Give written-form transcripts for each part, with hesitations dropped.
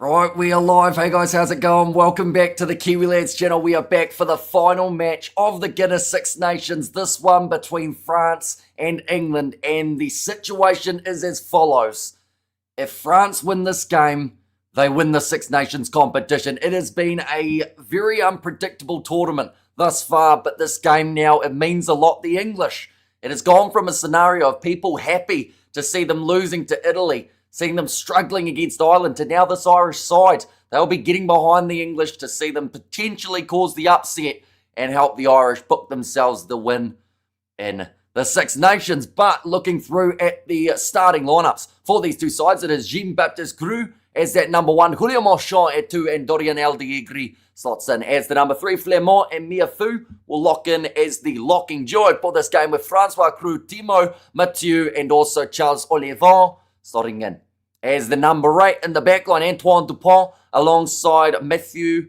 Right, we are live. Hey guys, how's it going? Welcome back to the Kiwi Lads channel. We are back for the final match of the Guinness Six Nations. This one between France and England. And the situation is as follows. If France win this game, they win the Six Nations competition. It has been a very unpredictable tournament thus far, but this game now, it means a lot. The English, it has gone from a scenario of people happy to see them losing to Italy, seeing them struggling against Ireland, to now this Irish side. They'll be getting behind the English to see them potentially cause the upset and help the Irish book themselves the win in the Six Nations. But looking through at the starting lineups for these two sides, it is Jean-Baptiste Grue as that number one, Julio Marchand at two, and Dorian Aldeegri slots in as the number three. Flamand and Miafu will lock in as the locking duo for this game, with Francois Creux, Timo Mathieu, and also Charles Olivon slotting in as the number 8 in the backline. Antoine Dupont alongside Mathieu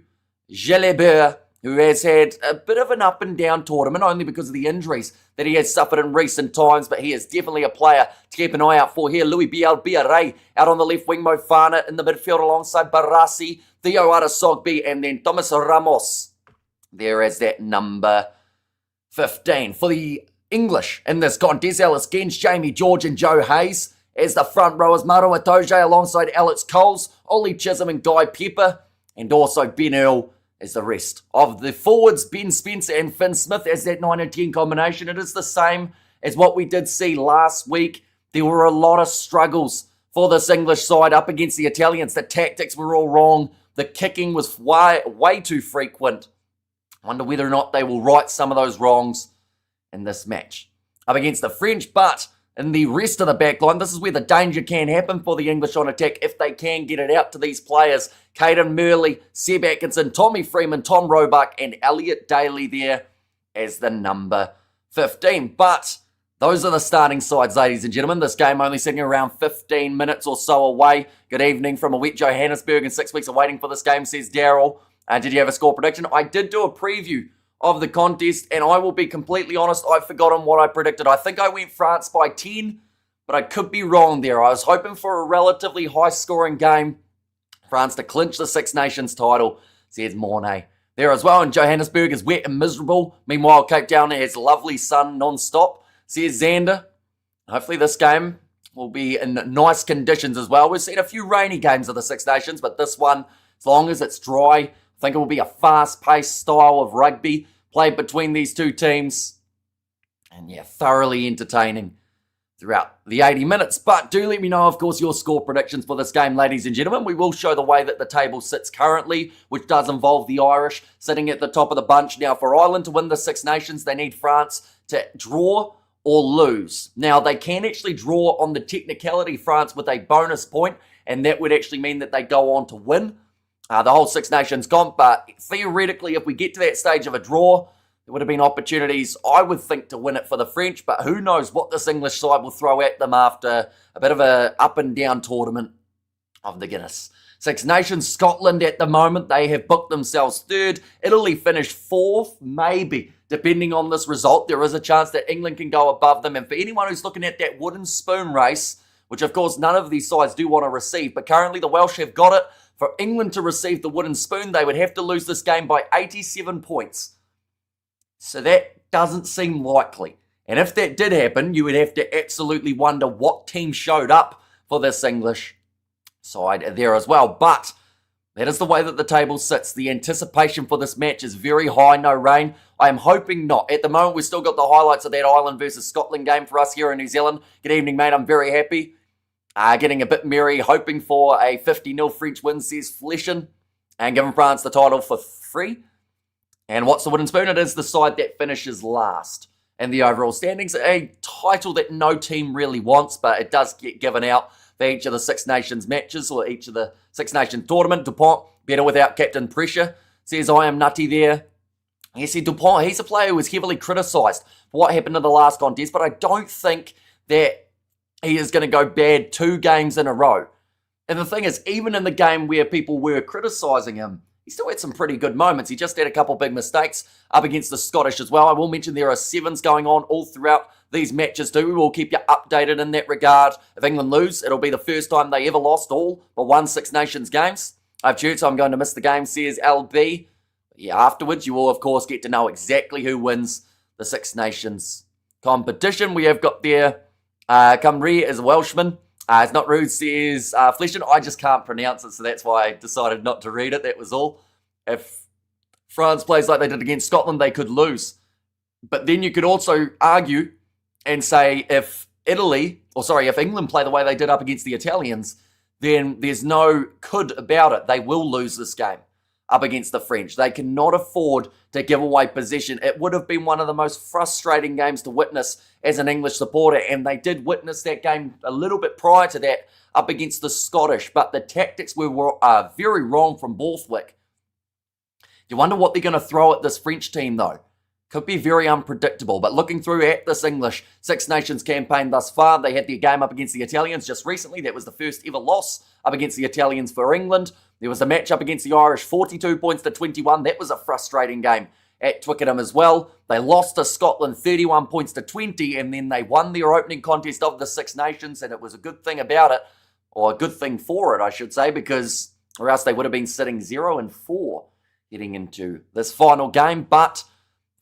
Jalibert, who has had a bit of an up and down tournament only because of the injuries that he has suffered in recent times, but he is definitely a player to keep an eye out for here. Louis Bielbiaré out on the left wing, Mofana in the midfield alongside Barassi, Theo Arasogbi, and then Thomas Ramos there as that number 15. For the English in this contest, Ellis Genge, Jamie George, and Joe Hayes as the front rowers, Maro Itoje alongside Alex Coles, Ollie Chisholm and Guy Pepper, and also Ben Earl as the rest of the forwards, Ben Spencer and Finn Smith as that 9 and 10 combination. It is the same as what we did see last week. There were a lot of struggles for this English side up against the Italians. The tactics were all wrong. The kicking was way too frequent. I wonder whether or not they will right some of those wrongs in this match up against the French. But in the rest of the backline, this is where the danger can happen for the English on attack if they can get it out to these players. Caden Murley, Seb Atkinson, Tommy Freeman, Tom Roebuck, and Elliot Daly there as the number 15. But those are the starting sides, ladies and gentlemen. This game only sitting around 15 minutes or so away. Good evening from a wet Johannesburg, and 6 weeks of waiting for this game, says Daryl. Did you have a score prediction? I did do a preview of the contest, and I will be completely honest, I've forgotten what I predicted. I think I went France by 10, but I could be wrong there. I was hoping for a relatively high-scoring game. France to clinch the Six Nations title, says Mornay there as well. And Johannesburg is wet and miserable. Meanwhile, Cape Town has lovely sun non-stop, says Xander. Hopefully this game will be in nice conditions as well. We've seen a few rainy games of the Six Nations, but this one, as long as it's dry, I think it will be a fast-paced style of rugby played between these two teams. And yeah, thoroughly entertaining throughout the 80 minutes. But do let me know, of course, your score predictions for this game, ladies and gentlemen. We will show the way that the table sits currently, which does involve the Irish sitting at the top of the bunch. Now, for Ireland to win the Six Nations, they need France to draw or lose. Now, they can actually draw on the technicality, France, with a bonus point, and that would actually mean that they go on to win the whole Six Nations comp. But theoretically, if we get to that stage of a draw, there would have been opportunities, I would think, to win it for the French. But who knows what this English side will throw at them after a bit of a up and down tournament of the Guinness Six Nations. Scotland at the moment, they have booked themselves third. Italy finished fourth, maybe. Depending on this result, there is a chance that England can go above them. And for anyone who's looking at that wooden spoon race, which of course none of these sides do want to receive, but currently the Welsh have got it. For England to receive the wooden spoon, they would have to lose this game by 87 points. So that doesn't seem likely. And if that did happen, you would have to absolutely wonder what team showed up for this English side there as well. But that is the way that the table sits. The anticipation for this match is very high. No rain. I am hoping not. At the moment, we've still got the highlights of that Ireland versus Scotland game for us here in New Zealand. Good evening, mate. I'm very happy. Getting a bit merry, hoping for a 50-0 French win, says Fleshin, and giving France the title for free. And what's the wooden spoon? It is the side that finishes last in the overall standings. A title that no team really wants, but it does get given out for each of the Six Nations matches or each of the Six Nations tournament. Dupont, better without captain pressure, says I am nutty there. Yes, Dupont, he's a player who was heavily criticised for what happened in the last contest, but I don't think that he is going to go bad 2 games in a row. And the thing is, even in the game where people were criticising him, he still had some pretty good moments. He just had a couple big mistakes up against the Scottish as well. I will mention there are 7s going on all throughout these matches too. We will keep you updated in that regard. If England lose, it'll be the first time they ever lost all but 1 Six Nations games. I've tuned, so I'm going to miss the game, says LB. Yeah, afterwards, you will, of course, get to know exactly who wins the Six Nations competition. We have got there Cymru is a Welshman. It's not rude, says Fletcher. I just can't pronounce it, so that's why I decided not to read it. That was all. If France plays like they did against Scotland, they could lose. But then you could also argue and say if England play the way they did up against the Italians, then there's no could about it. They will lose this game up against the French. They cannot afford to give away possession. It would have been one of the most frustrating games to witness as an English supporter, and they did witness that game a little bit prior to that up against the Scottish, but the tactics were very wrong from Borthwick. You wonder what they're going to throw at this French team, though. Could be very unpredictable, but looking through at this English Six Nations campaign thus far, they had their game up against the Italians just recently. That was the first ever loss up against the Italians for England. There was a match up against the Irish, 42 points to 21. That was a frustrating game at Twickenham as well. They lost to Scotland 31 points to 20, and then they won their opening contest of the Six Nations, and it was a good thing about it, or a good thing for it, I should say, because or else they would have been sitting 0-4 heading into this final game. But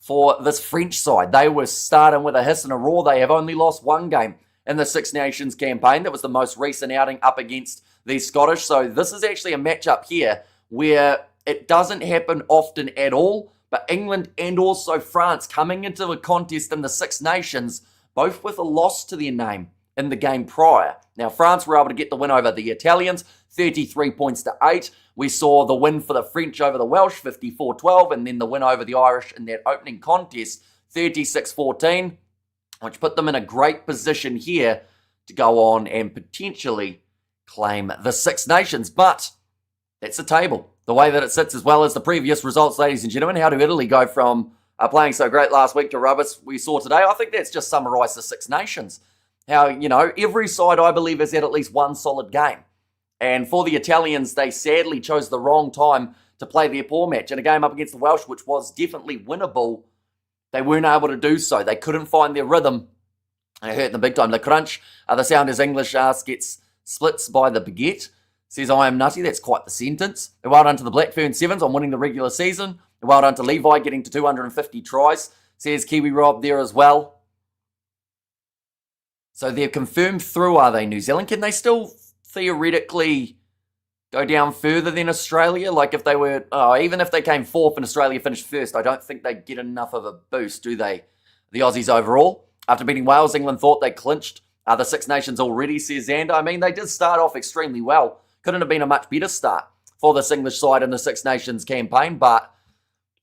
for this French side, they were starting with a hiss and a roar. They have only lost one game in the Six Nations campaign. That was the most recent outing up against the Scottish. So this is actually a matchup here where it doesn't happen often at all. But England and also France coming into a contest in the Six Nations, both with a loss to their name in the game prior. Now, France were able to get the win over the Italians, 33 points to 8. We saw the win for the French over the Welsh, 54-12, and then the win over the Irish in that opening contest, 36-14, which put them in a great position here to go on and potentially claim the Six Nations. But that's the table, the way that it sits, as well as the previous results, ladies and gentlemen. How do Italy go from playing so great last week to rubbish we saw today? I think that's just summarised the Six Nations. How, every side, I believe, has had at least one solid game. And for the Italians, they sadly chose the wrong time to play their poor match. In a game up against the Welsh, which was definitely winnable, they weren't able to do so. They couldn't find their rhythm. And it hurt them big time. The crunch, the sound as English gets splits by the baguette. Says, I am nutty. That's quite the sentence. And well done to the Blackburn Sevens on winning the regular season. And well done to Levi getting to 250 tries. Says Kiwi Rob there as well. So they're confirmed through, are they, New Zealand? Can they still theoretically go down further than Australia? Like if they were, even if they came fourth and Australia finished first, I don't think they'd get enough of a boost, do they? The Aussies overall. After beating Wales, England thought they clinched the Six Nations already, says Xander. I mean, they did start off extremely well. Couldn't have been a much better start for this English side in the Six Nations campaign, but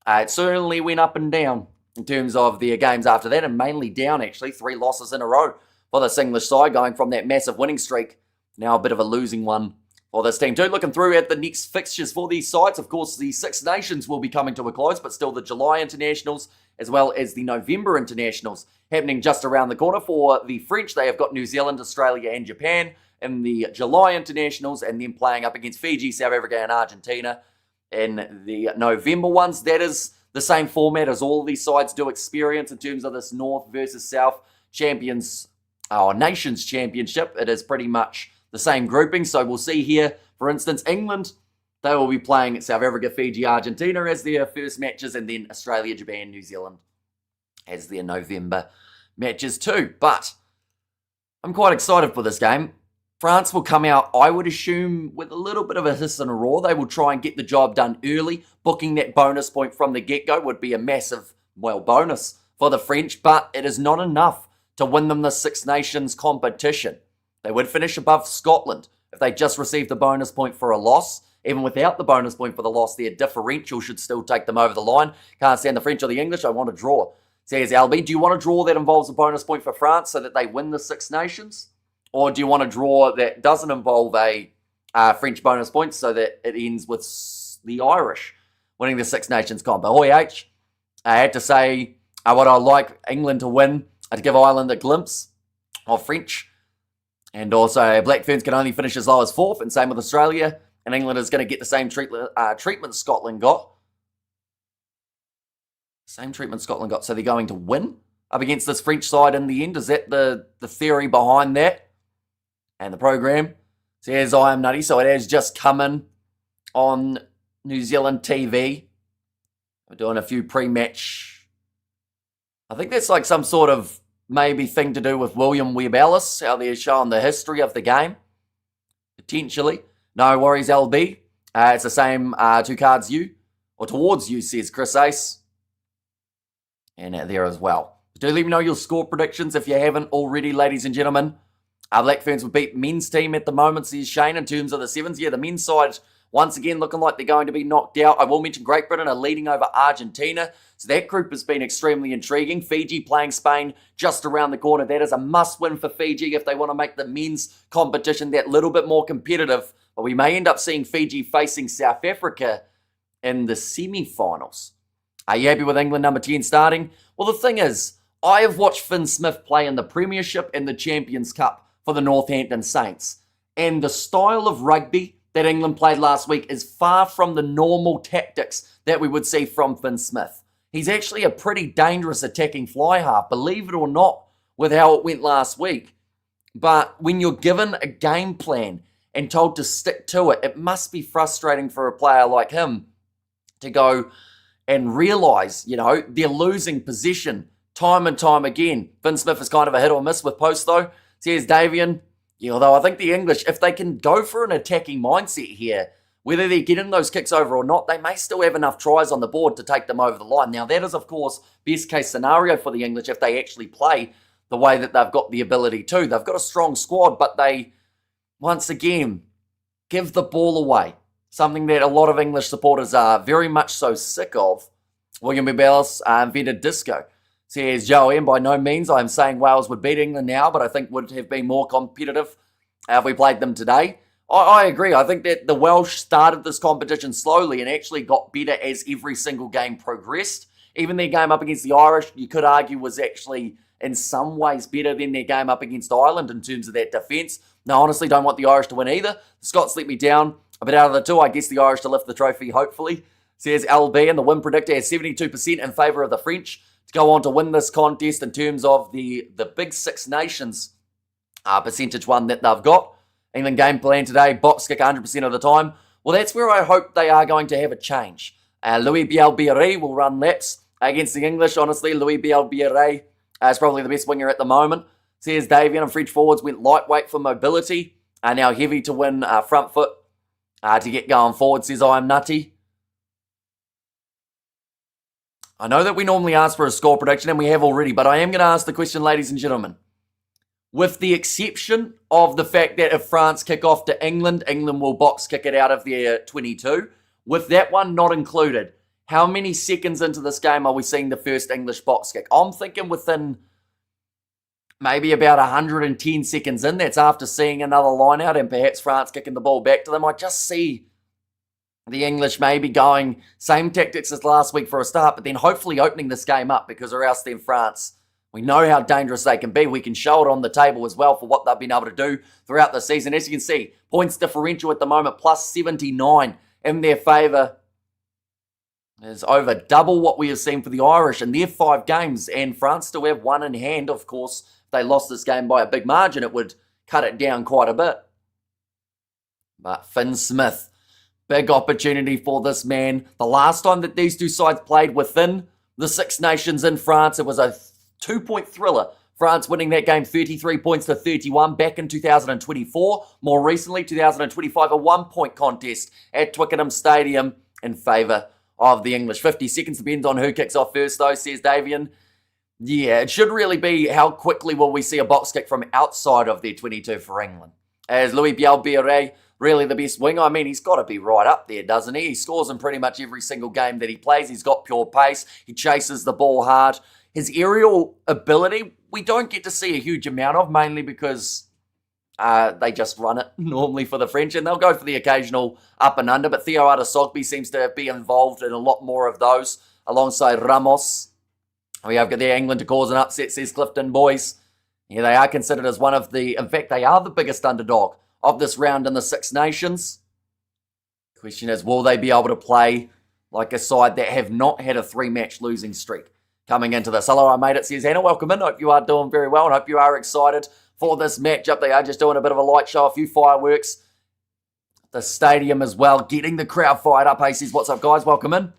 it certainly went up and down in terms of their games after that, and mainly down, actually. 3 losses in a row for this English side, going from that massive winning streak, now a bit of a losing one for this team too. Looking through at the next fixtures for these sides, of course, the Six Nations will be coming to a close, but still the July internationals, as well as the November internationals, happening just around the corner. For the French, they have got New Zealand, Australia, and Japan in the July internationals, and then playing up against Fiji, South Africa, and Argentina in the November ones. That is the same format as all of these sides do experience in terms of this North versus South Nations Championship. It is pretty much the same grouping. So we'll see here, for instance, England, they will be playing South Africa, Fiji, Argentina as their first matches, and then Australia, Japan, New Zealand as their November matches too. But I'm quite excited for this game. France will come out, I would assume, with a little bit of a hiss and a roar. They will try and get the job done early. Booking that bonus point from the get-go would be a massive, bonus for the French, but it is not enough to win them the Six Nations competition. They would finish above Scotland if they just received the bonus point for a loss. Even without the bonus point for the loss, their differential should still take them over the line. Can't stand the French or the English. I want to draw. Says Albie, do you want to draw that involves a bonus point for France so that they win the Six Nations? Or do you want to draw that doesn't involve a French bonus point so that it ends with the Irish winning the Six Nations comp? Ahoy H. I had to say what I like England to win, to give Ireland a glimpse of French. And also Black Ferns can only finish as low as 4th, and same with Australia. And England is going to get the same treatment Scotland got. Same treatment Scotland got. So they're going to win up against this French side in the end. Is that the theory behind that? And the program says I am nutty. So it has just come in on New Zealand TV. We're doing a few pre-match. I think that's like some sort of maybe thing to do with William Webb Ellis, how they're showing the history of the game. Potentially. No worries, LB. It's the same towards you, says Chris Ace. And there as well. Do let me know your score predictions if you haven't already, ladies and gentlemen. Our Black Ferns would beat men's team at the moment, says Shane, in terms of the sevens. Yeah, the men's side, once again, looking like they're going to be knocked out. I will mention Great Britain are leading over Argentina. So that group has been extremely intriguing. Fiji playing Spain just around the corner. That is a must-win for Fiji if they want to make the men's competition that little bit more competitive. But we may end up seeing Fiji facing South Africa in the semi-finals. Are you happy with England number 10 starting? Well, the thing is, I have watched Finn Smith play in the Premiership and the Champions Cup for the Northampton Saints. And the style of rugby that England played last week is far from the normal tactics that we would see from Finn Smith. He's actually a pretty dangerous attacking fly half, believe it or not, with how it went last week. But when you're given a game plan and told to stick to it, it must be frustrating for a player like him to go and realise, they're losing possession time and time again. Finn Smith is kind of a hit or miss with post, though. Says Davian, although I think the English, if they can go for an attacking mindset here, whether they're getting those kicks over or not, they may still have enough tries on the board to take them over the line. Now, that is, of course, best case scenario for the English if they actually play the way that they've got the ability to. They've got a strong squad, but they, once again, give the ball away. Something that a lot of English supporters are very much so sick of. William Bellis invented disco. Says Joe M, by no means I'm saying Wales would beat England now, but I think would have been more competitive if we played them today. I agree. I think that the Welsh started this competition slowly and actually got better as every single game progressed. Even their game up against the Irish, you could argue, was actually in some ways better than their game up against Ireland in terms of that defence. Now, honestly, don't want the Irish to win either. The Scots let me down a bit out of the two. I guess the Irish to lift the trophy, hopefully. Says LB, and the win predictor has 72% in favour of the French to go on to win this contest in terms of the Big Six Nations percentage one that they've got. England game plan today, box kick 100% of the time. Well, that's where I hope they are going to have a change. Louis Bielbiere will run laps against the English. Honestly, Louis Bielbiere is probably the best winger at the moment. Says Davian, and French forwards went lightweight for mobility, are now heavy to win front foot to get going forward, says I am nutty. I know that we normally ask for a score prediction, and we have already, but I am going to ask the question, ladies and gentlemen. With the exception of the fact that if France kick off to England, England will box kick it out of their 22. With that one not included, how many seconds into this game are we seeing the first English box kick? I'm thinking within maybe about 110 seconds in. That's after seeing another line out and perhaps France kicking the ball back to them. I just see the English maybe going same tactics as last week for a start, but then hopefully opening this game up, because or else then France, we know how dangerous they can be. We can show it on the table as well for what they've been able to do throughout the season. As you can see, points differential at the moment, plus 79 in their favour. Is over double what we have seen for the Irish in their 5 games. And France still have one in hand, of course. If they lost this game by a big margin, it would cut it down quite a bit. But Finn Smith, big opportunity for this man. The last time that these two sides played within the Six Nations in France, it was a 2-point thriller. France winning that game 33 points to 31 back in 2024. More recently, 2025, a 1-point contest at Twickenham Stadium in favour of the English. 50 seconds depends on who kicks off first, though, says Davian. Yeah, it should really be how quickly will we see a box kick from outside of their 22 for England. As Louis Bielbiere, really the best winger. I mean, he's got to be right up there, doesn't he? He scores in pretty much every single game that he plays. He's got pure pace. He chases the ball hard. His aerial ability, we don't get to see a huge amount of, mainly because they just run it normally for the French, and they'll go for the occasional up and under, but Theo Adesogbi seems to be involved in a lot more of those, alongside Ramos. We have got there England to cause an upset, says Clifton boys. Yeah, they are considered as one of the, in fact, they are the biggest underdog of this round in the Six Nations. The question is, will they be able to play like a side that have not had a 3-match losing streak coming into this? Hello, I made it, says Hannah. Welcome in. Hope you are doing very well and hope you are excited for this matchup. They are just doing a bit of a light show, a few fireworks the stadium as well, getting the crowd fired up. Hey, says, what's up, guys? Welcome in.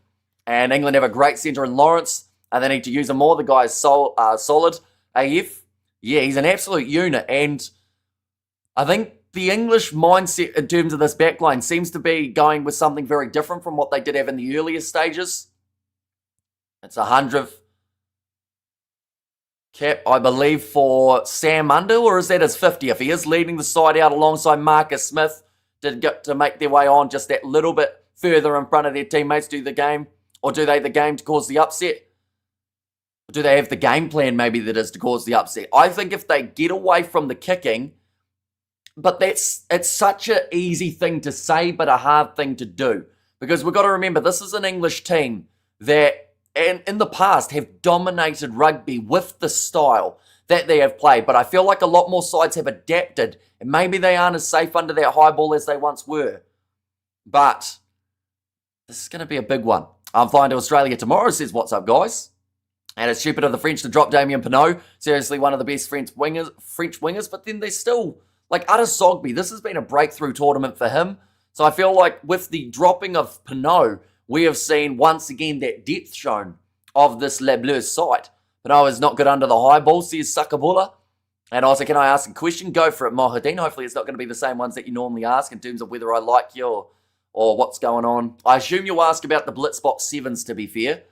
And England have a great centre in Lawrence, and they need to use him more. The guy's solid. AF, yeah, he's an absolute unit. And I think the English mindset in terms of this backline seems to be going with something very different from what they did have in the earlier stages. It's 100th cap, I believe, for Sam Underhill, or is that his 50th? He is leading the side out alongside Marcus Smith to make their way on just that little bit further in front of their teammates. Do the game, or do they the game to cause the upset? Or do they have the game plan maybe that is to cause the upset? I think if they get away from the kicking, but it's such an easy thing to say, but a hard thing to do. Because we've got to remember, this is an English team that and in the past have dominated rugby with the style that they have played. But I feel like a lot more sides have adapted, and maybe they aren't as safe under that high ball as they once were. But this is going to be a big one. I'm flying to Australia tomorrow, says, what's up, guys? And it's stupid of the French to drop Damien Penaud. Seriously, one of the best French wingers, but then they're still, like Sogby, this has been a breakthrough tournament for him. So I feel like with the dropping of Penaud, we have seen once again that depth shown of this Les Bleus side. Penaud is not good under the high ball, says Sakabula. And also, can I ask a question? Go for it, Mohadeen. Hopefully it's not going to be the same ones that you normally ask in terms of whether I like you or what's going on. I assume you'll ask about the Blitzbox 7s, to be fair.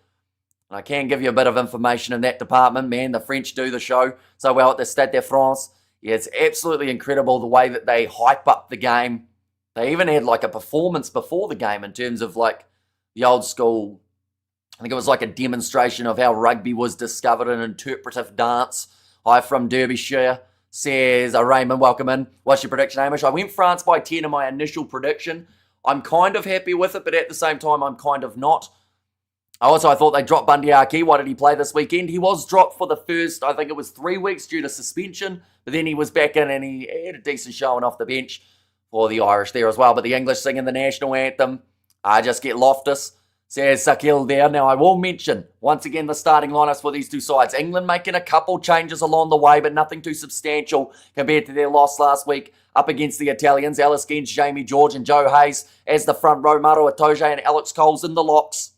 And I can give you a bit of information in that department. Man, the French do the show so well at the Stade de France. Yeah, it's absolutely incredible the way that they hype up the game. They even had like a performance before the game in terms of like the old school, I think it was like a demonstration of how rugby was discovered, an interpretive dance. Hi from Derbyshire, says Raymond, welcome in. What's your prediction, Hamish? I went France by 10 in my initial prediction. I'm kind of happy with it, but at the same time, I'm kind of not. I thought they dropped Bundy Aki. Why did he play this weekend? He was dropped for the first, I think it was 3 weeks due to suspension, but then he was back in and he had a decent showing off the bench for the Irish there as well. But the English singing the national anthem, I just get Loftus, says Sakil there. Now, I will mention, once again, the starting lineups for these two sides. England making a couple changes along the way, but nothing too substantial compared to their loss last week up against the Italians. Alice Gens, Jamie George and Joe Hayes as the front row. Maro Itoje and Alex Coles in the locks,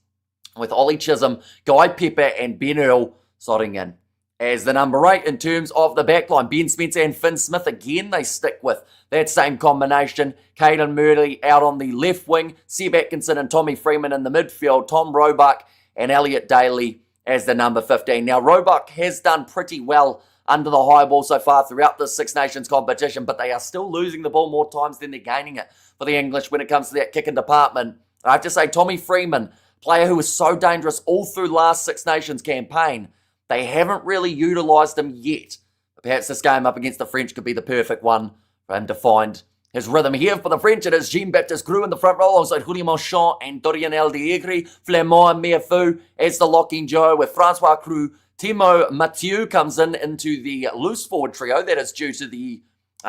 with Ollie Chisholm, Guy Pepper and Ben Earl slotting in as the number 8 in terms of the backline. Ben Spencer and Finn Smith, again, they stick with that same combination. Caden Murley out on the left wing, Seb Atkinson and Tommy Freeman in the midfield, Tom Roebuck and Elliot Daly as the number 15. Now, Roebuck has done pretty well under the high ball so far throughout the Six Nations competition, but they are still losing the ball more times than they're gaining it for the English when it comes to that kicking department. I have to say, Tommy Freeman, player who was so dangerous all through last Six Nations campaign, they haven't really utilised him yet. Perhaps this game up against the French could be the perfect one for him to find his rhythm. Here for the French, it is Jean-Baptiste Grue in the front row alongside Julien Marchand and Dorian Aldeegri, Flamand and Meafou as the locking duo with Francois Creux. Timo Mathieu comes into the loose forward trio. That is due to the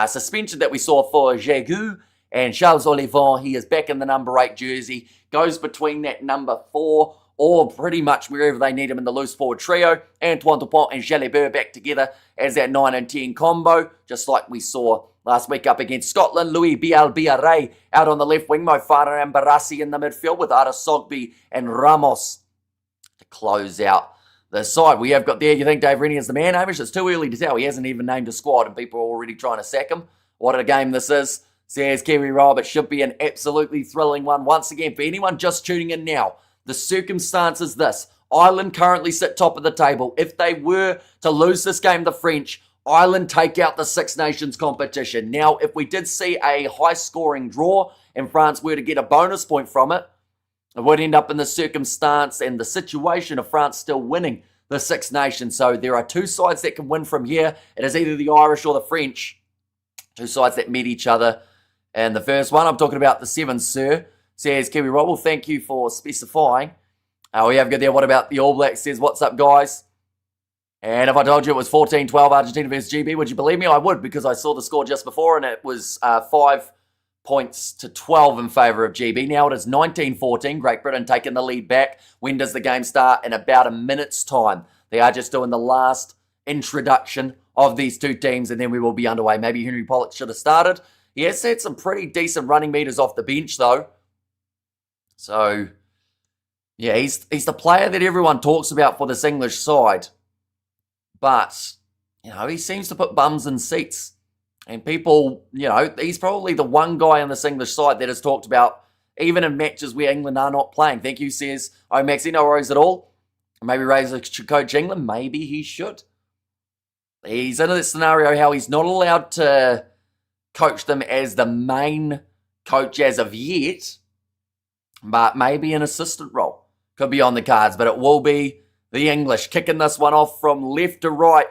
suspension that we saw for Jagu. And Charles Olivon, he is back in the number 8 jersey, goes between that number 4 or pretty much wherever they need him in the loose forward trio. Antoine Dupont and Jalibert back together as that 9 and 10 combo, just like we saw last week up against Scotland. Louis Bialbiaré out on the left wing, Mo Farah and Barassi in the midfield with Ara Sogby and Ramos to close out the side. We have got there, you think Dave Rennie is the man, Hamish? It's too early to tell. He hasn't even named a squad and people are already trying to sack him. What a game this is, says Kiwi Rob. It should be an absolutely thrilling one. Once again, for anyone just tuning in now, the circumstance is this. Ireland currently sit top of the table. If they were to lose this game, the French, Ireland take out the Six Nations competition. Now, if we did see a high-scoring draw and France were to get a bonus point from it, it would end up in the circumstance and the situation of France still winning the Six Nations. So there are two sides that can win from here. It is either the Irish or the French. Two sides that meet each other. And the first one, I'm talking about the Sevens, sir, says Kiwi Rob. Well, thank you for specifying. We have good there. What about the All Blacks? Says, what's up, guys? And if I told you it was 14-12 Argentina versus GB, would you believe me? I would, because I saw the score just before, and it was 5 points to 12 in favour of GB. Now it is 19-14. Great Britain taking the lead back. When does the game start? In about a minute's time. They are just doing the last introduction of these two teams, and then we will be underway. Maybe Henry Pollock should have started. He has had some pretty decent running meters off the bench, though. So, yeah, he's the player that everyone talks about for this English side. But, he seems to put bums in seats. And people, he's probably the one guy on this English side that has talked about, even in matches where England are not playing. Thank you, says, Maxie, no worries at all. Maybe Razor should coach England. Maybe he should. He's in a scenario how he's not allowed to coach them as the main coach as of yet, but maybe an assistant role could be on the cards. But it will be the English kicking this one off from left to right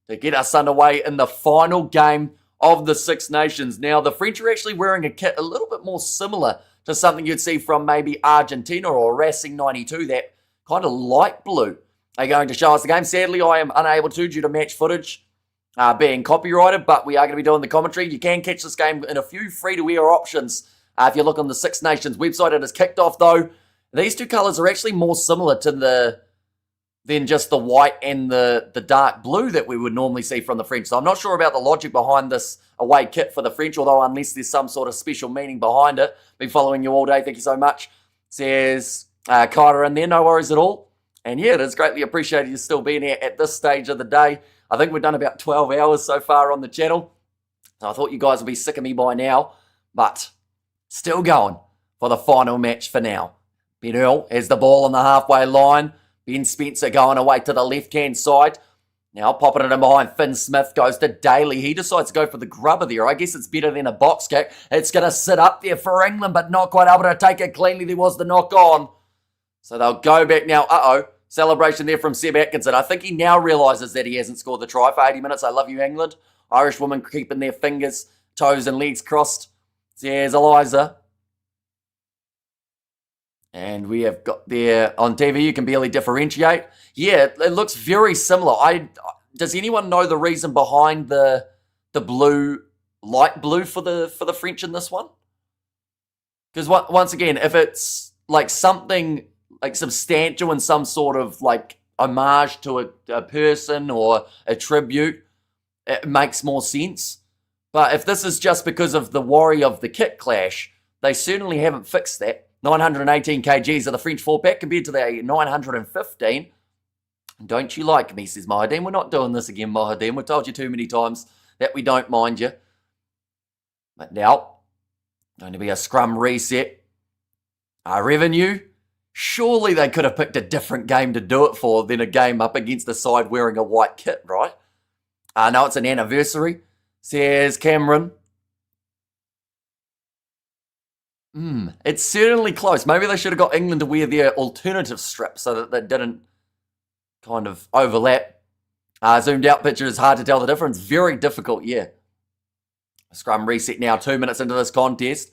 to get us underway in the final game of the Six Nations. Now, the French are actually wearing a kit a little bit more similar to something you'd see from maybe Argentina or Racing 92, that kind of light blue. They're going to show us the game. Sadly, I am unable to due to match footage being copyrighted, but we are going to be doing the commentary. You can catch this game in a few free-to-air options if you look on the Six Nations website. It is kicked off, though. These two colours are actually more similar to than just the white and the dark blue that we would normally see from the French. So I'm not sure about the logic behind this away kit for the French, although unless there's some sort of special meaning behind it. Been following you all day. Thank you so much. Says Kyra in there. No worries at all. And yeah, it is greatly appreciated you still being here at this stage of the day. I think we've done about 12 hours so far on the channel. So I thought you guys would be sick of me by now. But still going for the final match for now. Ben Earl has the ball on the halfway line. Ben Spencer going away to the left-hand side. Now popping it in behind Finn Smith, goes to Daly. He decides to go for the grubber there. I guess it's better than a box kick. It's going to sit up there for England, but not quite able to take it cleanly. There was the knock on. So they'll go back now. Celebration there from Seb Atkinson. I think he now realises that he hasn't scored the try for 80 minutes. I love you, England. Irish women keeping their fingers, toes and legs crossed. There's Eliza. And we have got there on TV, you can barely differentiate. Yeah, it looks very similar. Does anyone know the reason behind the blue, light blue for the French in this one? Because once again, if it's like something like substantial and some sort of like homage to a person or a tribute, it makes more sense. But if this is just because of the worry of the kit clash, they certainly haven't fixed that. 918 kgs of the French 4-pack compared to the 915. Don't you like me, says Mahadin. We're not doing this again, Mahadin. We've told you too many times that we don't mind you. But now, going to be a scrum reset. Our revenue. Surely they could have picked a different game to do it for than a game up against the side wearing a white kit, right? No, it's an anniversary, says Cameron. It's certainly close. Maybe they should have got England to wear their alternative strip so that they didn't kind of overlap. Zoomed out picture is hard to tell the difference. Very difficult, yeah. Scrum reset now, 2 minutes into this contest.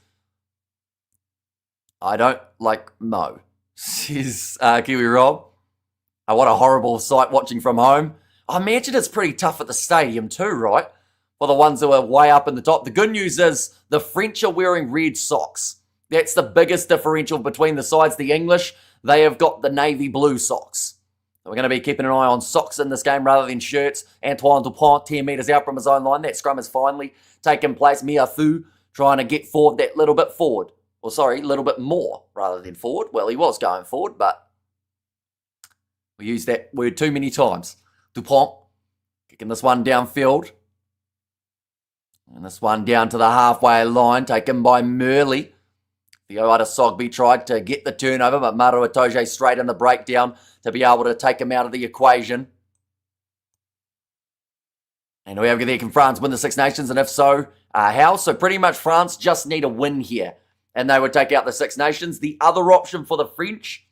I don't like Mo, says Kiwi Rob. What a horrible sight watching from home. I imagine it's pretty tough at the stadium too, right? For the ones who are way up in the top. The good news is the French are wearing red socks. That's the biggest differential between the sides. The English, they have got the navy blue socks. So we're going to be keeping an eye on socks in this game rather than shirts. Antoine Dupont, 10 metres out from his own line. That scrum has finally taken place. Mia Fu trying to get forward that little bit forward. Or sorry, a little bit more rather than forward. Well, he was going forward, but we used that word too many times. Dupont kicking this one downfield. And this one down to the halfway line, taken by Murley. Theoada Sogby tried to get the turnover, but Maru Itoje straight in the breakdown to be able to take him out of the equation. And we have there, can France win the Six Nations? And if so, how? So pretty much France just need a win here, and they would take out the Six Nations. The other option for the French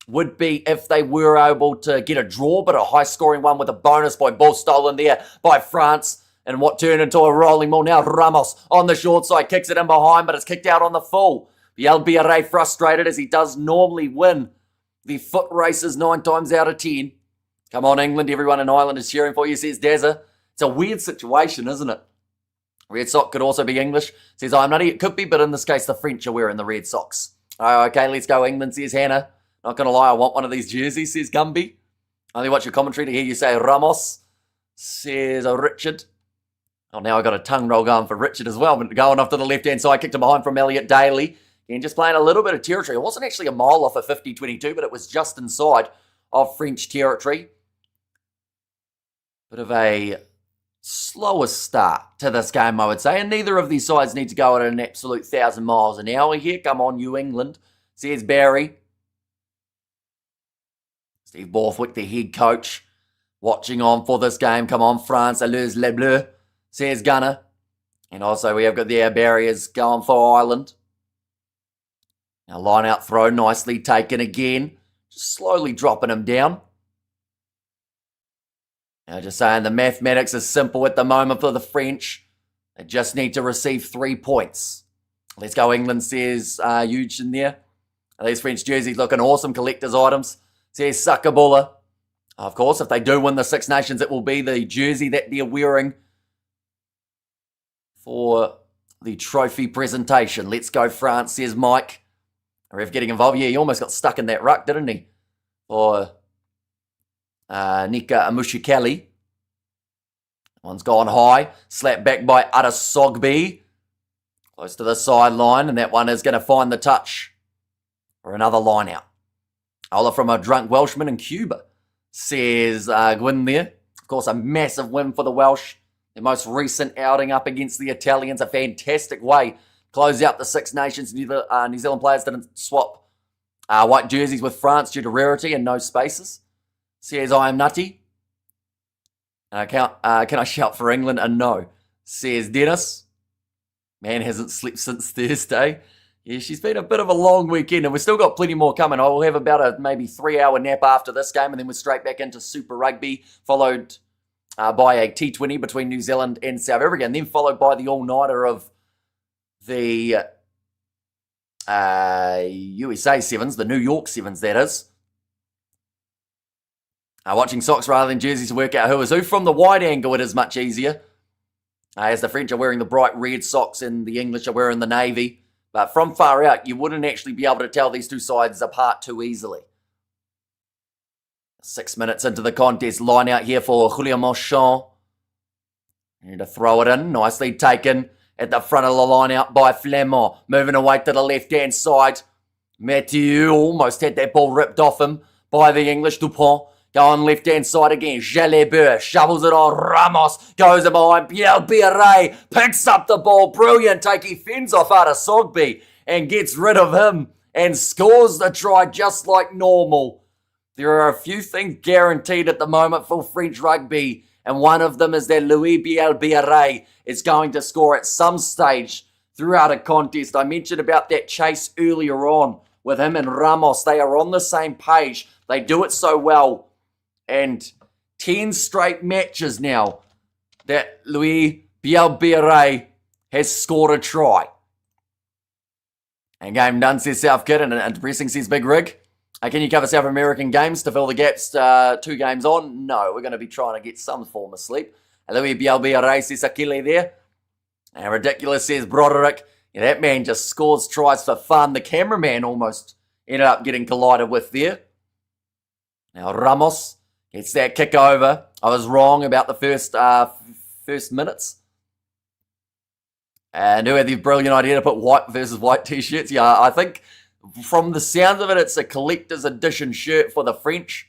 would be if they were able to get a draw, but a high-scoring one with a bonus by ball stolen there by France. And what turned into a rolling ball now. Ramos on the short side, kicks it in behind, but it's kicked out on the full. Bielbiere frustrated as he does normally win the foot races 9 times out of 10. Come on, England. Everyone in Ireland is cheering for you, says Dazza. It's a weird situation, isn't it? Red sock could also be English. Says, I'm nutty. It could be, but in this case, the French are wearing the red socks. Oh, okay, let's go England, says Hannah. Not going to lie, I want one of these jerseys, says Gumby. Only watch your commentary to hear you say Ramos, says Richard. Oh, now I got a tongue roll going for Richard as well, but going off to the left-hand side, kicked him behind from Elliot Daly. And just playing a little bit of territory. It wasn't actually a mile off a 50-22, but it was just inside of French territory. Bit of a slower start to this game, I would say. And neither of these sides need to go at an absolute 1,000 miles an hour here. Come on, you England. Says Barry. Steve Borthwick, the head coach, watching on for this game. Come on, France, allures les bleus, says Gunner. And also we have got the barriers going for Ireland. Now line out throw, nicely taken again. Just slowly dropping him down. Now just saying the mathematics is simple at the moment for the French. They just need to receive 3 points. Let's go England, says Huge in there. These French jerseys looking awesome, collector's items, says Sakabula. Of course, if they do win the Six Nations, it will be the jersey that they're wearing for the trophy presentation. Let's go France, says Mike. Ref getting involved. Yeah, he almost got stuck in that ruck, didn't he? For Nika Amushikali. One's gone high. Slapped back by Adesogbi. Close to the sideline, and that one is going to find the touch for another line out. Ola from a drunk Welshman in Cuba, says Gwyn there. Of course, a massive win for the Welsh. Their most recent outing up against the Italians. A fantastic way close out the Six Nations. New Zealand players didn't swap white jerseys with France due to rarity and no spaces. Says I am nutty. Can I shout for England? No. Says Dennis. Man hasn't slept since Thursday. Yeah, she's been a bit of a long weekend, and we've still got plenty more coming. I will have about a maybe 3-hour nap after this game, and then we're straight back into Super Rugby, followed by a T20 between New Zealand and South Africa, and then followed by the all-nighter of the USA Sevens, the New York Sevens, that is. Watching socks rather than jerseys to work out who is who. From the wide angle, it is much easier, as the French are wearing the bright red socks and the English are wearing the navy. But from far out, you wouldn't actually be able to tell these two sides apart too easily. 6 minutes into the contest, line out here for Julien Monchamp. And to throw it in, nicely taken at the front of the line out by Flamand. Moving away to the left-hand side. Mathieu almost had that ball ripped off him by the English. Dupont going left-hand side again. Jalabert shovels it on. Ramos goes behind. Pierre Biarray picks up the ball. Brilliant take. He fends off Adesogbi and gets rid of him and scores the try just like normal. There are a few things guaranteed at the moment for French rugby, and one of them is that Louis Biarray is going to score at some stage throughout a contest. I mentioned about that chase earlier on with him and Ramos. They are on the same page. They do it so well. And 10 straight matches now that Louis Biarray has scored a try. And game done, says South Kid, and depressing, says Big Rig. Can you cover South American games to fill the gaps 2 games on? No, we're going to be trying to get some form of sleep. Louis Biarray, says Akile there. And ridiculous, says Broderick. Yeah, that man just scores tries for fun. The cameraman almost ended up getting collided with there. Now Ramos gets that kick over. I was wrong about the first minutes. And who had the brilliant idea to put white versus white t-shirts? Yeah, I think from the sound of it, it's a collector's edition shirt for the French.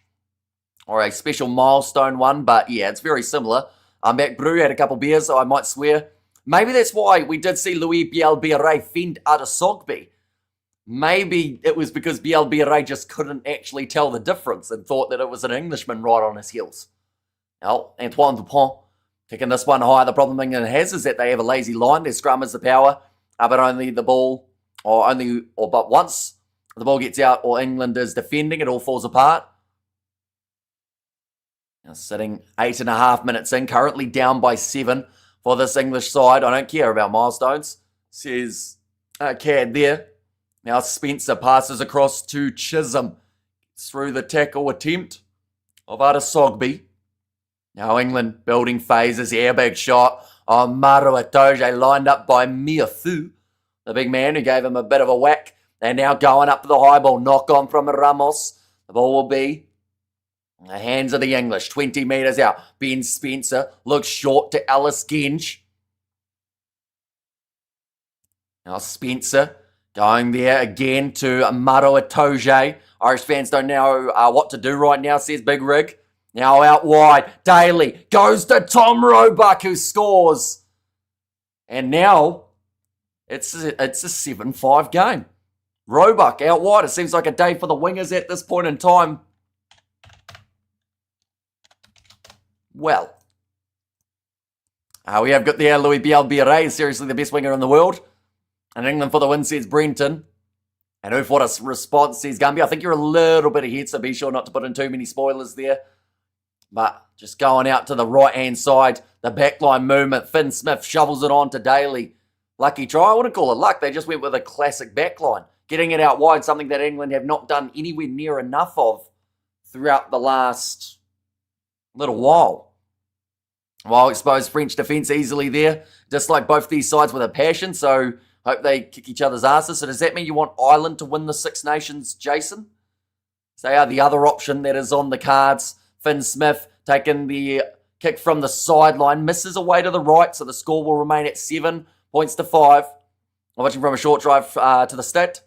Or a special milestone one. But yeah, it's very similar. Mac Brew had a couple beers, so I might swear. Maybe that's why we did see Louis Biarray fend Adesogbi. Maybe it was because Biarray just couldn't actually tell the difference and thought that it was an Englishman right on his heels. Now, Antoine Dupont kicking this one high. The problem England has is that they have a lazy line. Their scrum is the power, but only the ball, but once the ball gets out or England is defending, it all falls apart. Now sitting 8.5 minutes in, currently down by 7 for this English side. I don't care about milestones, says Cad there. Now Spencer passes across to Chisholm through the tackle attempt of Adesogbi. Now England building phases, airbag shot on Maru Itoje, lined up by Miafu, the big man who gave him a bit of a whack. They're now going up to the high ball, knock on from Ramos. The ball will be in the hands of the English, 20 metres out. Ben Spencer looks short to Alice Genge. Now Spencer going there again to Maro Itoje. Irish fans don't know what to do right now, says Big Rig. Now out wide, Daly goes to Tom Roebuck, who scores. And now it's a 7-5 game. Roebuck out wide. It seems like a day for the wingers at this point in time. Well, we have got there Louis Bielbiere, seriously the best winger in the world. And England for the win, says Brenton. And Oof, what a response, says Gumby. I think you're a little bit ahead, so be sure not to put in too many spoilers there. But just going out to the right-hand side, the backline movement. Finn Smith shovels it on to Daly. Lucky try. I wouldn't call it luck. They just went with a classic backline. Getting it out wide, something that England have not done anywhere near enough of throughout the last little while. While exposed French defence easily there. Just like both these sides with a passion, so hope they kick each other's asses. So does that mean you want Ireland to win the Six Nations, Jason? They are the other option that is on the cards. Finn Smith taking the kick from the sideline, misses away to the right, so the score will remain at 7 points to 5. I'm watching from a short drive to the stat.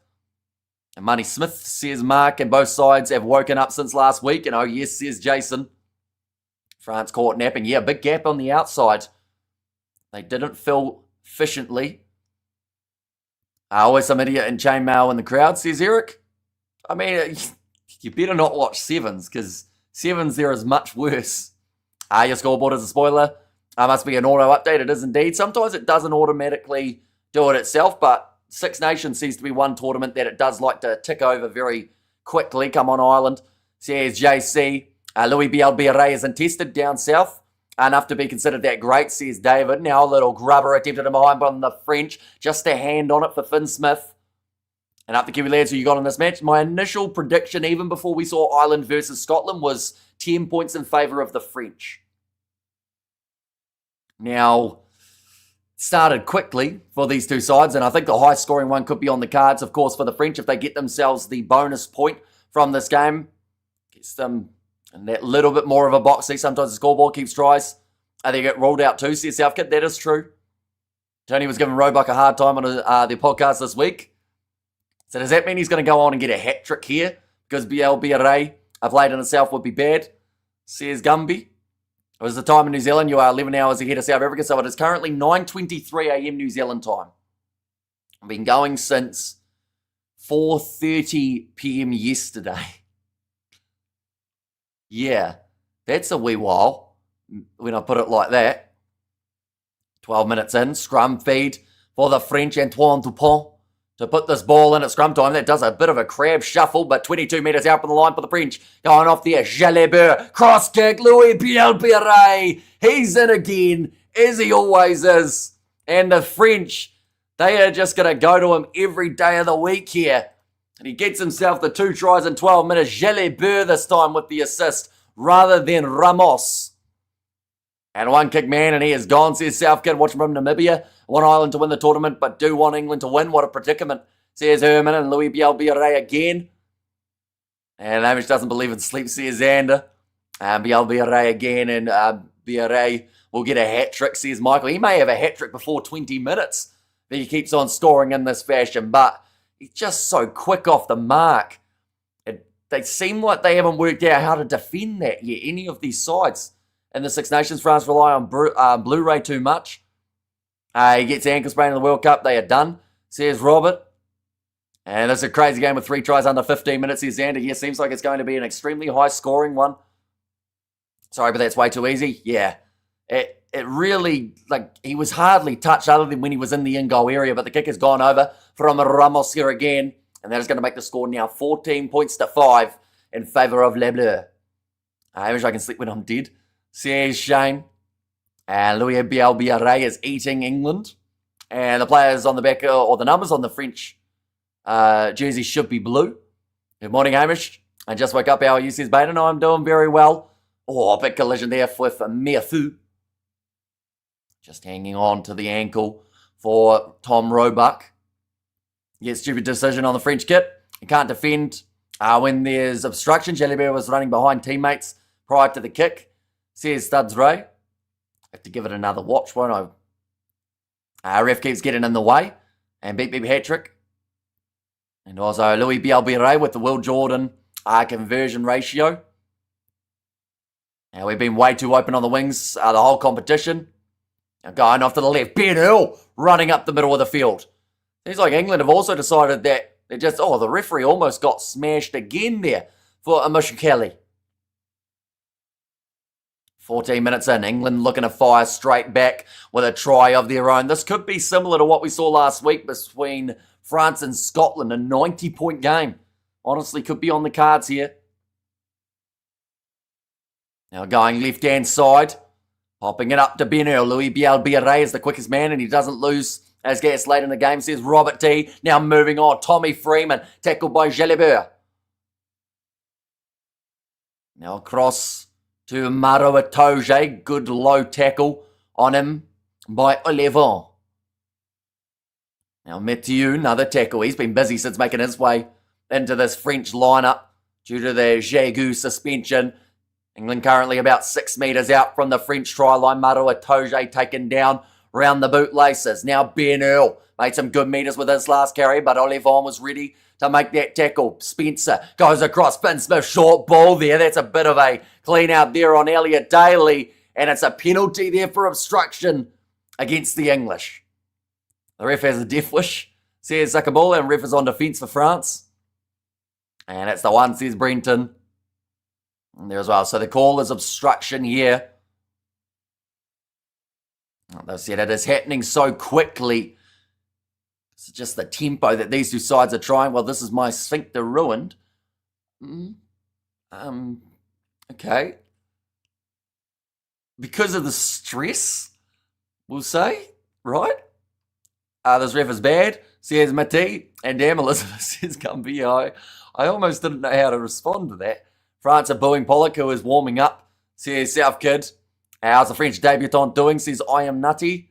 And Money Smith, says Mark, and both sides have woken up since last week. And oh yes, says Jason. France caught napping. Yeah, big gap on the outside. They didn't fill efficiently. Always some idiot in chainmail in the crowd, says Eric. I mean, you better not watch sevens, because sevens there is much worse. Your scoreboard is a spoiler. Must be an auto update. It is indeed. Sometimes it doesn't automatically do it itself, but Six Nations seems to be one tournament that it does like to tick over very quickly. Come on, Ireland, says JC. Louis Bielbiere is untested down south. Enough to be considered that great, says David. Now a little grubber attempted him behind on the French. Just a hand on it for Finn Smith. And up the Kiwi lads, who you got in this match? My initial prediction, even before we saw Ireland versus Scotland, was 10 points in favour of the French. Now, started quickly for these two sides, and I think the high-scoring one could be on the cards, of course, for the French if they get themselves the bonus point from this game. Gets them in that little bit more of a box. See, sometimes the scoreboard keeps tries. They get rolled out too, says Southgate. That is true. Tony was giving Roebuck a hard time on the podcast this week. So does that mean he's going to go on and get a hat-trick here? Because Bielbiere played in itself would be bad, says Gumby. It was the time in New Zealand. You are 11 hours ahead of South Africa, so it is currently 9:23 a.m. New Zealand time. I've been going since 4:30 p.m. yesterday. Yeah, that's a wee while when I put it like that. 12 minutes in, scrum feed for the French, Antoine Dupont, to put this ball in at scrum time. That does a bit of a crab shuffle, but 22 metres out from the line for the French. Going off there, Jalabert, cross kick, Louis Bielbiere. He's in again, as he always is. And the French, they are just going to go to him every day of the week here. And he gets himself the 2 tries in 12 minutes. Jalabert this time with the assist, rather than Ramos. And one kick man, and he is gone, says Southgate, watching from Namibia. Want Ireland to win the tournament, but do want England to win. What a predicament, says Herman, and Louis Bielbiere again. And Hamish doesn't believe in sleep, says Xander. And Bielbiere again, and Biere will get a hat-trick, says Michael. He may have a hat-trick before 20 minutes, but he keeps on scoring in this fashion. But he's just so quick off the mark. They seem like they haven't worked out how to defend that yet, any of these sides. In the Six Nations, France rely on Blu-ray too much. He gets ankle sprain in the World Cup. They are done, says Robert. And it's a crazy game with 3 tries under 15 minutes, says Xander. Yeah, seems like it's going to be an extremely high-scoring one. Sorry, but that's way too easy. Yeah, it really, he was hardly touched other than when he was in the in-goal area, but the kick has gone over from Ramos here again, and that is going to make the score now 14 points to 5 in favour of Les Bleus. I wish I can sleep when I'm dead, says Shane. And Louis Bielbiere is eating England. And the players on the back, or the numbers on the French jersey should be blue. Good morning, Hamish. I just woke up. How are you, says Baden? I'm doing very well. Oh, big collision there with Meafu. Just hanging on to the ankle for Tom Roebuck. Yeah, stupid decision on the French kit. You can't defend when there's obstruction. Jalabert was running behind teammates prior to the kick, says Studs Ray. Have to give it another watch, won't I? Ref keeps getting in the way. And beep beep hat-trick. And also Louis Bielbiere with the Will Jordan conversion ratio. Now we've been way too open on the wings the whole competition. Now going off to the left, Ben Earl running up the middle of the field. Seems like England have also decided that they're just, the referee almost got smashed again there for Kelly. 14 minutes in, England looking to fire straight back with a try of their own. This could be similar to what we saw last week between France and Scotland, a 90-point game. Honestly, could be on the cards here. Now going left-hand side, popping it up to Ben Earl. Louis Bielbiere is the quickest man, and he doesn't lose as gas late in the game, says Robert T. Now moving on, Tommy Freeman, tackled by Jalibert. Now across to Maro Itoje, good low tackle on him by Olivon. Now Mathieu, another tackle. He's been busy since making his way into this French lineup due to the Jagu suspension. England currently about 6 metres out from the French try line. Maro Itoje taken down round the bootlaces. Now Ben Earl made some good metres with his last carry, but Olivon was ready to make that tackle. Spencer goes across. Finn Smith, short ball there. That's a bit of a clean out there on Elliot Daly, and it's a penalty there for obstruction against the English. The ref has a death wish, says Zuckerball, and ref is on defence for France. And it's the one, says Brenton. And there as well. So the call is obstruction here. They said it is happening so quickly. It's just the tempo that these two sides are trying. Well, this is my sphincter ruined. Okay. Because of the stress, we'll say, right? This ref is bad, says Mati. And damn, Elizabeth says Gambia. I almost didn't know how to respond to that. France are booing Pollock, who is warming up, says South Kid. How's the French debutant doing, says I am nutty.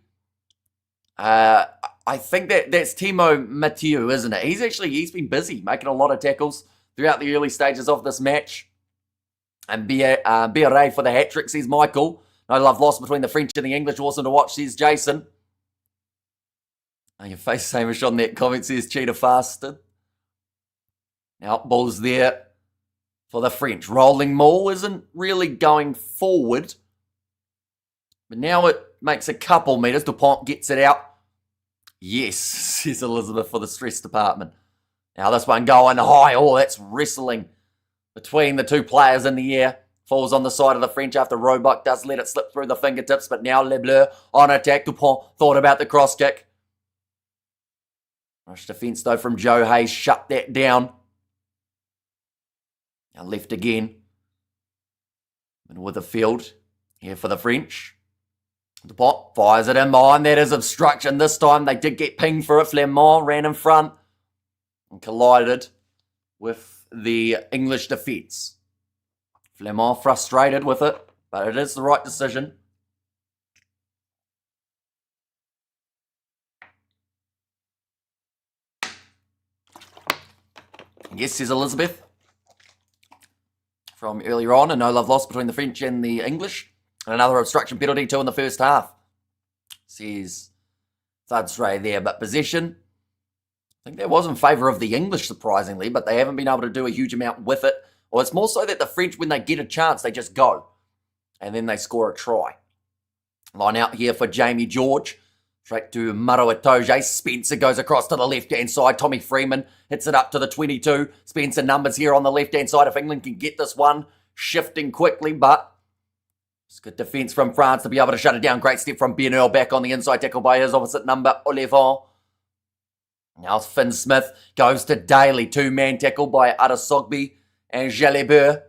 I think that's Timo Mathieu, isn't it? He's been busy making a lot of tackles throughout the early stages of this match. And Biarre for the hat-trick, says Michael. No love lost between the French and the English. Awesome to watch, says Jason. Your face, Hamish, on that comment, says Cheetah Fasted. Now, ball's there for the French. Rolling maul isn't really going forward. But now it makes a couple metres. Dupont gets it out. Yes, says Elizabeth for the stress department. Now this one going high. Oh, that's wrestling between the two players in the air. Falls on the side of the French after Roebuck does let it slip through the fingertips. But now Lebleu on attack. Dupont thought about the cross kick. Rush defence though from Joe Hayes. Shut that down. Now left again. Middle of the field. Here for the French. Dupont fires it in behind. That is obstruction. This time they did get pinged for it. Flamand ran in front and collided with the English defence. Flamand frustrated with it, but it is the right decision. Yes, says Elizabeth. From earlier on, a no love lost between the French and the English. And another obstruction penalty, 2 in the first half. Says Thudsray there. But possession, I think that was in favour of the English, surprisingly, but they haven't been able to do a huge amount with it. Or it's more so that the French, when they get a chance, they just go. And then they score a try. Line out here for Jamie George. Straight to Maro Itoje. Spencer goes across to the left-hand side. Tommy Freeman hits it up to the 22. Spencer numbers here on the left-hand side. If England can get this one, shifting quickly, but it's good defence from France to be able to shut it down. Great step from Ben Earl back on the inside, tackle by his opposite number, Olivon. Now Finn Smith goes to Daly. 2-man tackle by Adesogbi and Jalibert.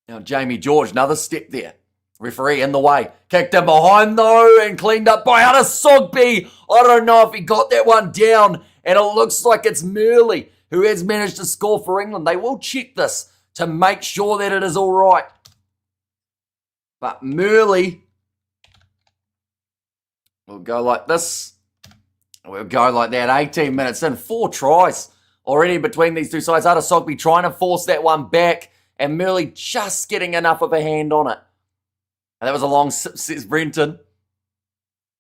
Now Jamie George, another step there. Referee in the way. Kicked in behind though and cleaned up by Adesogbi. I don't know if he got that one down. And it looks like it's Murley who has managed to score for England. They will check this to make sure that it is all right. But Murley will go like this. We'll go like that. 18 minutes in. 4 tries already between these two sides. Adesogbi trying to force that one back. And Murley just getting enough of a hand on it. And that was a long sip, says Brenton.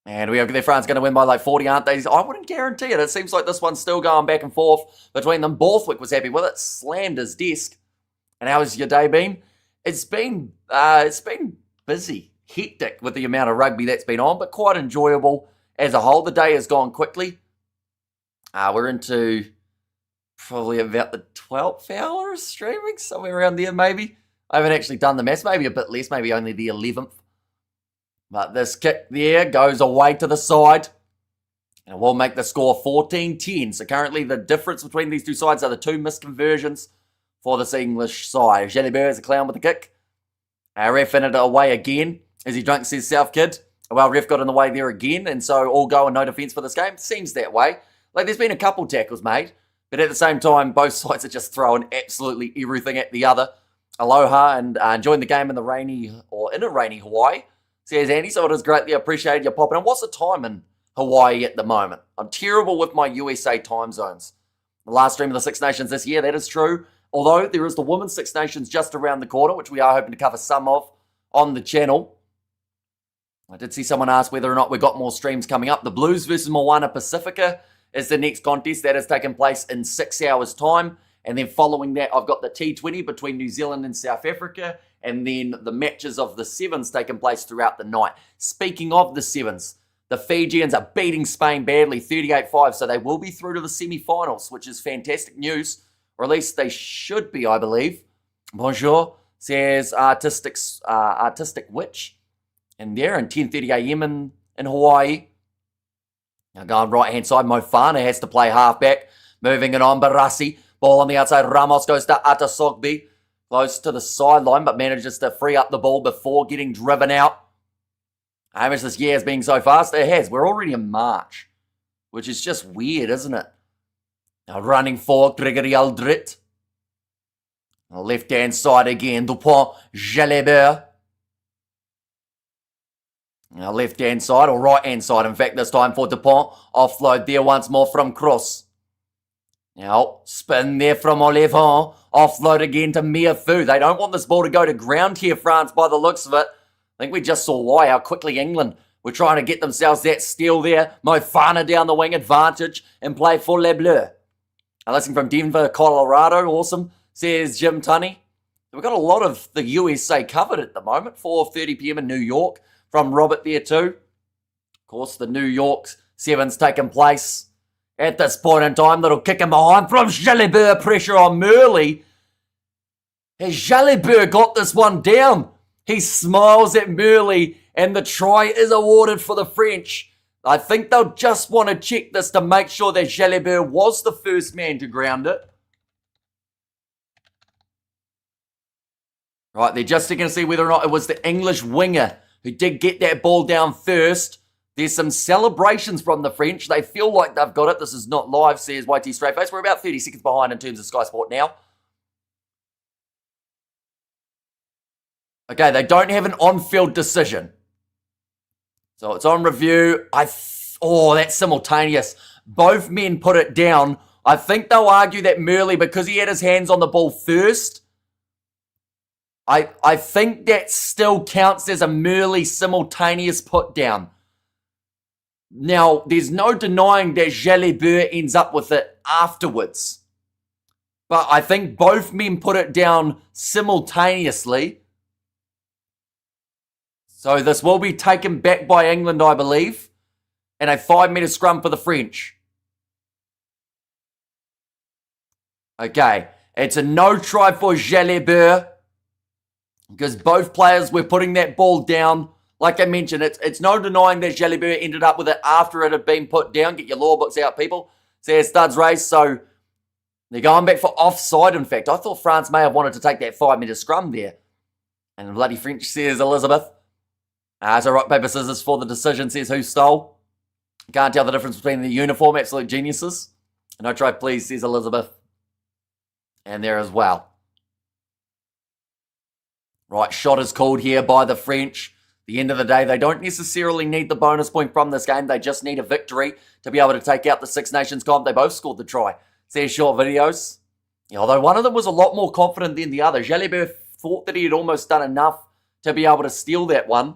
And we have France going to win by like 40, aren't they? I wouldn't guarantee it. It seems like this one's still going back and forth between them. Borthwick was happy with it, slammed his desk. And how's your day been? It's been busy, hectic with the amount of rugby that's been on, but quite enjoyable as a whole. The day has gone quickly. We're into probably about the 12th hour of streaming, somewhere around there maybe. I haven't actually done the maths, maybe a bit less, maybe only the 11th. But this kick there goes away to the side. And we'll make the score 14-10. So currently the difference between these two sides are the two misconversions for this English side. Jalibert is a clown with the kick. Ref in it away again. As he drunk says, South kid. Well, ref got in the way there again. And so all go and no defence for this game. Seems that way. Like there's been a couple tackles made. But at the same time, both sides are just throwing absolutely everything at the other. Aloha and enjoying the game in a rainy Hawaii. Says Andy, so it is greatly appreciated you popping in. What's the time in Hawaii at the moment? I'm terrible with my USA time zones. The last stream of the Six Nations this year, that is true. Although there is the Women's Six Nations just around the corner, which we are hoping to cover some of on the channel. I did see someone ask whether or not we've got more streams coming up. The Blues versus Moana Pacifica is the next contest. That has taken place in 6 hours' time. And then following that, I've got the T20 between New Zealand and South Africa. And then the matches of the sevens taking place throughout the night. Speaking of the sevens, the Fijians are beating Spain badly, 38-5. So they will be through to the semi-finals, which is fantastic news. Or at least they should be, I believe. Bonjour, says Artistic Witch. And there, and 10:30 a.m. in Hawaii. Now going right-hand side, Mofana has to play halfback. Moving it on, Barassi. Ball on the outside, Ramos goes to Atasogbi. Close to the sideline, but manages to free up the ball before getting driven out. How much this year has been so fast? It has. We're already in March, which is just weird, isn't it? Now running for Gregory Aldrit. Left-hand side again, Dupont, Jalibert. Now left-hand side, or right-hand side, in fact, this time for Dupont. Offload there once more from Cross. Now, spin there from Olivon. Offload again to Miafu. They don't want this ball to go to ground here, France, by the looks of it. I think we just saw why, how quickly England were trying to get themselves that steal there. Mofana down the wing, advantage, and play for Les Bleus. I listen from Denver, Colorado. Awesome, says Jim Tunney. We've got a lot of the USA covered at the moment. 4:30 p.m. in New York from Robert there too. Of course, the New York Sevens taking place. At this point in time, little kick in behind from Jalibert, pressure on Murley. Has Jalibert got this one down? He smiles at Murley, and the try is awarded for the French. I think they'll just want to check this to make sure that Jalibert was the first man to ground it. Right, they're just checking to see whether or not it was the English winger who did get that ball down first. There's some celebrations from the French. They feel like they've got it. This is not live, says YT Straightface. We're about 30 seconds behind in terms of Sky Sport now. Okay, they don't have an on-field decision. So it's on review. Oh, that's simultaneous. Both men put it down. I think they'll argue that Murley, because he had his hands on the ball first, I think that still counts as a Murley simultaneous put down. Now, there's no denying that Jalibert ends up with it afterwards. But I think both men put it down simultaneously. So this will be taken back by England, I believe. And a 5-metre scrum for the French. Okay, it's a no try for Jalibert. Because both players were putting that ball down. Like I mentioned, it's no denying that Jalibert ended up with it after it had been put down. Get your law books out, people. Says Studs Race. So they're going back for offside, in fact. I thought France may have wanted to take that 5-metre scrum there. And bloody French, says Elizabeth. So rock, paper, scissors for the decision, says who stole. Can't tell the difference between the uniform. Absolute geniuses. No try, please, says Elizabeth. And there as well. Right, shot is called here by the French. At the end of the day, they don't necessarily need the bonus point from this game. They just need a victory to be able to take out the Six Nations comp. They both scored the try. Says short videos. Yeah, although one of them was a lot more confident than the other. Jalibert thought that he had almost done enough to be able to steal that one.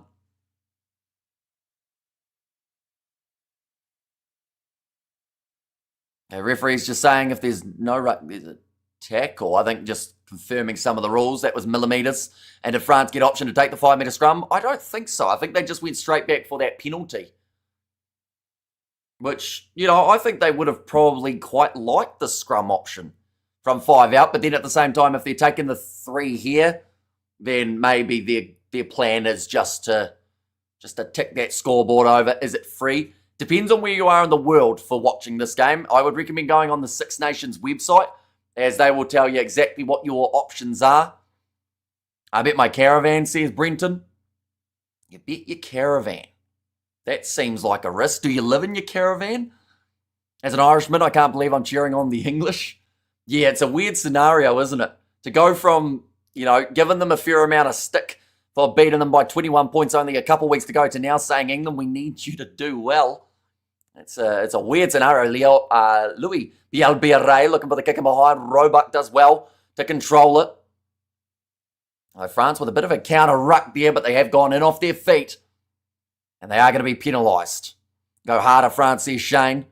The referee's just saying if there's no there's a tackle, I think just confirming some of the rules. That was millimetres. And did France get option to take the 5-metre scrum? I don't think so. I think they just went straight back for that penalty. Which, I think they would have probably quite liked the scrum option from 5 out. But then at the same time, if they're taking the 3 here, then maybe their plan is just to tick that scoreboard over. Is it free? Depends on where you are in the world for watching this game. I would recommend going on the Six Nations website, as they will tell you exactly what your options are. I bet my caravan, says Brenton. You bet your caravan. That seems like a risk. Do you live in your caravan? As an Irishman, I can't believe I'm cheering on the English. Yeah, it's a weird scenario, isn't it? To go from, giving them a fair amount of stick for beating them by 21 points only a couple weeks to go to now saying, England, we need you to do well. It's a weird scenario. Louis Bielbiere looking for the kick in behind. Roebuck does well to control it. France with a bit of a counter ruck there, but they have gone in off their feet. And they are going to be penalised. Go harder, France, says Shane.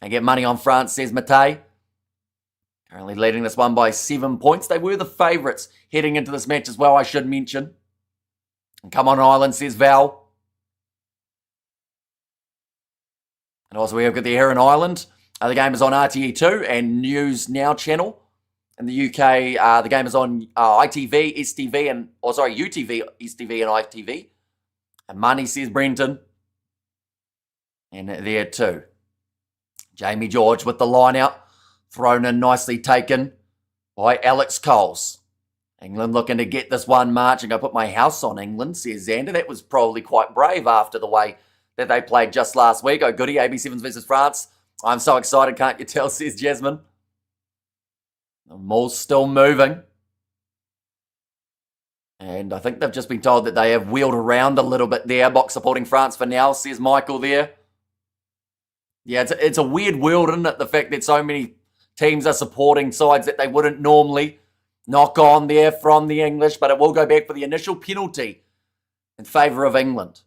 And get money on France, says Matei. Currently leading this one by 7 points. They were the favourites heading into this match as well, I should mention. And come on, Ireland, says Val. And also we have got the Air in Ireland. The game is on RTE2 and News Now channel. In the UK, the game is on ITV, STV, UTV, STV and ITV. And money, says Brenton. And there too. Jamie George with the line out. Thrown in, nicely taken by Alex Coles. England looking to get this one marching. I put my house on England, says Xander. That was probably quite brave after the way that they played just last week. Oh, goody, AB7s versus France. I'm so excited, can't you tell, says Jasmine. The ball's still moving. And I think they've just been told that they have wheeled around a little bit there. Box supporting France for now, says Michael there. Yeah, it's a weird world, isn't it? The fact that so many teams are supporting sides that they wouldn't normally. Knock on there from the English, but it will go back for the initial penalty in favour of England.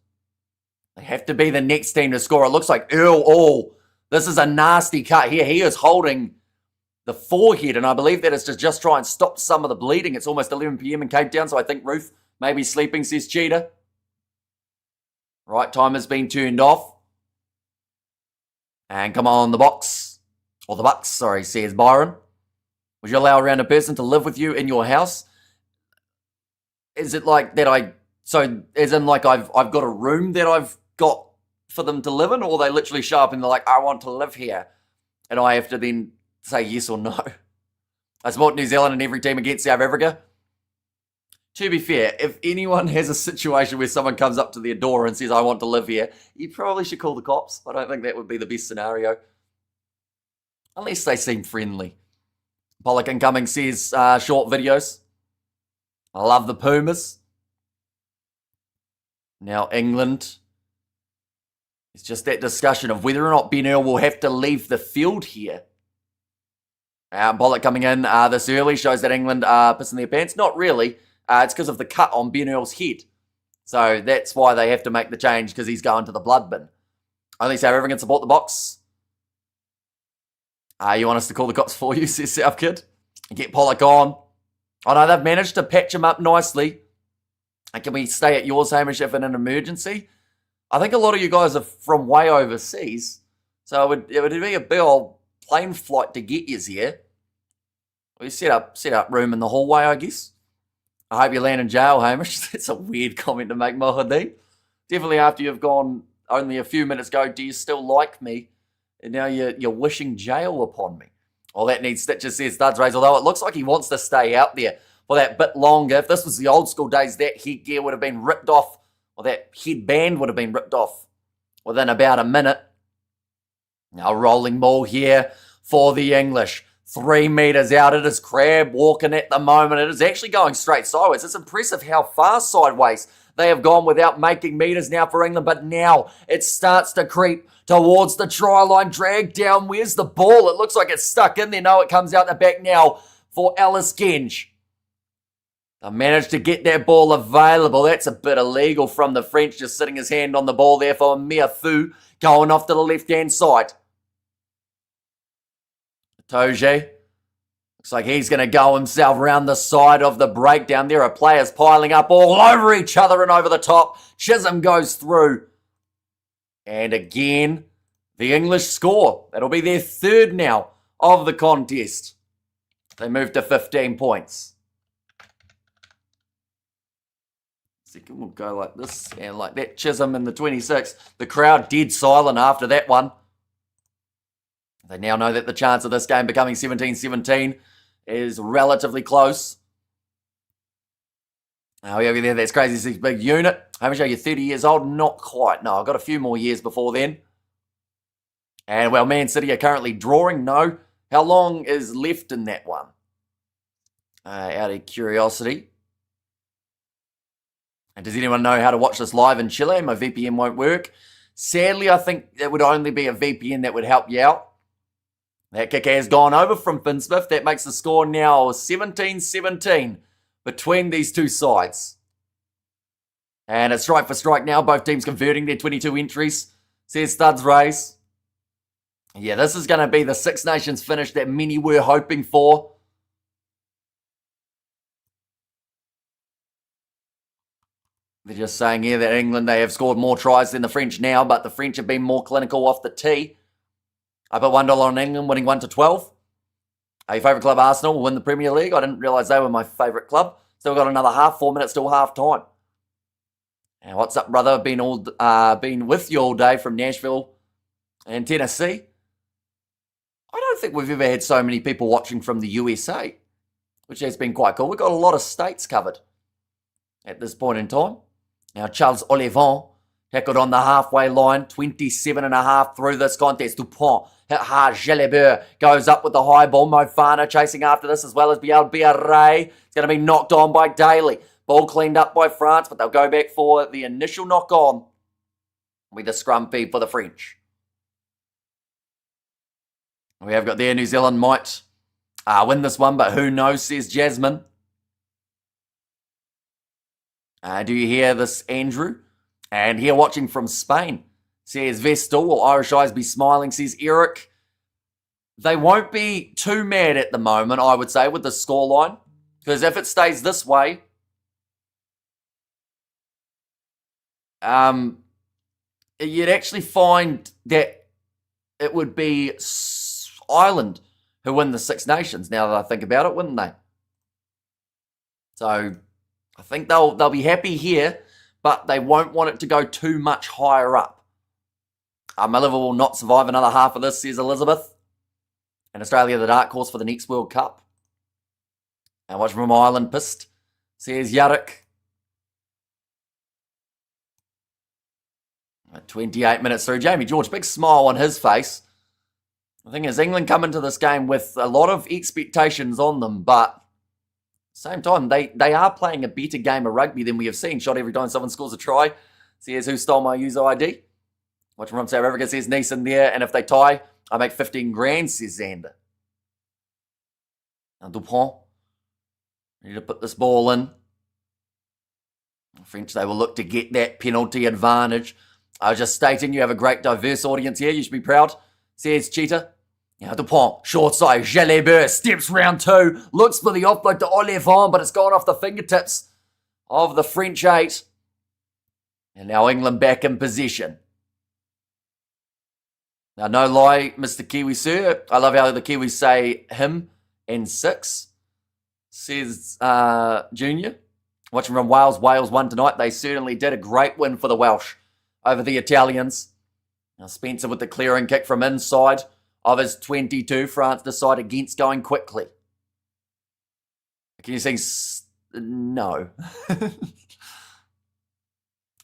They have to be the next team to score. It looks like Earl. This is a nasty cut here. He is holding the forehead, and I believe that is to just try and stop some of the bleeding. It's almost 11 p.m. in Cape Town, so I think Ruth may be sleeping, says Cheetah. Right time has been turned off. And come on, the Bucks, says Byron. Would you allow a random person to live with you in your house? Is it like that as in like I've got a room that I've got for them to live in, or they literally show up and they're like, I want to live here, and I have to then say yes or no? I support New Zealand and every team against South Africa. To be fair, if anyone has a situation where someone comes up to their door and says, I want to live here, you probably should call the cops. I don't think that would be the best scenario. Unless they seem friendly. Pollock incoming says short videos. I love the Pumas. Now England. It's just that discussion of whether or not Ben Earl will have to leave the field here. Pollock coming in this early shows that England are pissing their pants. Not really. It's because of the cut on Ben Earl's head. So that's why they have to make the change, because he's going to the blood bin. Only South Africa can support the box. You want us to call the cops for you, says South Kid. Get Pollock on. Oh no, they've managed to patch him up nicely. And can we stay at yours, Hamish, if in an emergency? I think a lot of you guys are from way overseas. So it would be a big old plane flight to get you here. We set up room in the hallway, I guess. I hope you land in jail, Hamish. That's a weird comment to make, Mohadeen. Definitely after you've gone only a few minutes ago, do you still like me? And now you're wishing jail upon me. Well, that needs stitches, says Studs Rays, although it looks like he wants to stay out there for that bit longer. If this was the old school days, that headgear would have been ripped off, or that headband would have been ripped off within about a minute. Now rolling ball here for the English. 3 metres out. It is Crab walking at the moment. It is actually going straight sideways. It's impressive how far sideways they have gone without making metres now for England. But now it starts to creep towards the try line. Drag down. Where's the ball? It looks like it's stuck in there. No, it comes out the back now for Alice Genge. They managed to get that ball available. That's a bit illegal from the French, just sitting his hand on the ball there for Miafu, going off to the left-hand side. Toje. Looks like he's going to go himself around the side of the breakdown. There are players piling up all over each other and over the top. Chisholm goes through. And again, the English score. That'll be their third now of the contest. They move to 15 points. Second will go like this and like that. Chisholm in the 26. The crowd dead silent after that one. They now know that the chance of this game becoming 17-17 is relatively close. Oh, yeah, there. That's crazy. This is a big unit. How much are you? 30 years old? Not quite. No, I've got a few more years before then. And, well, Man City are currently drawing. No. How long is left in that one? Out of curiosity. And does anyone know how to watch this live in Chile? My VPN won't work. Sadly, I think it would only be a VPN that would help you out. That kick has gone over from Finsmith. That makes the score now 17-17 between these two sides. And it's strike for strike now. Both teams converting their 22 entries. Says Studs Race. Yeah, this is going to be the Six Nations finish that many were hoping for. They're just saying here that England, they have scored more tries than the French now, but the French have been more clinical off the tee. I put $1 on England, winning 1-12. Your favourite club, Arsenal, will win the Premier League. I didn't realise they were my favourite club. Still got another half, 4 minutes till half time. And what's up, brother? Been with you all day from Nashville and Tennessee. I don't think we've ever had so many people watching from the USA, which has been quite cool. We've got a lot of states covered at this point in time. Now, Charles Olivon tackled on the halfway line, 27.5 through this contest. Dupont hit hard. Jalibert goes up with the high ball. Mofana chasing after this as well as Bielbiaré. It's going to be knocked on by Daly. Ball cleaned up by France, but they'll go back for the initial knock on with the scrum feed for the French. We have got there New Zealand might win this one, but who knows, says Jasmine. Do you hear this, Andrew? And here watching from Spain, says Vestal. Will Irish eyes be smiling, says Eric. They won't be too mad at the moment, I would say, with the scoreline. Because if it stays this way, you'd actually find that it would be Ireland who win the Six Nations, now that I think about it, wouldn't they? So I think they'll be happy here, but they won't want it to go too much higher up. Miller will not survive another half of this, says Elizabeth. And Australia, the dark horse for the next World Cup. And watch from Ireland, pissed, says Yarrick. 28 minutes through. Jamie George, big smile on his face. The thing is, England come into this game with a lot of expectations on them, but at the same time, they are playing a better game of rugby than we have seen. Shot every time someone scores a try. Says who stole my user ID. Watch from South Africa, says Neeson there. And if they tie, I make 15 grand, says Xander. Now Dupont, ready to put this ball in. The French, they will look to get that penalty advantage. I was just stating you have a great diverse audience here. You should be proud, says Cheetah. Now Dupont, short side, Jalibert steps round two, looks for the offload to Olivon, but it's gone off the fingertips of the French 8. And now England back in possession. Now, no lie, Mr. Kiwi Sir. I love how the Kiwis say him and 6, says Junior. Watching from Wales. Wales won tonight. They certainly did. A great win for the Welsh over the Italians. Now Spencer with the clearing kick from inside of his 22. France decide against going quickly. Can you sing? No.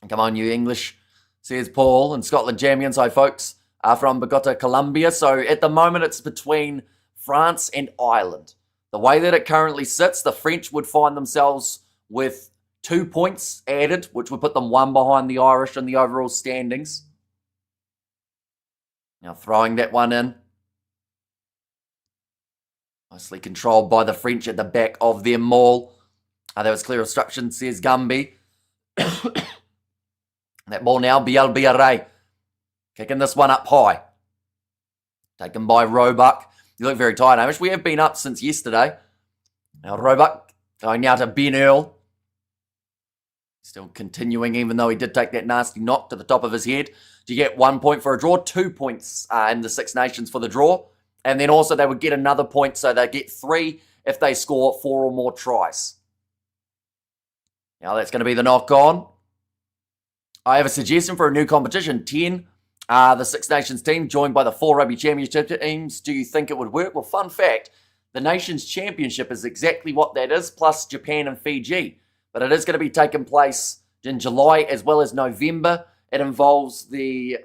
Come on, you English, says Paul. And Scotland champions, hi folks, are from Bogota, Colombia. So at the moment it's between France and Ireland. The way that it currently sits, the French would find themselves with 2 points added, which would put them 1 behind the Irish in the overall standings. Now throwing that one in. Nicely controlled by the French at the back of their maul. That was clear instruction, says Gumby. That ball now, Bielbiaré. Kicking this one up high. Taken by Roebuck. You look very tired, Hamish. We have been up since yesterday. Now Roebuck going now to Ben Earl. Still continuing, even though he did take that nasty knock to the top of his head. Do you get 1 point for a draw? 2 points in the Six Nations for the draw. And then also they would get another point, so they get 3 if they score 4 or more tries. Now that's going to be the knock on. I have a suggestion for a new competition. 10, the Six Nations team joined by the 4 Rugby Championship teams. Do you think it would work? Well, fun fact, the Nations Championship is exactly what that is, plus Japan and Fiji. But it is going to be taking place in July as well as November. It involves the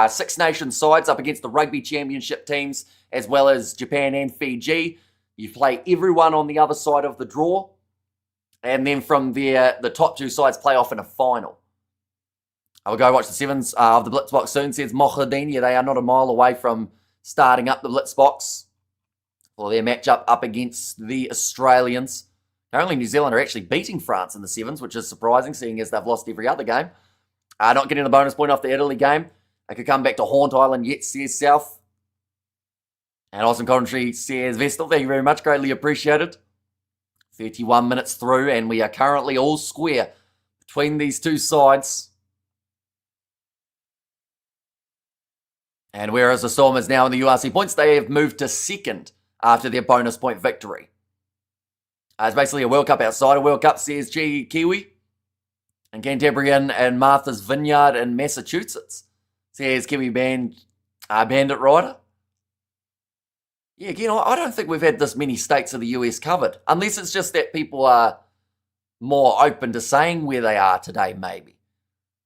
Six Nations sides up against the Rugby Championship teams as well as Japan and Fiji. You play everyone on the other side of the draw. And then from there, the top 2 sides play off in a final. I will go watch the 7s of the Blitzbox soon, says Mohadin. Yeah, they are not a mile away from starting up the Blitzbox for their matchup up against the Australians. Apparently New Zealand are actually beating France in the 7s, which is surprising, seeing as they've lost every other game. Not getting the bonus point off the Italy game. They could come back to Haunt Island yet, says South. And awesome commentary, says Vestal. Thank you very much, greatly appreciated. 31 minutes through, and we are currently all square between these 2 sides. And whereas the Storm is now in the URC points, they have moved to 2nd after their bonus point victory. It's basically a World Cup outside a World Cup, says G Kiwi. And Cantabrian and Martha's Vineyard in Massachusetts, says Kiwi Bandit Rider. Yeah, again, I don't think we've had this many states of the US covered. Unless it's just that people are more open to saying where they are today, maybe.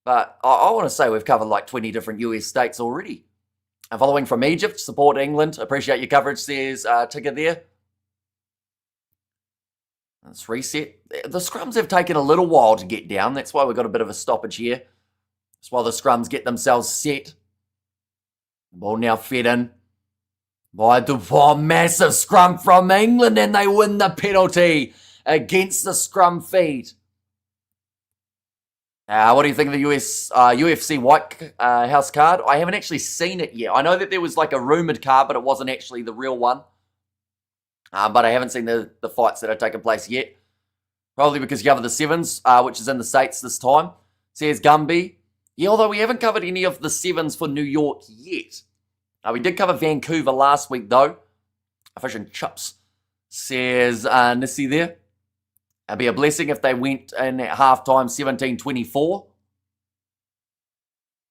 But I want to say we've covered like 20 different US states already. And following from Egypt, support England. Appreciate your coverage, says Tigger there. Let's reset. The scrums have taken a little while to get down. That's why we've got a bit of a stoppage here. That's while the scrums get themselves set. The ball now fed in by Dupont. Massive scrum from England, and they win the penalty against the scrum feed. What do you think of the UFC White House card? I haven't actually seen it yet. I know that there was like a rumoured card, but it wasn't actually the real one. But I haven't seen the fights that are taking place yet. Probably because you cover the 7s, which is in the States this time. Says Gumby. Yeah, although we haven't covered any of the 7s for New York yet. We did cover Vancouver last week, though. Fish and chips. Says Nissi there. It'd be a blessing if they went in at halftime 17-24.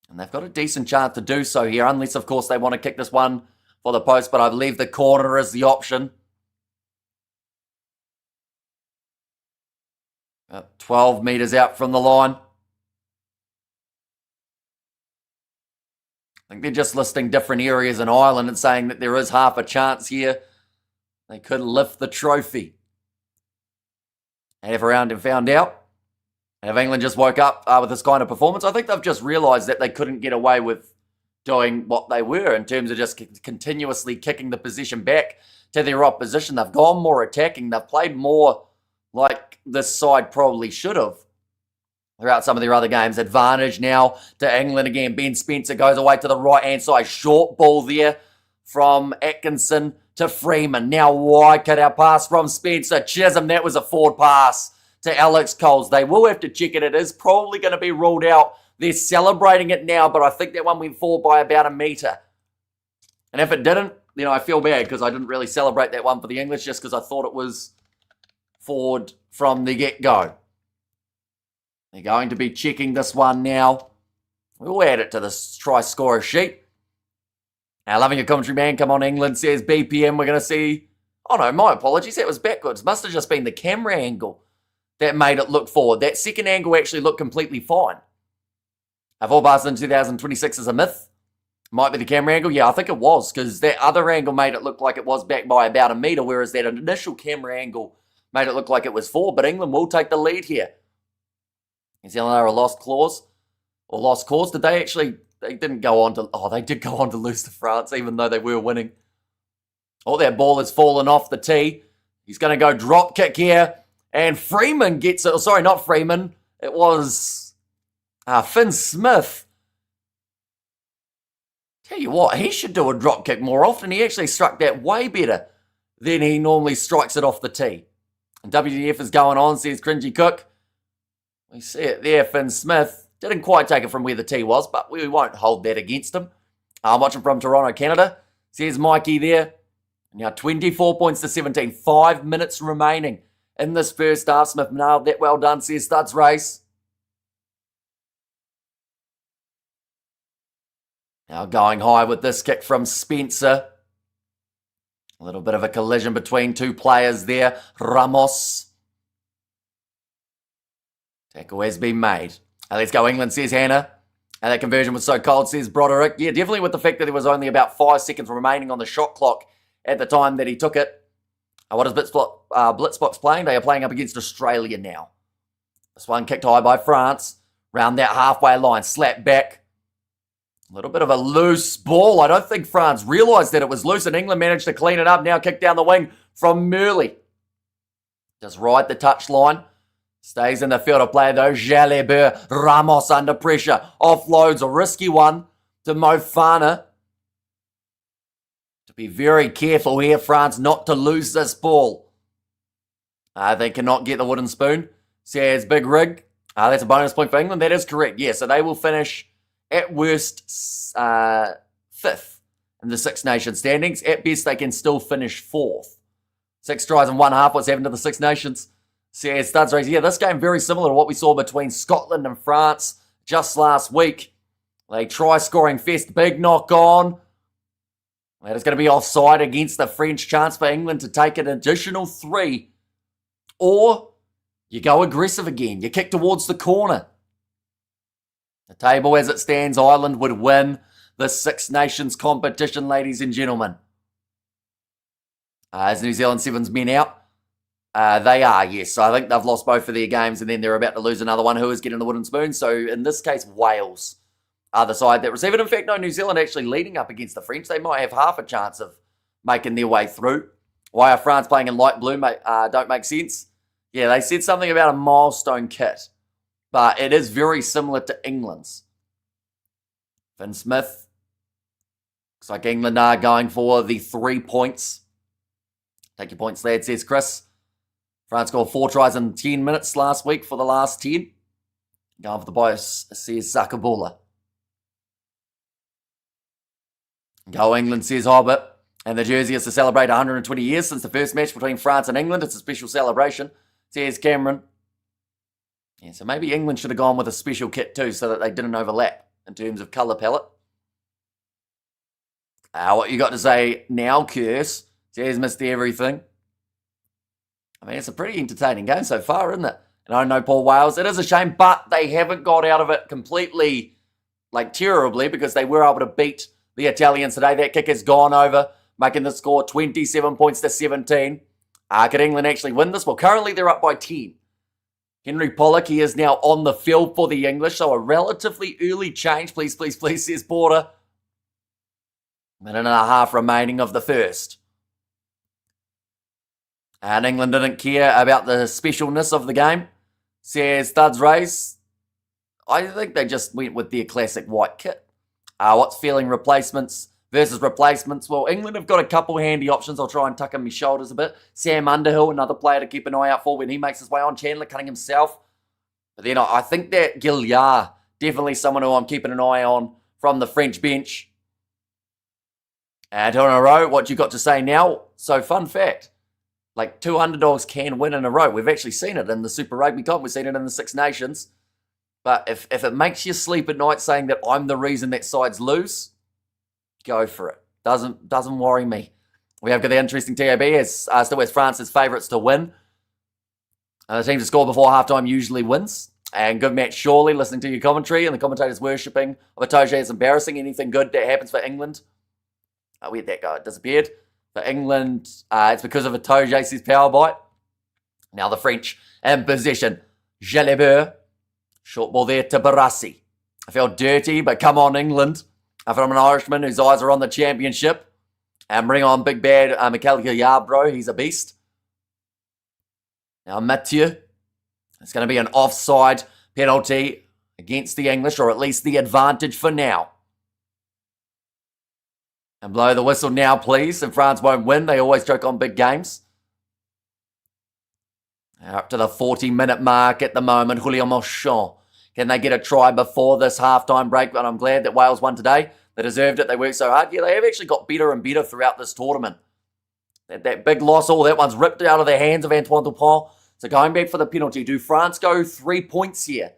And they've got a decent chance to do so here, unless, of course, they want to kick this one for the post. But I believe the corner is the option. 12 metres out from the line. I think they're just listing different areas in Ireland and saying that there is half a chance here. They could lift the trophy. And if around and found out, and if England just woke up with this kind of performance, I think they've just realised that they couldn't get away with doing what they were in terms of just continuously kicking the possession back to their opposition. They've gone more attacking. They've played more like this side probably should have throughout some of their other games. Advantage now to England again. Ben Spencer goes away to the right-hand side. Short ball there from Atkinson to Freeman. Now wide cut out pass from Spencer. Chisholm, that was a forward pass to Alex Coles. They will have to check it. It is probably going to be ruled out. They're celebrating it now, but I think that one went forward by about a metre. And if it didn't, I feel bad because I didn't really celebrate that one for the English just because I thought it was forward from the get-go. They're going to be checking this one now. We'll add it to the try scorer sheet. Now, loving your commentary, man. Come on, England, says BPM. We're going to see... Oh, no, my apologies. That was backwards. Must have just been the camera angle that made it look forward. That second angle actually looked completely fine. Have all passed in 2026 is a myth. Might be the camera angle. Yeah, I think it was, because that other angle made it look like it was back by about a metre, whereas that initial camera angle made it look like it was forward. But England will take the lead here. New Zealand are a lost cause. Or lost cause. Did they actually... They didn't go on to... Oh, they did go on to lose to France, even though they were winning. Oh, that ball has fallen off the tee. He's going to go drop kick here. And Freeman gets it. Oh, sorry, not Freeman. It was Finn Smith. Tell you what, he should do a drop kick more often. He actually struck that way better than he normally strikes it off the tee. And WDF is going on, says Cringy Cook. We see it there, Finn Smith. Didn't quite take it from where the tee was, but we won't hold that against him. I'm watching from Toronto, Canada. Says Mikey there. Now 24 points to 17. 5 minutes remaining in this first half. Smith nailed that. Well done, says Studs Race. Now going high with this kick from Spencer. A little bit of a collision between two players there. Ramos. Tackle has been made. Let's go England, says Hannah. And that conversion was so cold, says Broderick. Yeah, definitely with the fact that there was only about 5 seconds remaining on the shot clock at the time that he took it. What is Blitzbox playing? They are playing up against Australia now. This one kicked high by France. Round that halfway line. Slap back. A little bit of a loose ball. I don't think France realised that it was loose, and England managed to clean it up. Now kick down the wing from Murley. Just ride the touchline. Stays in the field of play though. Jalibert. Ramos under pressure. Offloads a risky one to Mofana. To be very careful here, France, not to lose this ball. They cannot get the wooden spoon. Says Big Rig. That's a bonus point for England. That is correct. Yeah, so they will finish at worst 5th in the Six Nations standings. At best, they can still finish 4th. 6 tries in one half. What's happened to the Six Nations? Says Studs Race. Yeah, this game very similar to what we saw between Scotland and France just last week. They try scoring fest. Big knock on. That is going to be offside against the French. Chance for England to take an additional 3. Or you go aggressive again. You kick towards the corner. The table as it stands, Ireland would win the Six Nations competition, ladies and gentlemen. Is New Zealand Sevens men out? They are, yes. I think they've lost both of their games and then they're about to lose another one. Who is getting the wooden spoon? So in this case, Wales are the side that receive it. In fact, no, New Zealand actually leading up against the French. They might have half a chance of making their way through. Why are France playing in light blue? Don't make sense. Yeah, they said something about a milestone kit. But it is very similar to England's. Finn Smith. Looks like England are going for the 3 points. Take your points, lad, says Chris. France scored 4 tries in 10 minutes last week for the last 10. Going for the boys, says Zakabula. Go England, says Hobbit. And the jersey is to celebrate 120 years since the first match between France and England. It's a special celebration, says Cameron. Yeah, so maybe England should have gone with a special kit too so that they didn't overlap in terms of colour palette. What you got to say now, Curse? Says missed everything. I mean, it's a pretty entertaining game so far, isn't it? And I know Paul Wales. It is a shame, but they haven't got out of it completely, terribly, because they were able to beat the Italians today. That kick has gone over, making the score 27 points to 17. Could England actually win this? Well, currently they're up by 10. Henry Pollock, he is now on the field for the English, so a relatively early change. Please, please, please, says Porter. Minute and a half remaining of the first. And England didn't care about the specialness of the game, says Studs Race. I think they just went with their classic white kit. What's feeling replacements versus replacements? Well, England have got a couple handy options. I'll try and tuck in my shoulders a bit. Sam Underhill, another player to keep an eye out for when he makes his way on. Chandler Cunning himself. But then I think that Gilliard, definitely someone who I'm keeping an eye on from the French bench. And 2 in a row, what you got to say now? So, fun fact. 2 underdogs can win in a row. We've actually seen it in the Super Rugby comp. We've seen it in the Six Nations. But if it makes you sleep at night saying that I'm the reason that sides lose, go for it. Doesn't worry me. We have got the interesting TAB as still as France's favourites to win. The team to score before halftime usually wins. And good match surely, listening to your commentary and the commentators worshipping of Itoje is embarrassing. Anything good that happens for England? Where'd that go? It disappeared. For England, it's because of Itoje, says Powerbite. Now the French in possession. Jalibert. Short ball there to Barassi. I felt dirty, but come on, England. From an Irishman whose eyes are on the championship. And bring on big bad Mikel Gilliard, bro. He's a beast. Now Mathieu. It's going to be an offside penalty against the English, or at least the advantage for now. And blow the whistle now, please. And France won't win. They always choke on big games. Up to the 40-minute mark at the moment. Julio Mochon. Can they get a try before this halftime break? But I'm glad that Wales won today. They deserved it. They worked so hard. Yeah, they have actually got better and better throughout this tournament. That big loss, that one's ripped out of the hands of Antoine Dupont. So going back for the penalty, do France go 3 points here?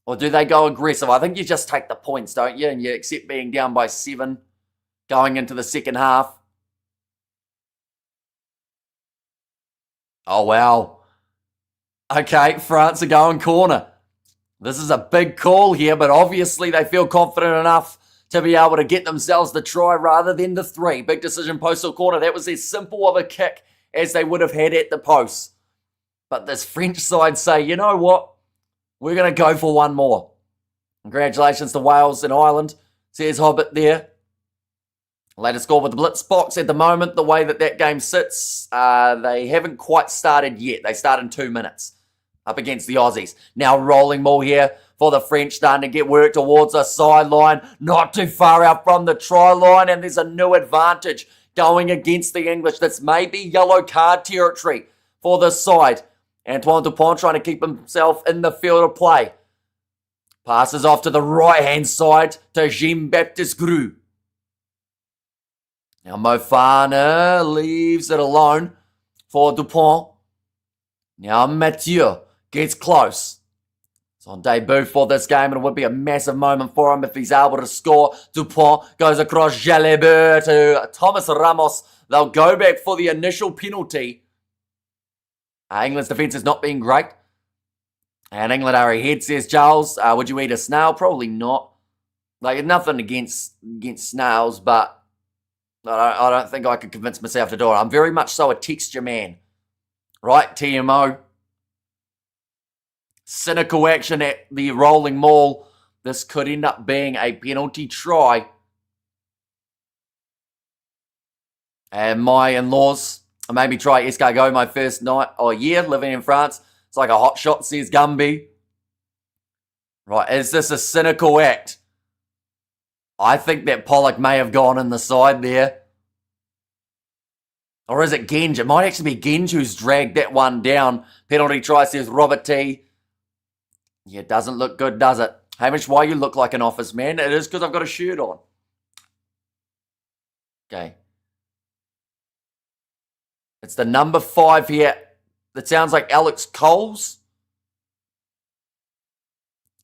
Or do they go aggressive? I think you just take the points, don't you? And you accept being down by 7 going into the second half. Oh, wow. Okay, France are going corner. This is a big call here, but obviously they feel confident enough to be able to get themselves the try rather than the 3. Big decision, postal corner. That was as simple of a kick as they would have had at the post. But this French side say, you know what? We're going to go for one more. Congratulations to Wales and Ireland. Says Hobbit there. Latest score with the Blitz box at the moment. The way that game sits, they haven't quite started yet. They start in 2 minutes up against the Aussies. Now rolling ball here for the French, starting to get work towards the sideline. Not too far out from the try line, and there's a new advantage going against the English. That's maybe yellow card territory for this side. Antoine Dupont trying to keep himself in the field of play. Passes off to the right-hand side to Jean-Baptiste Grue. Now Mofana leaves it alone for Dupont. Now Mathieu gets close. It's on debut for this game, and it would be a massive moment for him if he's able to score. Dupont goes across Jalabert to Thomas Ramos. They'll go back for the initial penalty. England's defence has not been great. And England are ahead, says Charles. Would you eat a snail? Probably not. Like, nothing against snails, but I don't think I could convince myself to do it. I'm very much so a texture man. Right, TMO? Cynical action at the rolling maul. This could end up being a penalty try. And my in-laws made me try escargot my first night or year living in France. It's like a hot shot, says Gumby. Right, is this a cynical act? I think that Pollock may have gone in the side there. Or is it Genge? It might actually be Genge who's dragged that one down. Penalty try, says Robert T. Yeah, it doesn't look good, does it? Hamish, why you look like an office man? It is because I've got a shirt on. Okay. It's the number 5 here. That sounds like Alex Coles.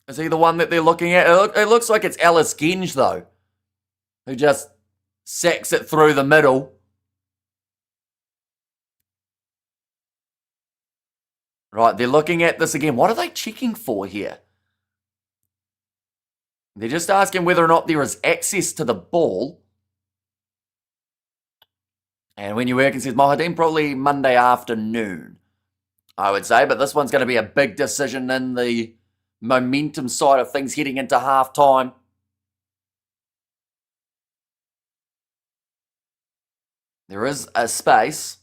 Is he the one that they're looking at? It looks like it's Alice Genge, though, who just sacks it through the middle. Right, they're looking at this again. What are they checking for here? They're just asking whether or not there is access to the ball. And when you work, it says Mohadin, probably Monday afternoon, I would say. But this one's going to be a big decision in the momentum side of things heading into halftime. There is a space,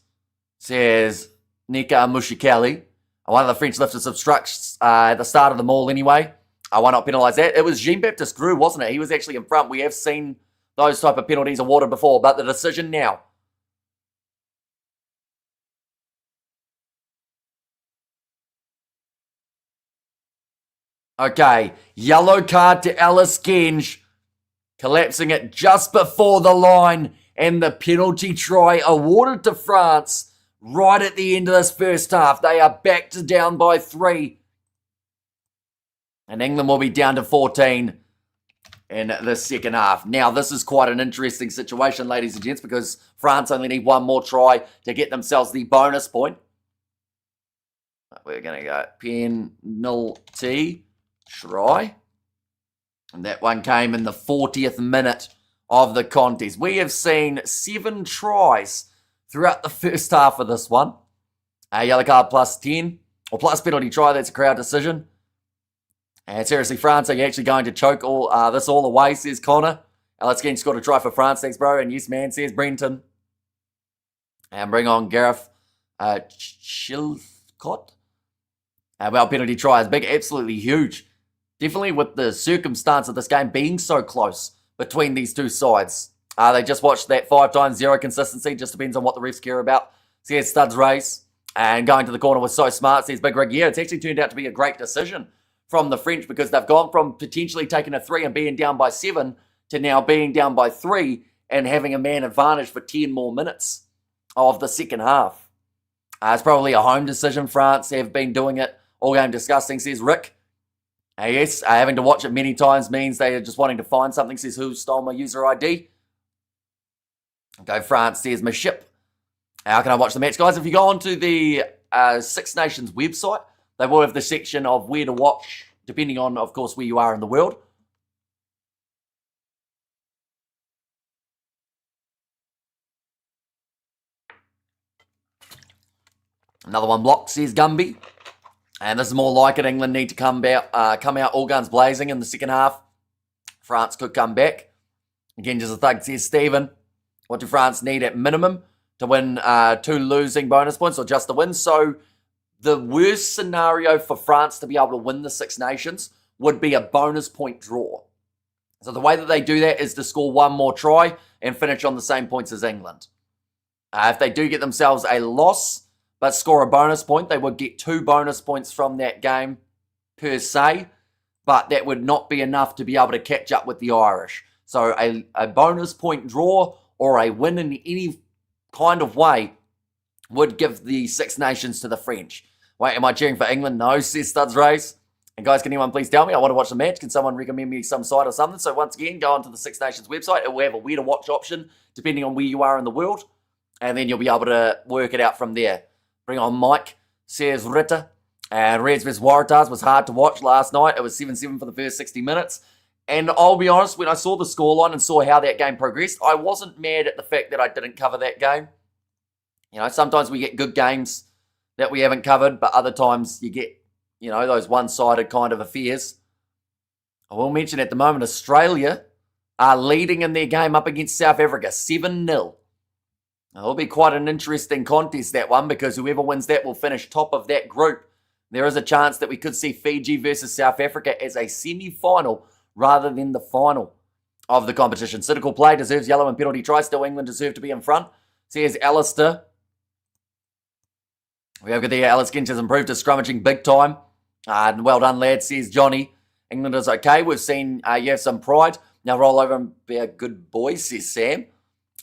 says Nika Mushikeli. One of the French lifters obstructs at the start of the maul anyway. Why not penalise that? It was Jean-Baptiste Grue, wasn't it? He was actually in front. We have seen those type of penalties awarded before, but the decision now. Okay, yellow card to Alice Genge, collapsing it just before the line, and the penalty try awarded to France right at the end of this first half. They are back to down by 3. And England will be down to 14 in the second half. Now, this is quite an interesting situation, ladies and gents, because France only need one more try to get themselves the bonus point. We're going to go penalty try. And that one came in the 40th minute of the contest. We have seen 7 tries throughout the first half of this one. Yellow card plus 10, or plus penalty try, that's a crowd decision. And seriously, France, are you actually going to choke this all away, says Connor. Let's get scored a try for France, thanks bro. And yes man, says Brenton. And bring on Gareth Chilcott. Well, penalty try is big, absolutely huge. Definitely with the circumstance of this game being so close between these two sides. They just watched that 5 times 0 consistency. Just depends on what the refs care about. Says Studs race. And going to the corner was so smart. Says Big Rig. Yeah, it's actually turned out to be a great decision from the French because they've gone from potentially taking a 3 and being down by 7 to now being down by 3 and having a man advantage for 10 more minutes of the second half. It's probably a home decision. France have been doing it all game disgusting, says Rick. Yes, having to watch it many times means they are just wanting to find something, says who stole my user ID. Okay, France says my ship. How can I watch the match? Guys, if you go onto the Six Nations website, they will have the section of where to watch, depending on, of course, where you are in the world. Another one blocked, says Gumby. And this is more like it. England need to come out all guns blazing in the second half. France could come back. Again, just a thug, says Stephen. What do France need at minimum to win 2 losing bonus points or just the win? So the worst scenario for France to be able to win the Six Nations would be a bonus point draw. So the way that they do that is to score 1 more try and finish on the same points as England. If they do get themselves a loss but score a bonus point, they would get 2 bonus points from that game per se, but that would not be enough to be able to catch up with the Irish. So a bonus point draw or a win in any kind of way would give the Six Nations to the French. Wait, am I cheering for England? No, says Studs Race. And guys, can anyone please tell me? I want to watch the match. Can someone recommend me some site or something? So once again, go onto the Six Nations website. It will have a where to watch option, depending on where you are in the world. And then you'll be able to work it out from there. Bring on Mike, says Ritter. And Reds vs Waratahs was hard to watch last night. It was 7-7 for the first 60 minutes. And I'll be honest, when I saw the scoreline and saw how that game progressed, I wasn't mad at the fact that I didn't cover that game. You know, sometimes we get good games that we haven't covered, but other times you get, you know, those one-sided kind of affairs. I will mention at the moment, Australia are leading in their game up against South Africa, 7-0. It'll be quite an interesting contest, that one, because whoever wins that will finish top of that group. There is a chance that we could see Fiji versus South Africa as a semi-final rather than the final of the competition. Cynical play, deserves yellow and penalty try. Still England deserve to be in front, says Alistair. We have got there, Alice Kinch has improved his scrummaging big time. Well done, lad, says Johnny. England is okay. We've seen you have some pride. Now roll over and be a good boy, says Sam.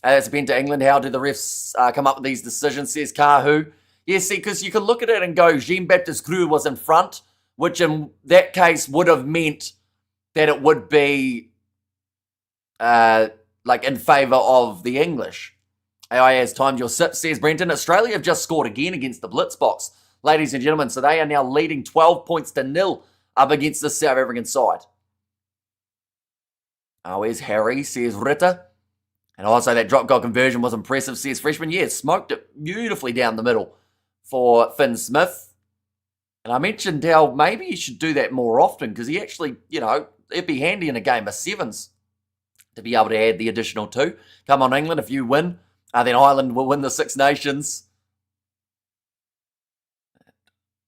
It's been to England. How do the refs come up with these decisions, says Kahu. Yeah, see, because you can look at it and go, Jean-Baptiste Crew was in front, which in that case would have meant that it would be like in favour of the English. AI has timed your sip, says Brenton. Australia have just scored again against the Blitz box, ladies and gentlemen. So they are now leading 12 points to 0 up against the South African side. Where's Harry, says Ritter. And also that drop goal conversion was impressive, says Freshman. Yeah, smoked it beautifully down the middle for Finn Smith. And I mentioned how maybe he should do that more often because he actually, you know, it'd be handy in a game of sevens to be able to add the additional 2. Come on, England, if you win, then Ireland will win the Six Nations.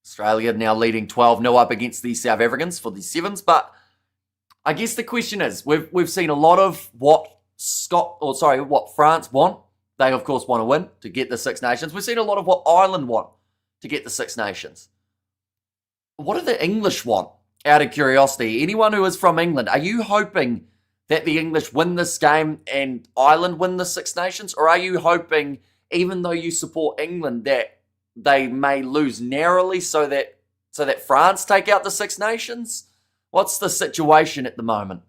Australia now leading 12-0 up against the South Africans for the sevens. But I guess the question is, we've seen a lot of what France want. They, of course, want to win to get the Six Nations. We've seen a lot of what Ireland want to get the Six Nations. What do the English want, out of curiosity? Anyone who is from England, are you hoping that the English win this game and Ireland win the Six Nations? Or are you hoping, even though you support England, that they may lose narrowly so that France take out the Six Nations? What's the situation at the moment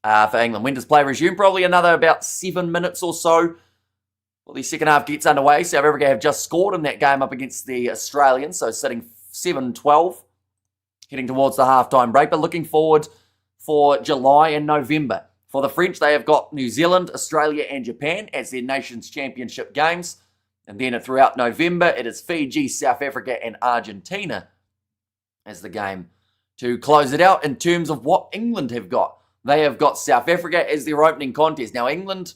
for England? When does play resume? Probably another about 7 minutes or so. Well, the second half gets underway. South Africa have just scored in that game up against the Australians, so sitting 7-12, heading towards the halftime break, but looking forward for July and November. For the French, they have got New Zealand, Australia, and Japan as their Nations Championship games. And then throughout November, it is Fiji, South Africa, and Argentina as the game to close it out. In terms of what England have got, they have got South Africa as their opening contest. Now, England,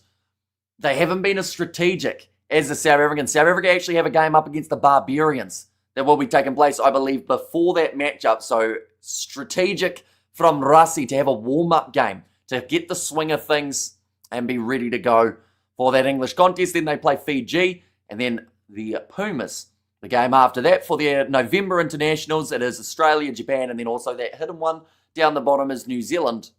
they haven't been as strategic as the South Africans. South Africa actually have a game up against the Barbarians that will be taking place, I believe, before that matchup. So strategic from Rassi to have a warm-up game to get the swing of things and be ready to go for that English contest. Then they play Fiji and then the Pumas. The game after that for their November internationals, it is Australia, Japan, and then also that hidden one down the bottom is New Zealand.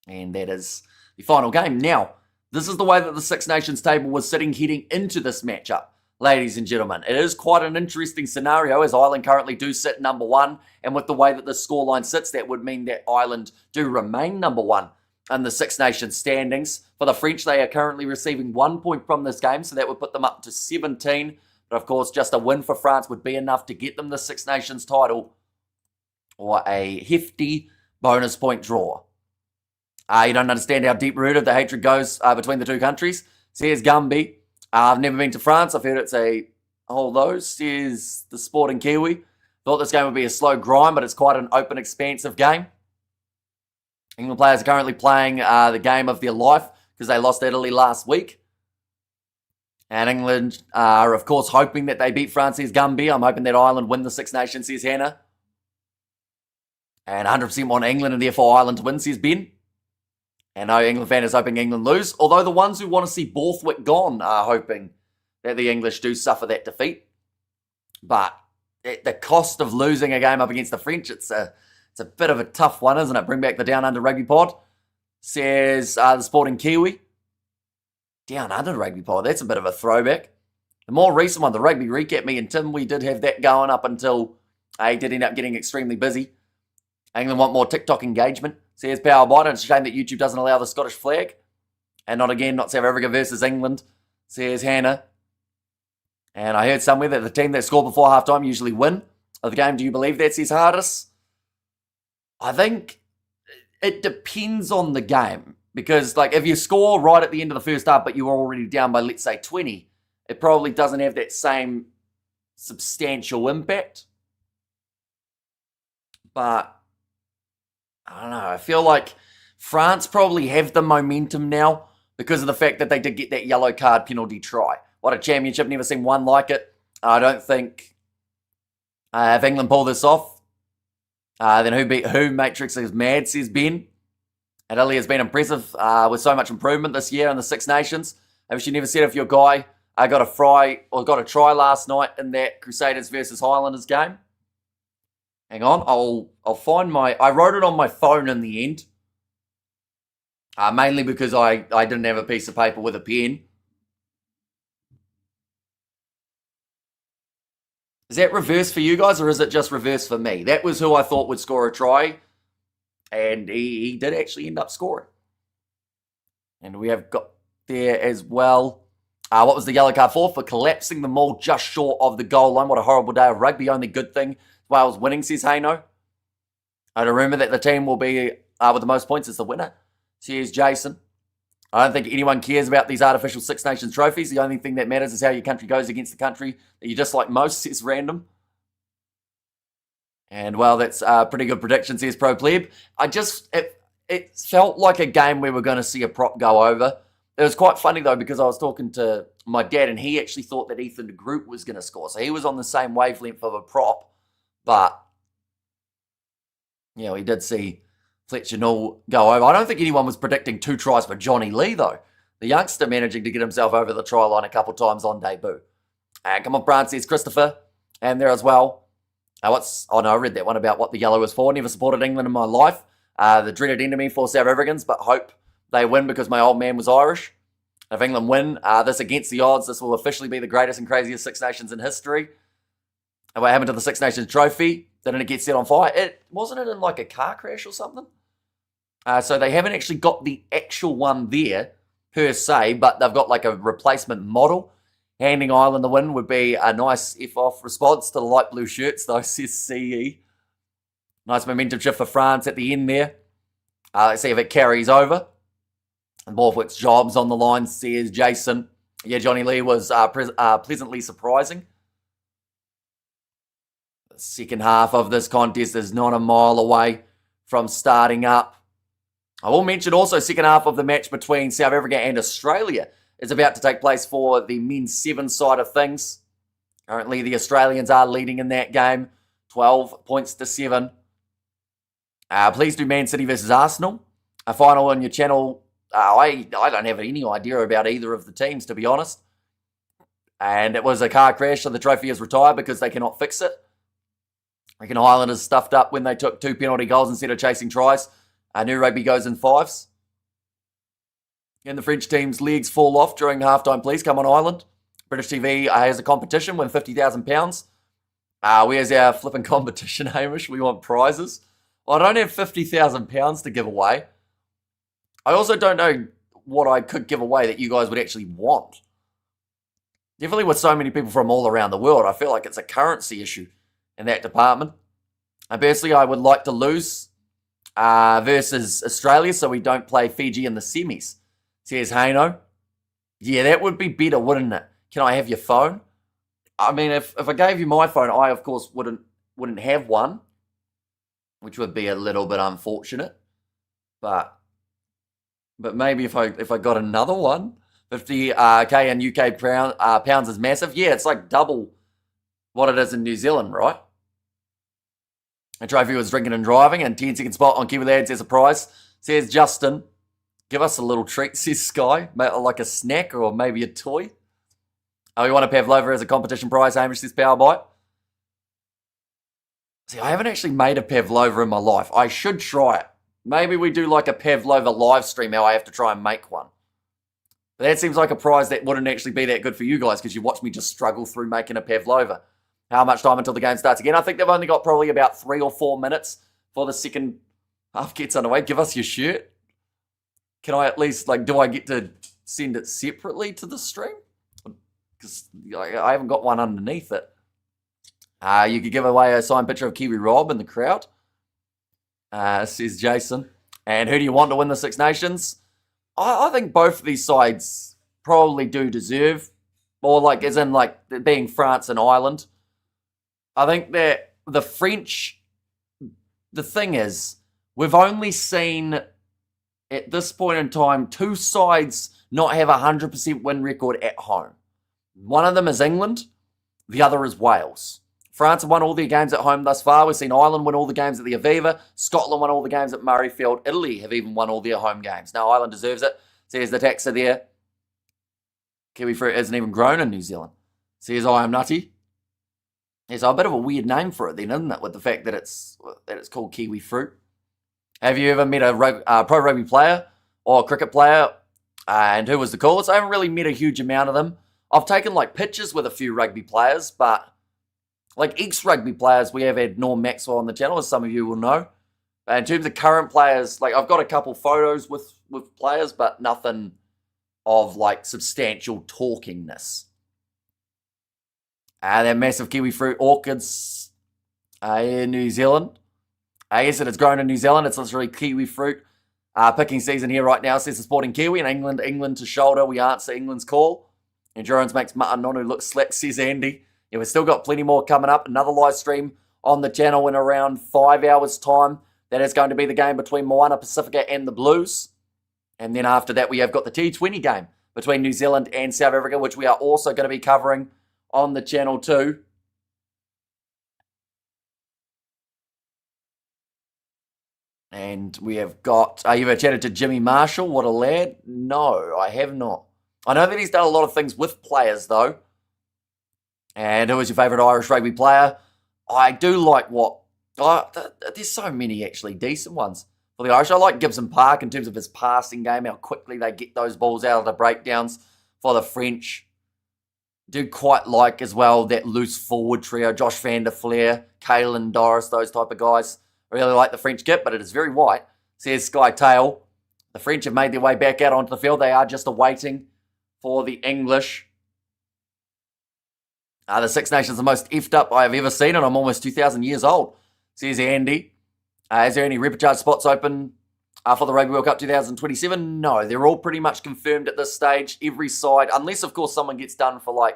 And that is the final game. Now, this is the way that the Six Nations table was sitting heading into this matchup, ladies and gentlemen. It is quite an interesting scenario as Ireland currently do sit number one. And with the way that the scoreline sits, that would mean that Ireland do remain number one in the Six Nations standings. For the French, they are currently receiving 1 point from this game, so that would put them up to 17. But of course, just a win for France would be enough to get them the Six Nations title or a hefty bonus point draw. You don't understand how deep-rooted the hatred goes between the two countries. Says Gumby. I've never been to France. I've heard it's a whole those. Says the Sporting Kiwi. Thought this game would be a slow grind, but it's quite an open, expansive game. England players are currently playing the game of their life because they lost Italy last week. And England are, of course, hoping that they beat France, says Gumby. I'm hoping that Ireland win the Six Nations, says Hannah. And 100% want England and therefore Ireland to win, says Ben. And no England fan is hoping England lose. Although the ones who want to see Borthwick gone are hoping that the English do suffer that defeat. But at the cost of losing a game up against the French, it's a bit of a tough one, isn't it? Bring back the Down Under Rugby Pod, says the Sporting Kiwi. Down Under Rugby Pod, that's a bit of a throwback. The more recent one, the Rugby Recap, me and Tim, we did have that going up until he did end up getting extremely busy. England want more TikTok engagement, says Power Biden. It's a shame that YouTube doesn't allow the Scottish flag. And not again, not South Africa versus England, says Hannah. And I heard somewhere that the team that scored before halftime usually win of the game. Do you believe that, says Hardis? I think it depends on the game. Because, like, if you score right at the end of the first half, but you are already down by, let's say, 20, it probably doesn't have that same substantial impact. But, I don't know. I feel like France probably have the momentum now because of the fact that they did get that yellow card penalty try. What a championship. Never seen one like it. I don't think if England pull this off, then who beat who? Matrix is mad, says Ben. And Italy has been impressive with so much improvement this year in the Six Nations. I wish you never said if your guy got a try last night in that Crusaders versus Highlanders game. Hang on, I'll find I wrote it on my phone in the end. Mainly because I didn't have a piece of paper with a pen. Is that reverse for you guys or is it just reverse for me? That was who I thought would score a try. And he did actually end up scoring. And we have got there as well. What was the yellow card for? For collapsing the maul just short of the goal line. What a horrible day of rugby. Only good thing Wales winning, says Hayno. And remember that the team will be with the most points is the winner, says Jason. I don't think anyone cares about these artificial Six Nations trophies. The only thing that matters is how your country goes against the country that you dislike most, says Random. And, well, that's a pretty good prediction, says Pro Pleb. It felt like a game we were going to see a prop go over. It was quite funny, though, because I was talking to my dad, and he actually thought that Ethan de Groot was going to score. So he was on the same wavelength of a prop. But, he did see Fletcher Null go over. I don't think anyone was predicting 2 tries for Johnny Lee, though. The youngster managing to get himself over the try line a couple times on debut. And come on, Brant, says Christopher. And there as well. I read that one about what the yellow was for. Never supported England in my life. The dreaded enemy for South Africans, but hope they win because my old man was Irish. If England win, this against the odds, this will officially be the greatest and craziest Six Nations in history. And what happened to the Six Nations trophy? Didn't it get set on fire? Wasn't it in like a car crash or something? So they haven't actually got the actual one there per se, but they've got like a replacement model. Handing Ireland the win would be a nice F-off response to the light blue shirts, though, says CE. Nice momentum shift for France at the end there. Let's see if it carries over. And Borthwick's job's on the line, says Jason. Yeah, Johnny Lee was pleasantly surprising. The second half of this contest is not a mile away from starting up. I will mention also second half of the match between South Africa and Australia is about to take place for the men's 7 side of things. Currently, the Australians are leading in that game, 12 points to 7. Please do Man City versus Arsenal. A final on your channel I don't have any idea about either of the teams, to be honest. And it was a car crash, so the trophy is retired because they cannot fix it. I reckon Highlanders stuffed up when they took 2 penalty goals instead of chasing tries. New Rugby goes in 5s. And the French team's legs fall off during halftime. Please come on, Ireland. British TV has a competition, win £50,000. Where's our flipping competition, Hamish? We want prizes. Well, I don't have £50,000 to give away. I also don't know what I could give away that you guys would actually want. Definitely with so many people from all around the world, I feel like it's a currency issue in that department. And personally, I would like to lose versus Australia so we don't play Fiji in the semis. Says Haino. Yeah, that would be better, wouldn't it? Can I have your phone? I mean, if I gave you my phone, I, of course, wouldn't have one, which would be a little bit unfortunate. But maybe if I got another one, 50K in UK pounds is massive. Yeah, it's like double what it is in New Zealand, right? A trophy was drinking and driving, and 10-second spot on Kiwi Lads as a prize. Says Justin, give us a little treat, says Sky, like a snack or maybe a toy. We want a pavlova as a competition prize, Hamish says Power Bite. See, I haven't actually made a pavlova in my life. I should try it. Maybe we do like a pavlova live stream, how I have to try and make one. But that seems like a prize that wouldn't actually be that good for you guys because you watch me just struggle through making a pavlova. How much time until the game starts again? I think they've only got probably about 3 or 4 minutes before the second half gets underway. Give us your shirt. Can I at least, do I get to send it separately to the stream? Because I haven't got one underneath it. You could give away a signed picture of Kiwi Rob in the crowd, says Jason. And who do you want to win the Six Nations? I think both of these sides probably do deserve, or as in being France and Ireland. I think that the French, the thing is, we've only seen at this point in time 2 sides not have a 100% win record at home. One of them is England, the other is Wales. France have won all their games at home thus far. We've seen Ireland win all the games at the Aviva. Scotland won all the games at Murrayfield. Italy have even won all their home games. Now, Ireland deserves it. Says the taxa there. Kiwi fruit isn't even grown in New Zealand. Says I am nutty. It's a bit of a weird name for it then, isn't it? With the fact that it's called kiwi fruit. Have you ever met a pro rugby player or a cricket player? And who was the coolest? I haven't really met a huge amount of them. I've taken pictures with a few rugby players, but ex-rugby players, we have had Norm Maxwell on the channel, as some of you will know. In terms of current players, I've got a couple photos with players, but nothing of substantial talkingness. They're massive kiwi fruit orchids in New Zealand. Yes, it is grown in New Zealand. It's literally kiwi fruit. Picking season here right now, says the Sporting Kiwi. In England to shoulder, we answer England's call. Endurance makes Ma'anonu look slack, says Andy. Yeah, we've still got plenty more coming up. Another live stream on the channel in around 5 hours' time. That is going to be the game between Moana Pacifica and the Blues. And then after that, we have got the T20 game between New Zealand and South Africa, which we are also going to be covering on the channel too. And we have got, you ever chatted to Jimmy Marshall? What a lad. No, I have not. I know that he's done a lot of things with players though. And who is your favourite Irish rugby player? I do like there's so many actually decent ones for the Irish. I like Gibson Park in terms of his passing game, how quickly they get those balls out of the breakdowns. For the French, do quite like as well that loose forward trio, Josh van der Flair, Caelan Doris, those type of guys. I really like the French kit, but it is very white, says Sky Tail. The French have made their way back out onto the field. They are just awaiting for the English. The Six Nations are the most effed up I have ever seen, and I'm almost 2,000 years old, says Andy. Is there any repechage spots open for the Rugby World Cup 2027? No, they're all pretty much confirmed at this stage. Every side, unless, of course, someone gets done for,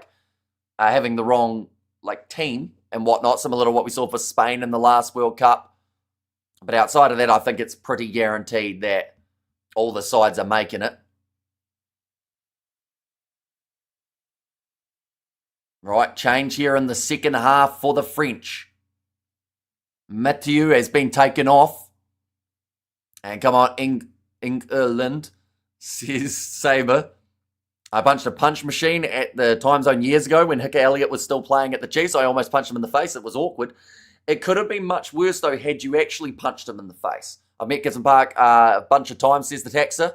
having the wrong, team and whatnot, similar to what we saw for Spain in the last World Cup. But outside of that, I think it's pretty guaranteed that all the sides are making it. Right, change here in the second half for the French. Mathieu has been taken off. And come on, England. says Sabre. I punched a punch machine at the time zone years ago when Hicker Elliott was still playing at the Chiefs. I almost punched him in the face. It was awkward. It could have been much worse, though, had you actually punched him in the face. I've met Gibson Park a bunch of times, says the taxer.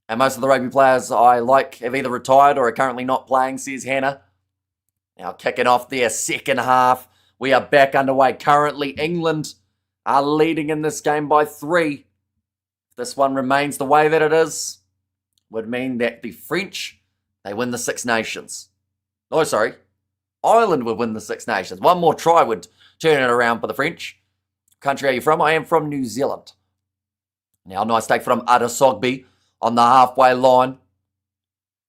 And most of the rugby players I like have either retired or are currently not playing, says Hannah. Now kicking off their second half. We are back underway. Currently, England are leading in this game by 3. If this one remains the way that it is, would mean that the French, they win the Six Nations. Oh, sorry. Ireland would win the Six Nations. One more try would turn it around for the French. Country are you from? I am from New Zealand. Now, nice take from Adesogby on the halfway line.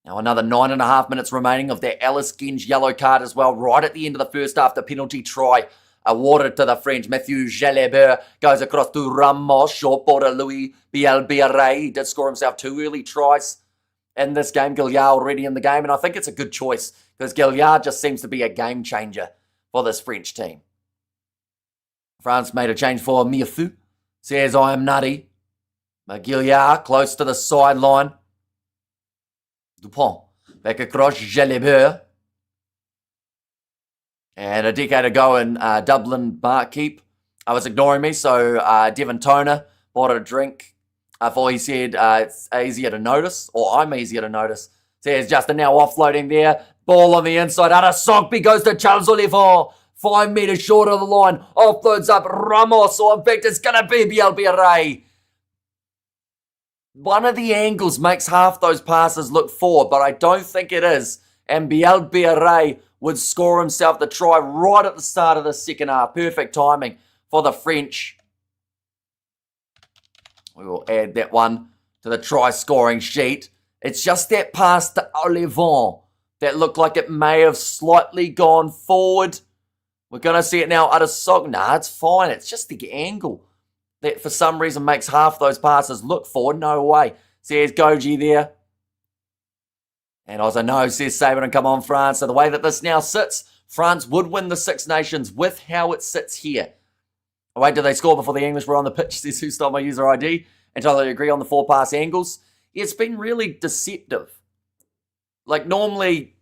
Now, another 9.5 minutes remaining of that Alice Genge yellow card as well, right at the end of the first half. The penalty try awarded to the French. Mathieu Jalabert goes across to Ramos, short border Louis Bielbiaré. He did score himself 2 early tries in this game. Gilliard already in the game, and I think it's a good choice because Gilliard just seems to be a game changer for this French team. France made a change for Miafu. Says, I am nutty. Gilliard close to the sideline. Dupont back across Jalabert. And a decade ago in Dublin Barkeep, I was ignoring me, so Devon Toner bought a drink. I thought he said it's easier to notice, or I'm easier to notice. Says Justin now offloading there. Ball on the inside. Adesogby goes to Charles Oliver. 5 metres short of the line. Offloads up Ramos, or in fact it's going to be Bielbiaré. One of the angles makes half those passes look forward, but I don't think it is. And Bielbiaré would score himself the try right at the start of the second half. Perfect timing for the French. We will add that one to the try scoring sheet. It's just that pass to Olivon that looked like it may have slightly gone forward. We're going to see it now. Adesogby. Nah, it's fine. It's just the angle that for some reason makes half those passes look forward. No way. Says Goji there. And I was like, no, says Sabre, and come on, France. So the way that this now sits, France would win the Six Nations with how it sits here. Oh, wait, did they score before the English were on the pitch? Says who stole my user ID? And totally agree on the 4-pass angles. It's been really deceptive. Like normally,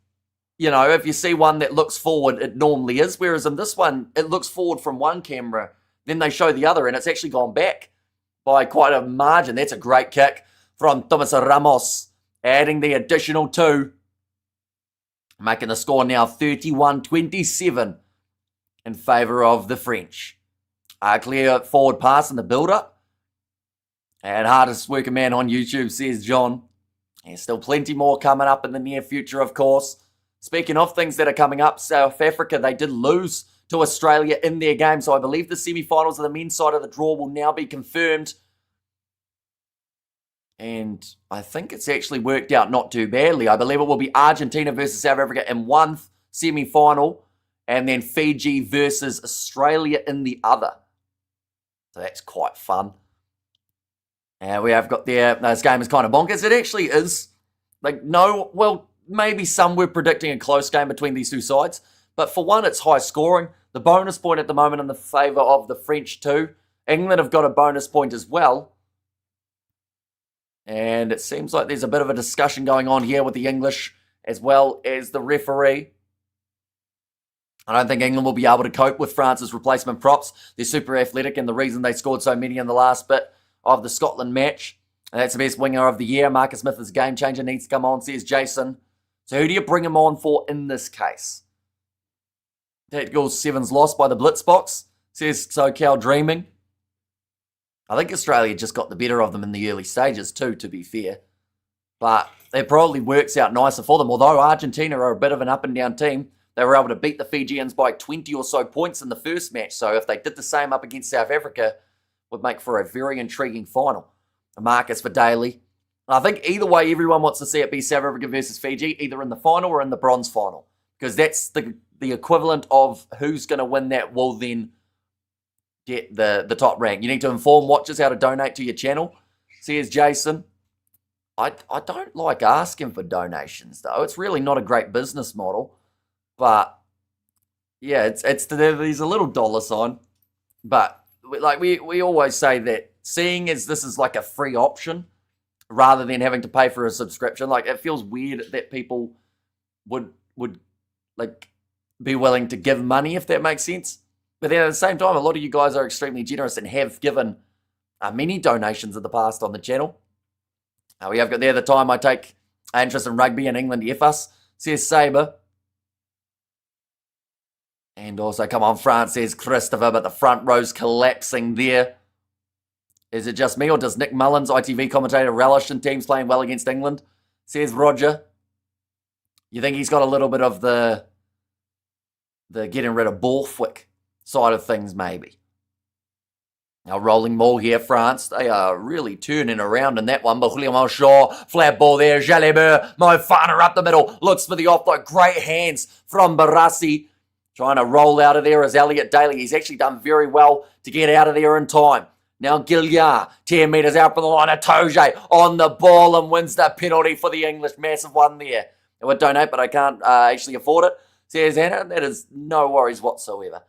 you know, if you see one that looks forward, it normally is. Whereas in this one, it looks forward from one camera. Then they show the other, and it's actually gone back by quite a margin. That's a great kick from Thomas Ramos, adding the additional 2. Making the score now 31-27 in favour of the French. A clear forward pass in the build-up. And hardest working man on YouTube, says John. There's still plenty more coming up in the near future, of course. Speaking of things that are coming up, South Africa, they did lose to Australia in their game. So I believe the semi-finals of the men's side of the draw will now be confirmed. And I think it's actually worked out not too badly. I believe it will be Argentina versus South Africa in one semi-final. And then Fiji versus Australia in the other. So that's quite fun. And we have got there, this game is kind of bonkers. It actually is. Like, no, well, maybe some were predicting a close game between these two sides. But for one, it's high scoring. The bonus point at the moment in the favour of the French too. England have got a bonus point as well. And it seems like there's a bit of a discussion going on here with the English as well as the referee. I don't think England will be able to cope with France's replacement props. They're super athletic, and the reason they scored so many in the last bit of the Scotland match. And that's the best winger of the year. Marcus Smith is a game changer, needs to come on, says Jason. So who do you bring him on for in this case? That goes Sevens lost by the Blitz box, says SoCal Dreaming. I think Australia just got the better of them in the early stages too, to be fair. But it probably works out nicer for them. Although Argentina are a bit of an up and down team, they were able to beat the Fijians by 20 or so points in the first match. So if they did the same up against South Africa, would make for a very intriguing final. A Marcus for Daly. I think either way, everyone wants to see it be South Africa versus Fiji, either in the final or in the bronze final. Because that's the equivalent of who's going to win that will then get the top rank. You need to inform watchers how to donate to your channel, says Jason. I don't like asking for donations, though. It's really not a great business model. But, yeah, there's a little dollar sign. But, like, we always say that seeing as this is like a free option, rather than having to pay for a subscription. Like, it feels weird that people would like be willing to give money, if that makes sense. But then at the same time, a lot of you guys are extremely generous and have given many donations in the past on the channel. We have got there the time I take interest in rugby and England F us, says Sabre. And also, come on, France, says Christopher, but the front row's collapsing there. Is it just me, or does Nick Mullins, ITV commentator, relish in teams playing well against England? Says Roger. You think he's got a little bit of the getting rid of Borthwick side of things, maybe? Now, rolling ball here, France. They are really turning around in that one. But William Shaw, flat ball there. Jalibert, Mofana up the middle. Looks for the offload. Great hands from Barassi. Trying to roll out of there is Elliot Daly. He's actually done very well to get out of there in time. Now Gilliard, 10 metres out from the line. Atoje on the ball and wins the penalty for the English. Massive one there. I would donate, but I can't actually afford it. Says Anna. That is no worries whatsoever.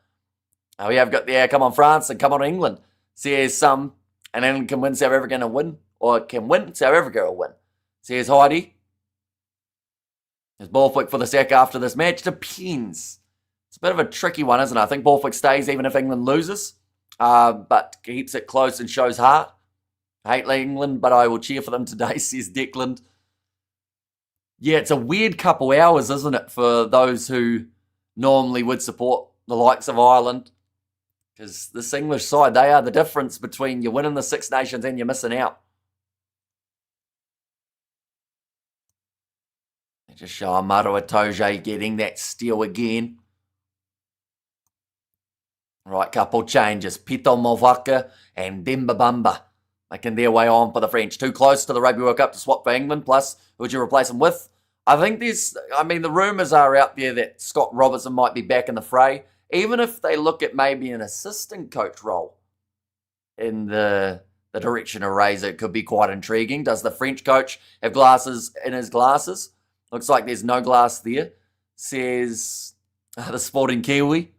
We have got there. Come on, France, and come on, England. Says some. And England can win, South Africa will win. Or can win, South Africa will win. Says Heidi. Is Borthwick for the sack after this match? Depends. It's a bit of a tricky one, isn't it? I think Borthwick stays even if England loses, but keeps it close and shows heart. I hate England, but I will cheer for them today, says Declan. Yeah, it's a weird couple hours, isn't it, for those who normally would support the likes of Ireland. Because this English side, they are the difference between you winning the Six Nations and you're missing out. They just show Amaru Atoje getting that steal again. Right, couple changes. Pito Movaka and Demba Bamba making their way on for the French. Too close to the Rugby World Cup to swap for England. Plus, who would you replace them with? I think the rumours are out there that Scott Robertson might be back in the fray. Even if they look at maybe an assistant coach role in the direction of Razor, it could be quite intriguing. Does the French coach have glasses in his glasses? Looks like there's no glass there, says the Sporting Kiwi.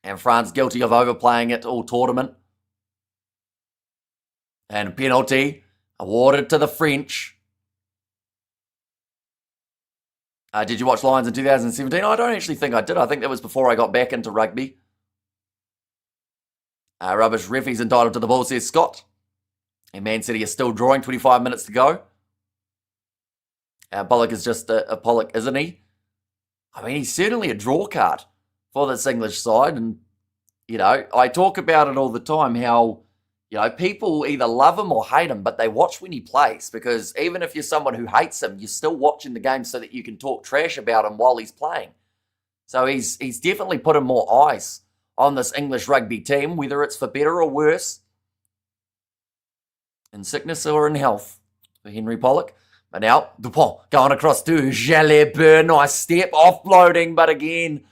And France guilty of overplaying it all tournament. And penalty awarded to the French. Did you watch Lions in 2017? I don't actually think I did. I think that was before I got back into rugby. Rubbish referee's entitled to the ball, says Scott. And Man City is still drawing, 25 minutes to go. Pollock is just a Pollock, isn't he? I mean, he's certainly a draw card for this English side. And, I talk about it all the time, how, people either love him or hate him, but they watch when he plays, because even if you're someone who hates him, you're still watching the game so that you can talk trash about him while he's playing. So he's definitely putting more eyes on this English rugby team, whether it's for better or worse, in sickness or in health, for Henry Pollock. But now, Dupont going across to Jalibert. Nice step, offloading, but again,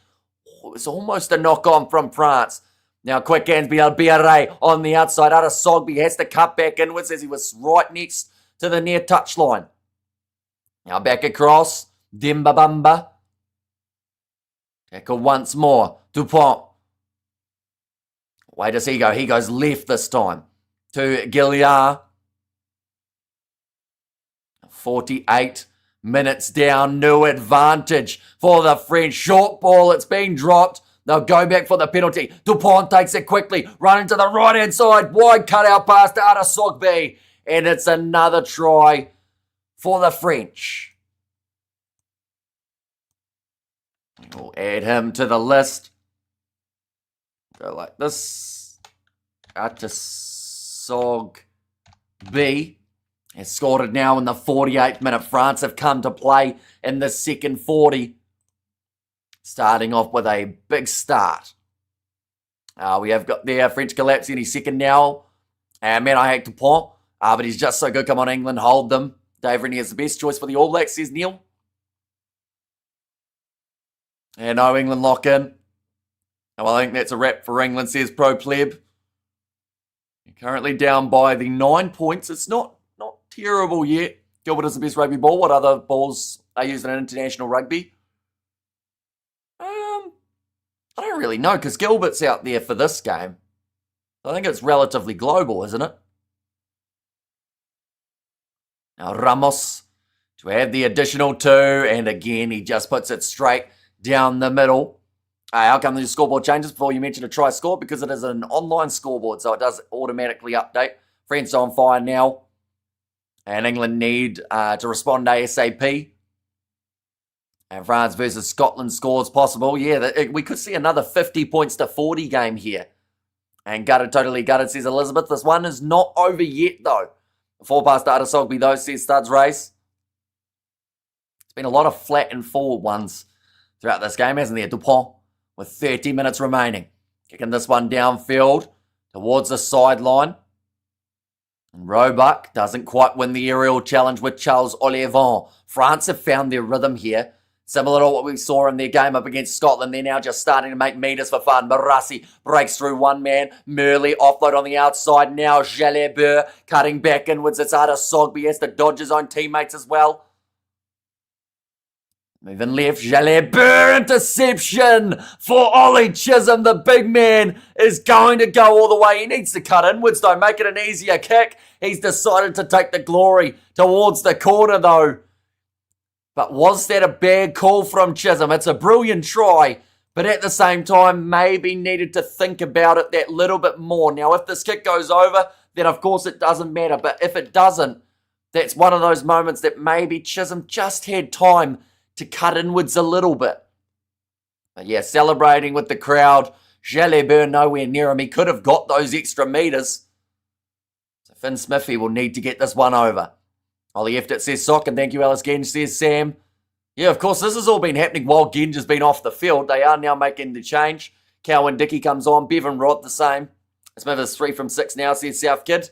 it's almost a knock-on from France. Now, quick hands, Biarre on the outside. Sogby has to cut back inwards as he was right next to the near touchline. Now back across, Demba Bamba. Tackle once more, Dupont. Where does he go? He goes left this time to Gilliard. 48 minutes down, new advantage for the French. Short ball, it's been dropped. They'll go back for the penalty. Dupont takes it quickly, running to the right-hand side. Wide cutout pass to Sogby. And it's another try for the French. We'll add him to the list. Go like this. Sogby has scored it now in the 48th minute. France have come to play in the second 40. Starting off with a big start. We have got there French collapsing. He's second now. And man, I hate Dupont. But he's just so good. Come on, England. Hold them. Dave Rennie is the best choice for the All Blacks, says Neil. And no, England lock in. Well, I think that's a wrap for England, says Pro Pleb. You're currently down by the 9 points. It's not terrible yet. Gilbert is the best rugby ball. What other balls are used in international rugby? I don't really know, because Gilbert's out there for this game. I think it's relatively global, isn't it? Now Ramos to add the additional 2, and again he just puts it straight down the middle. How come the scoreboard changes before you mention a try score? Because it is an online scoreboard, so it does automatically update. France on fire now, and England need to respond ASAP. And France versus Scotland scores possible. Yeah, we could see another 50 points to 40 game here. And totally gutted, says Elizabeth. This one is not over yet, though. 4 past Adesogby, though, says Studs Race. It's been a lot of flat and forward ones throughout this game, hasn't there? Dupont with 30 minutes remaining. Kicking this one downfield towards the sideline. And Roebuck doesn't quite win the aerial challenge with Charles Olivon. France have found their rhythm here. Similar to what we saw in their game up against Scotland. They're now just starting to make meters for fun. Barassi breaks through one man. Murley offload on the outside. Now Jalabert cutting back inwards. It's Adesogby. Has to dodge his own teammates as well. Moving left. Jalabert interception for Ollie Chisholm. The big man is going to go all the way. He needs to cut inwards though. Make it an easier kick. He's decided to take the glory towards the corner though. But was that a bad call from Chisholm? It's a brilliant try, but at the same time, maybe needed to think about it that little bit more. Now, if this kick goes over, then of course it doesn't matter. But if it doesn't, that's one of those moments that maybe Chisholm just had time to cut inwards a little bit. But yeah, celebrating with the crowd. Jalabert nowhere near him. He could have got those extra meters. So Finn Smithy will need to get this one over. Ollie Eftet says sock, and thank you, Alice Genge, says Sam. Yeah, of course, this has all been happening while Genge has been off the field. They are now making the change. Cowan Dickey comes on. Bevan Rod the same. Smith is 3 from 6 now, says South Kid.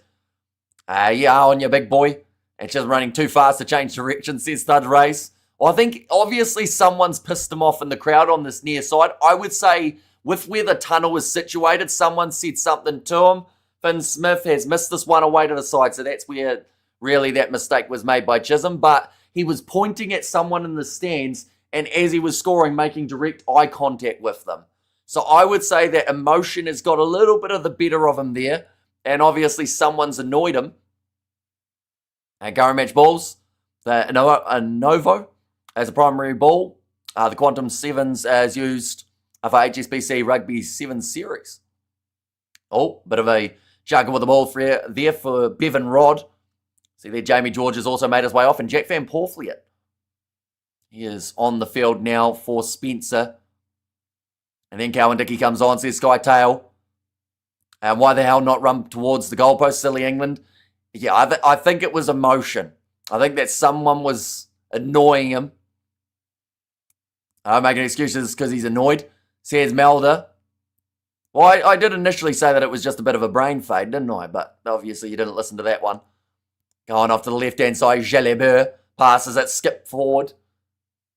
Yeah, on your big boy. And just running too fast to change direction, says Stud Race. Well, I think obviously someone's pissed him off in the crowd on this near side. I would say with where the tunnel is situated, someone said something to him. Finn Smith has missed this one away to the side, so that's where really that mistake was made by Chisholm, but he was pointing at someone in the stands and as he was scoring, making direct eye contact with them. So I would say that emotion has got a little bit of the better of him there, and obviously someone's annoyed him. And Gary Match balls, the Novo as a primary ball. The Quantum Sevens as used for HSBC Rugby 7 Series. Oh, bit of a juggle with the ball there for Bevan Rod. See there, Jamie George has also made his way off, and Jack Van Porthleet. He is on the field now for Spencer. And then Cowan Dickey comes on, says Sky Tail. And why the hell not run towards the goalpost, silly England? Yeah, I think it was emotion. I think that someone was annoying him. I'm making excuses because he's annoyed, says Melda. Well, I did initially say that it was just a bit of a brain fade, didn't I? But obviously you didn't listen to that one. Going off to the left-hand side, Jalabert passes it, skip forward.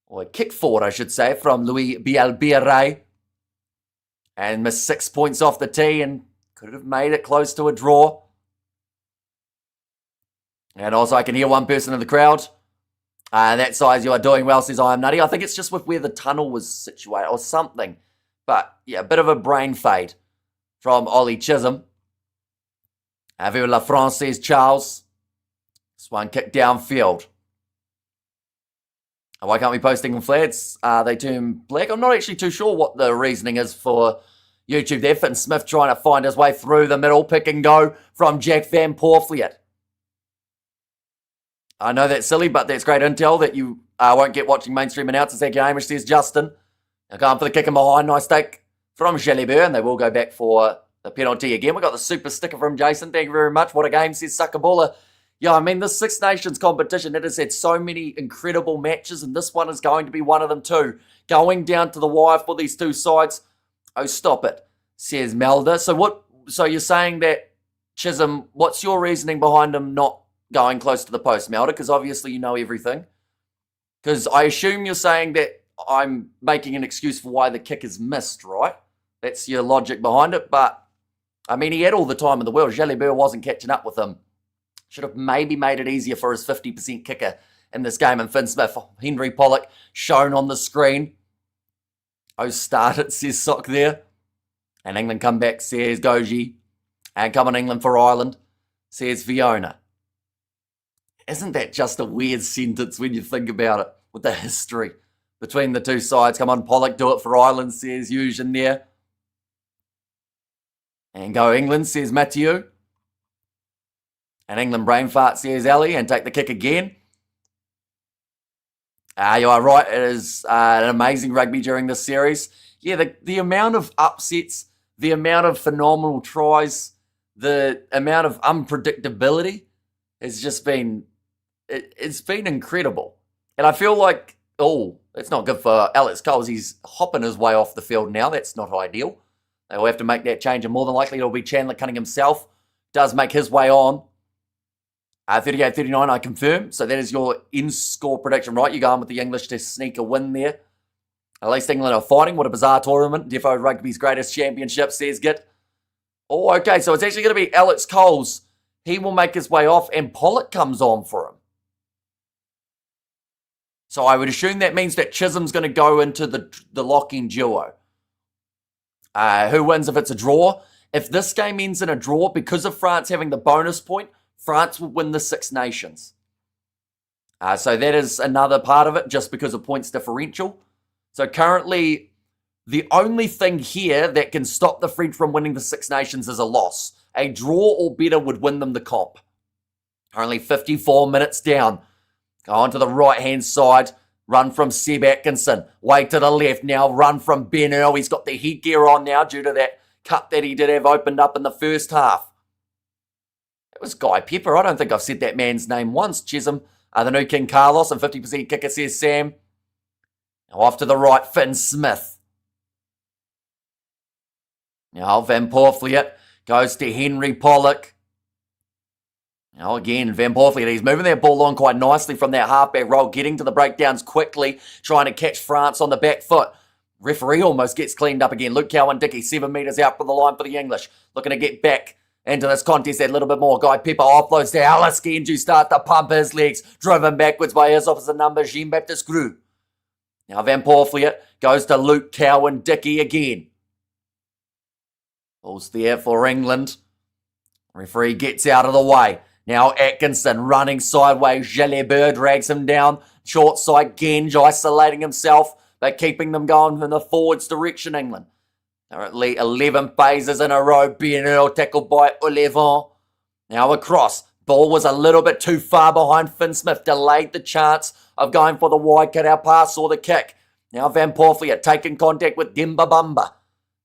Or kick forward, I should say, from Louis Bielbiere. And missed 6 points off the tee and could have made it close to a draw. And also I can hear one person in the crowd. And that size, you are doing well, says I am nutty. I think it's just with where the tunnel was situated or something. But yeah, a bit of a brain fade from Ollie Chisholm. Vive la France, says Charles. This one kicked downfield. Why can't we post England flags? They turn black. I'm not actually too sure what the reasoning is for YouTube there. Finn Smith trying to find his way through the middle. Pick and go from Jack Van Porthleet. I know that's silly, but that's great intel that you won't get watching mainstream announcers. Thank you, Hamish, says Justin. Now going for the kick in behind. Nice take from Jalabert, and they will go back for the penalty again. We got the super sticker from Jason. Thank you very much. What a game, says Suckabulla. Yeah, I mean, this Six Nations competition, it has had so many incredible matches, and this one is going to be one of them too. Going down to the wire for these two sides. Oh, stop it, says Melda. So you're saying that Chisholm, what's your reasoning behind him not going close to the post, Melda? Because obviously you know everything. Because I assume you're saying that I'm making an excuse for why the kick is missed, right? That's your logic behind it. But, I mean, he had all the time in the world. Jalabert wasn't catching up with him. Should have maybe made it easier for his 50% kicker in this game. And Finn Smith, Henry Pollock, shown on the screen. Oh, start it, says Sock there. And England come back, says Goji. And come on, England for Ireland, says Fiona. Isn't that just a weird sentence when you think about it, with the history between the two sides? Come on, Pollock, do it for Ireland, says Hughes in there. And go England, says Matthew. And England brain fart, says Ali, and take the kick again. You are right, it is an amazing rugby during this series. Yeah, the amount of upsets, the amount of phenomenal tries, the amount of unpredictability has just been, it's been incredible. And I feel like, it's not good for Alex Coles. He's hopping his way off the field now. That's not ideal. They will have to make that change, and more than likely it'll be Chandler Cunningham himself. Does make his way on. 38-39, I confirm. So that is your in-score prediction, right? You're going with the English to sneak a win there. At least England are fighting. What a bizarre tournament. Defo Rugby's greatest championship, says Git. Oh, okay, so it's actually going to be Alex Coles. He will make his way off, and Pollock comes on for him. So I would assume that means that Chisholm's going to go into the lock-in duo. Who wins if it's a draw? If this game ends in a draw, because of France having the bonus point, France will win the Six Nations. So that is another part of it, just because of points differential. So currently, the only thing here that can stop the French from winning the Six Nations is a loss. A draw or better would win them the comp. Only 54 minutes down. Go on to the right-hand side. Run from Seb Atkinson. Way to the left. Now run from Ben Earl. He's got the headgear on now due to that cut that he did have opened up in the first half. It was Guy Pepper. I don't think I've said that man's name once. Chisholm, the new King Carlos, and 50% kicker, says Sam. Now off to the right, Finn Smith. Now Van Porfliet goes to Henry Pollock. Now again, Van Porfliet, he's moving that ball on quite nicely from that halfback roll, getting to the breakdowns quickly, trying to catch France on the back foot. Referee almost gets cleaned up again. Luke Cowan-Dickie, 7 metres out from the line for the English. Looking to get back into this contest a little bit more. Guy Pepper offloads to Alice Genju, start to pump his legs, driven backwards by his opposite number, Jean-Baptiste Grue. Now Van Porfliet goes to Luke Cowan-Dickie again. Ball's there for England. Referee gets out of the way. Now Atkinson running sideways. Jalibert drags him down. Short side, Genge isolating himself, but keeping them going in the forwards direction, England. Currently 11 phases in a row. Ben Earl tackled by Olivon. Now across. Ball was a little bit too far behind Finn Smith. Delayed the chance of going for the wide cut-out pass or the kick. Now Van Porfliet taking contact with Demba Bamba.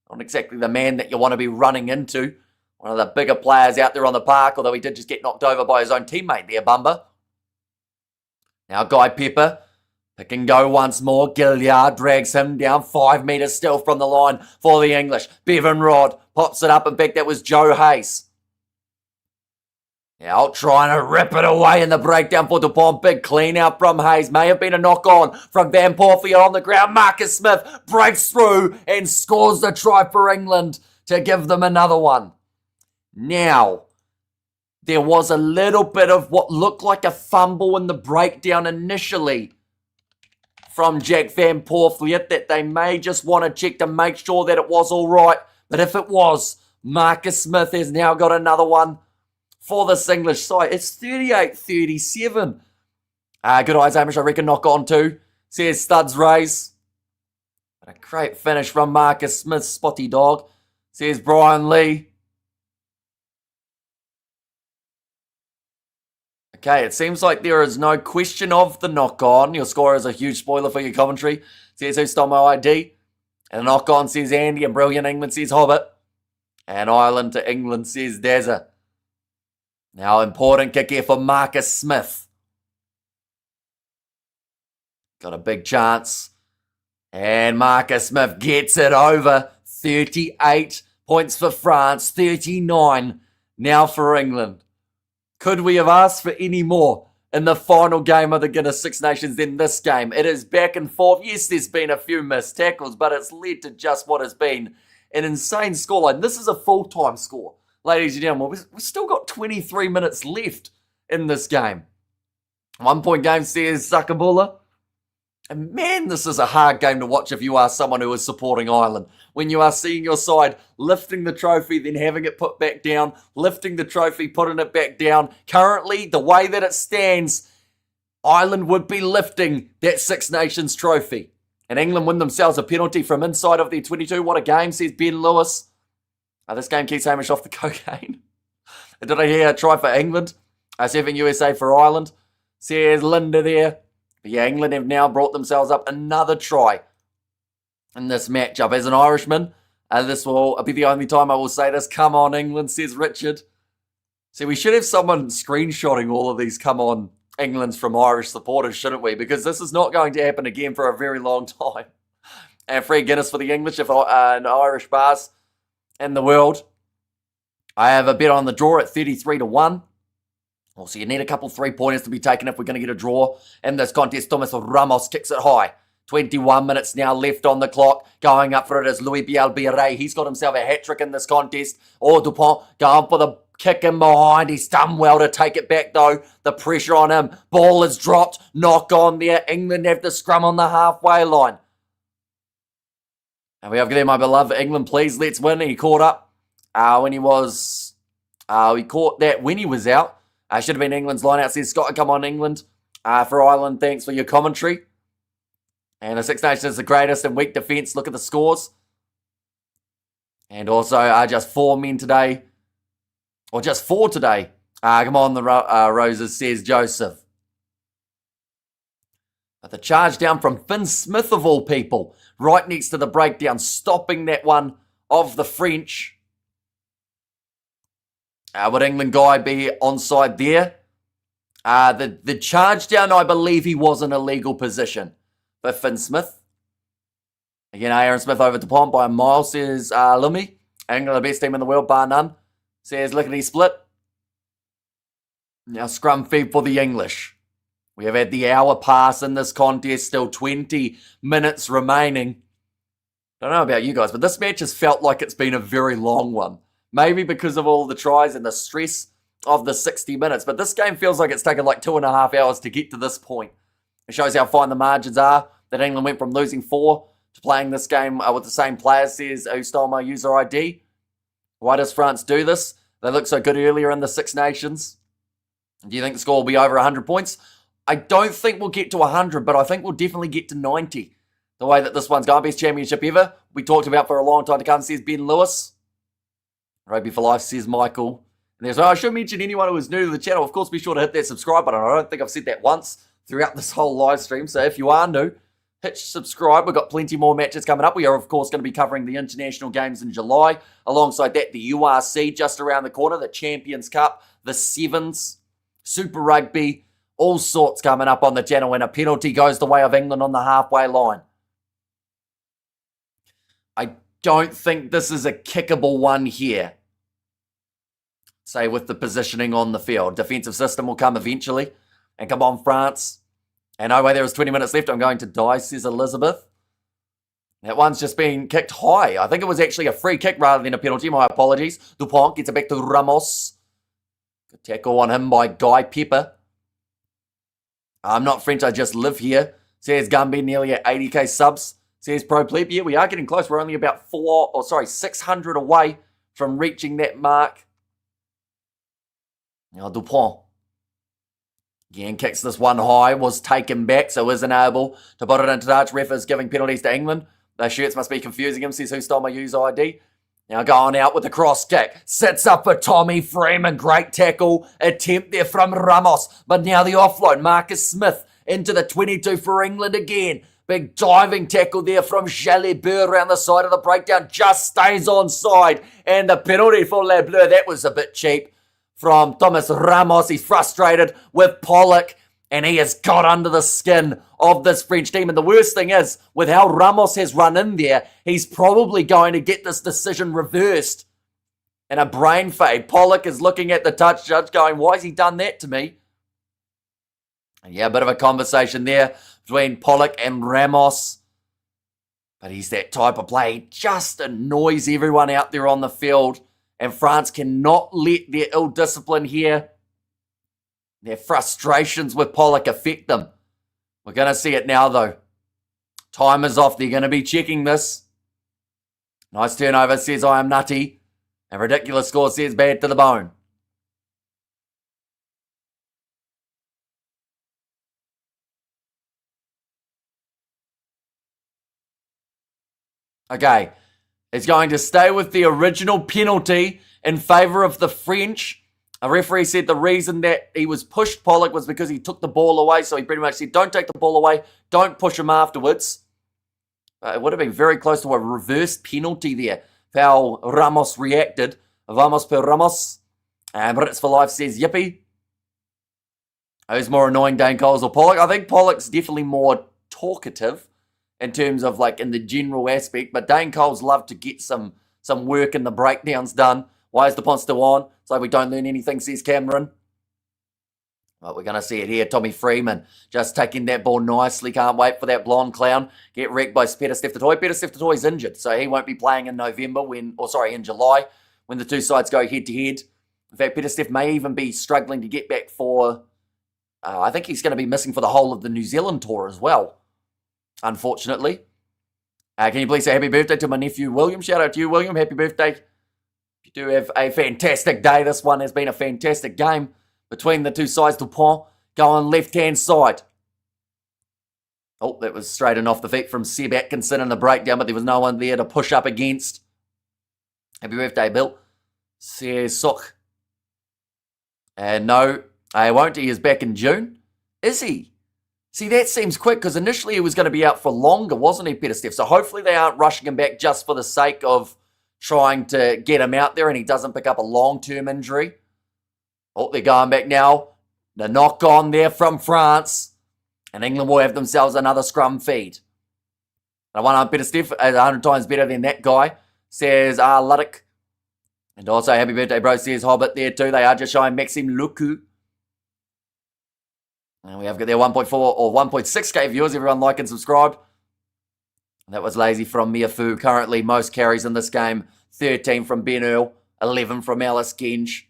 Not exactly the man that you want to be running into. One of the bigger players out there on the park, although he did just get knocked over by his own teammate there, Bamba. Now Guy Pepper, pick and go once more. Gilliard drags him down 5 metres still from the line for the English. Bevan Rod pops it up. In fact, that was Joe Hayes. Now trying to rip it away in the breakdown for Dupont. Big clean out from Hayes. May have been a knock on from Van Porfliet on the ground. Marcus Smith breaks through and scores the try for England to give them another one. Now, there was a little bit of what looked like a fumble in the breakdown initially from Jack Van Porfliet that they may just want to check to make sure that it was all right. But if it was, Marcus Smith has now got another one for this English side. It's 38-37. Good eyes, Hamish. I reckon knock on too. Says Studs Rays. A great finish from Marcus Smith, spotty dog. Says Brian Lee. Okay, it seems like there is no question of the knock-on. Your score is a huge spoiler for your commentary. Says who stole my ID. And the knock-on says Andy, and brilliant England says Hobbit. And Ireland to England says Dazza. Now important kick here for Marcus Smith. Got a big chance. And Marcus Smith gets it over. 38 points for France, 39 now for England. Could we have asked for any more in the final game of the Guinness Six Nations than this game? It is back and forth. Yes, there's been a few missed tackles, but it's led to just what has been an insane scoreline. This is a full-time score, ladies and gentlemen. We've still got 23 minutes left in this game. 1 point game, says Sakabula. And man, this is a hard game to watch if you are someone who is supporting Ireland. When you are seeing your side lifting the trophy, then having it put back down, lifting the trophy, putting it back down. Currently, the way that it stands, Ireland would be lifting that Six Nations trophy. And England win themselves a penalty from inside of their 22. What a game, says Ben Lewis. This game keeps Hamish off the cocaine. Did I hear a try for England? 7 USA for Ireland. Says Linda there. But yeah, England have now brought themselves up another try in this matchup. As an Irishman, this will be the only time I will say this. Come on, England, says Richard. See, we should have someone screenshotting all of these come on England's from Irish supporters, shouldn't we? Because this is not going to happen again for a very long time. And free Guinness for the English, if an Irish bars in the world. I have a bet on the draw at 33-1. Also, you need a couple 3-pointers to be taken if we're going to get a draw in this contest. Thomas Ramos kicks it high. 21 minutes now left on the clock. Going up for it is Louis Bielbiere. He's got himself a hat-trick in this contest. Oh, Dupont going for the kick in behind. He's done well to take it back, though. The pressure on him. Ball is dropped. Knock on there. England have the scrum on the halfway line. And we have there, my beloved England. Please, let's win. He caught up when he was... he caught that when he was out. Should have been England's line out. Says Scott, come on, England. For Ireland, thanks for your commentary. And the Six Nations is the greatest in weak defence. Look at the scores. And also, just 4 men today. Or just 4 today. Come on, the Roses, says Joseph. But the charge down from Finn Smith, of all people. Right next to the breakdown. Stopping that one of the French. Would England guy be onside there? The charge down, I believe he was in a legal position for Finn Smith. Again, Aaron Smith over Dupont by a mile, says Lumi. England the best team in the world, bar none. Says lickety split. Now scrum feed for the English. We have had the hour pass in this contest, still 20 minutes remaining. I don't know about you guys, but this match has felt like it's been a very long one. Maybe because of all the tries and the stress of the 60 minutes. But this game feels like it's taken like 2.5 hours to get to this point. It shows how fine the margins are. That England went from losing 4 to playing this game with the same players, says who stole my user ID. Why does France do this? They looked so good earlier in the Six Nations. Do you think the score will be over 100 points? I don't think we'll get to 100, but I think we'll definitely get to 90. The way that this one's going, best championship ever. We talked about for a long time to come, says Ben Lewis. Rugby for Life, says Michael. And there's, I should mention anyone who is new to the channel, of course, be sure to hit that subscribe button. I don't think I've said that once throughout this whole live stream. So if you are new, hit subscribe. We've got plenty more matches coming up. We are, of course, going to be covering the international games in July. Alongside that, the URC just around the corner, the Champions Cup, the Sevens, Super Rugby, all sorts coming up on the channel. And a penalty goes the way of England on the halfway line. I don't think this is a kickable one here. Say with the positioning on the field. Defensive system will come eventually. And come on, France. And oh wait, there was 20 minutes left. I'm going to die, says Elizabeth. That one's just been kicked high. I think it was actually a free kick rather than a penalty. My apologies. Dupont gets it back to Ramos. Good tackle on him by Guy Pepper. I'm not French, I just live here. Says Gumby, nearly at 80k subs. Says Pro Plebe. Yeah, we are getting close. We're only about 600 away from reaching that mark. Now Dupont. Again, kicks this one high, was taken back, so isn't able to put it into touch. Ref is giving penalties to England. Those shirts must be confusing him, says who stole my user ID. Now going out with the cross kick. Sits up for Tommy Freeman. Great tackle attempt there from Ramos. But now the offload. Marcus Smith into the 22 for England again. Big diving tackle there from Jalibert around the side of the breakdown. Just stays onside. And the penalty for Le Bleu. That was a bit cheap from Thomas Ramos. He's frustrated with Pollock. And he has got under the skin of this French team. And the worst thing is, with how Ramos has run in there, he's probably going to get this decision reversed. And a brain fade. Pollock is looking at the touch judge going, why has he done that to me? And yeah, a bit of a conversation there between Pollock and Ramos. But he's that type of player. He just annoys everyone out there on the field. And France cannot let their ill discipline here, their frustrations with Pollock affect them. We're going to see it now, though. Timer's off. They're going to be checking this. Nice turnover, says I am nutty. And ridiculous score, says bad to the bone. Okay, it's going to stay with the original penalty in favour of the French. A referee said the reason that he was pushed Pollock was because he took the ball away. So he pretty much said, don't take the ball away. Don't push him afterwards. It would have been very close to a reverse penalty there. How Ramos reacted. Vamos per Ramos. And Brits for Life says, yippee. Who's more annoying, Dane Coles or Pollock? I think Pollock's definitely more talkative in terms of like in the general aspect. But Dane Coles loved to get some work in the breakdowns done. Why is the pont still on? It's like we don't learn anything, says Cameron. Well, we're going to see it here. Tommy Freeman just taking that ball nicely. Can't wait for that blonde clown. Get wrecked by Peter Steph-Toy. Peter Steph-Toy's injured, so he won't be playing in in July, when the two sides go head-to-head. In fact, Peter Steph may even be struggling to get back for... I think he's going to be missing for the whole of the New Zealand tour as well, unfortunately. Can you please say happy birthday to my nephew, William? Shout out to you, William. Happy birthday. You do have a fantastic day. This one has been a fantastic game between the two sides. Dupont going left-hand side. Oh, that was straight and off the feet from Seb Atkinson in the breakdown, but there was no one there to push up against. Happy birthday, Bill. Says Sook. And no, I won't. He is back in June. Is he? See, that seems quick because initially he was going to be out for longer, wasn't he, Peter Steph? So hopefully they aren't rushing him back just for the sake of trying to get him out there and he doesn't pick up a long-term injury. Oh, they're going back now. The knock on there from France. And England will have themselves another scrum feed. I want on Peter Steph 100 times better than that guy, says Luddick. And also, happy birthday, bro, says Hobbit there too. They are just showing Maxime Luku. And we have got their 1.4 or 1.6k viewers. Everyone like and subscribe. That was lazy from Miafu. Currently, most carries in this game. 13 from Ben Earl. 11 from Alice Genge.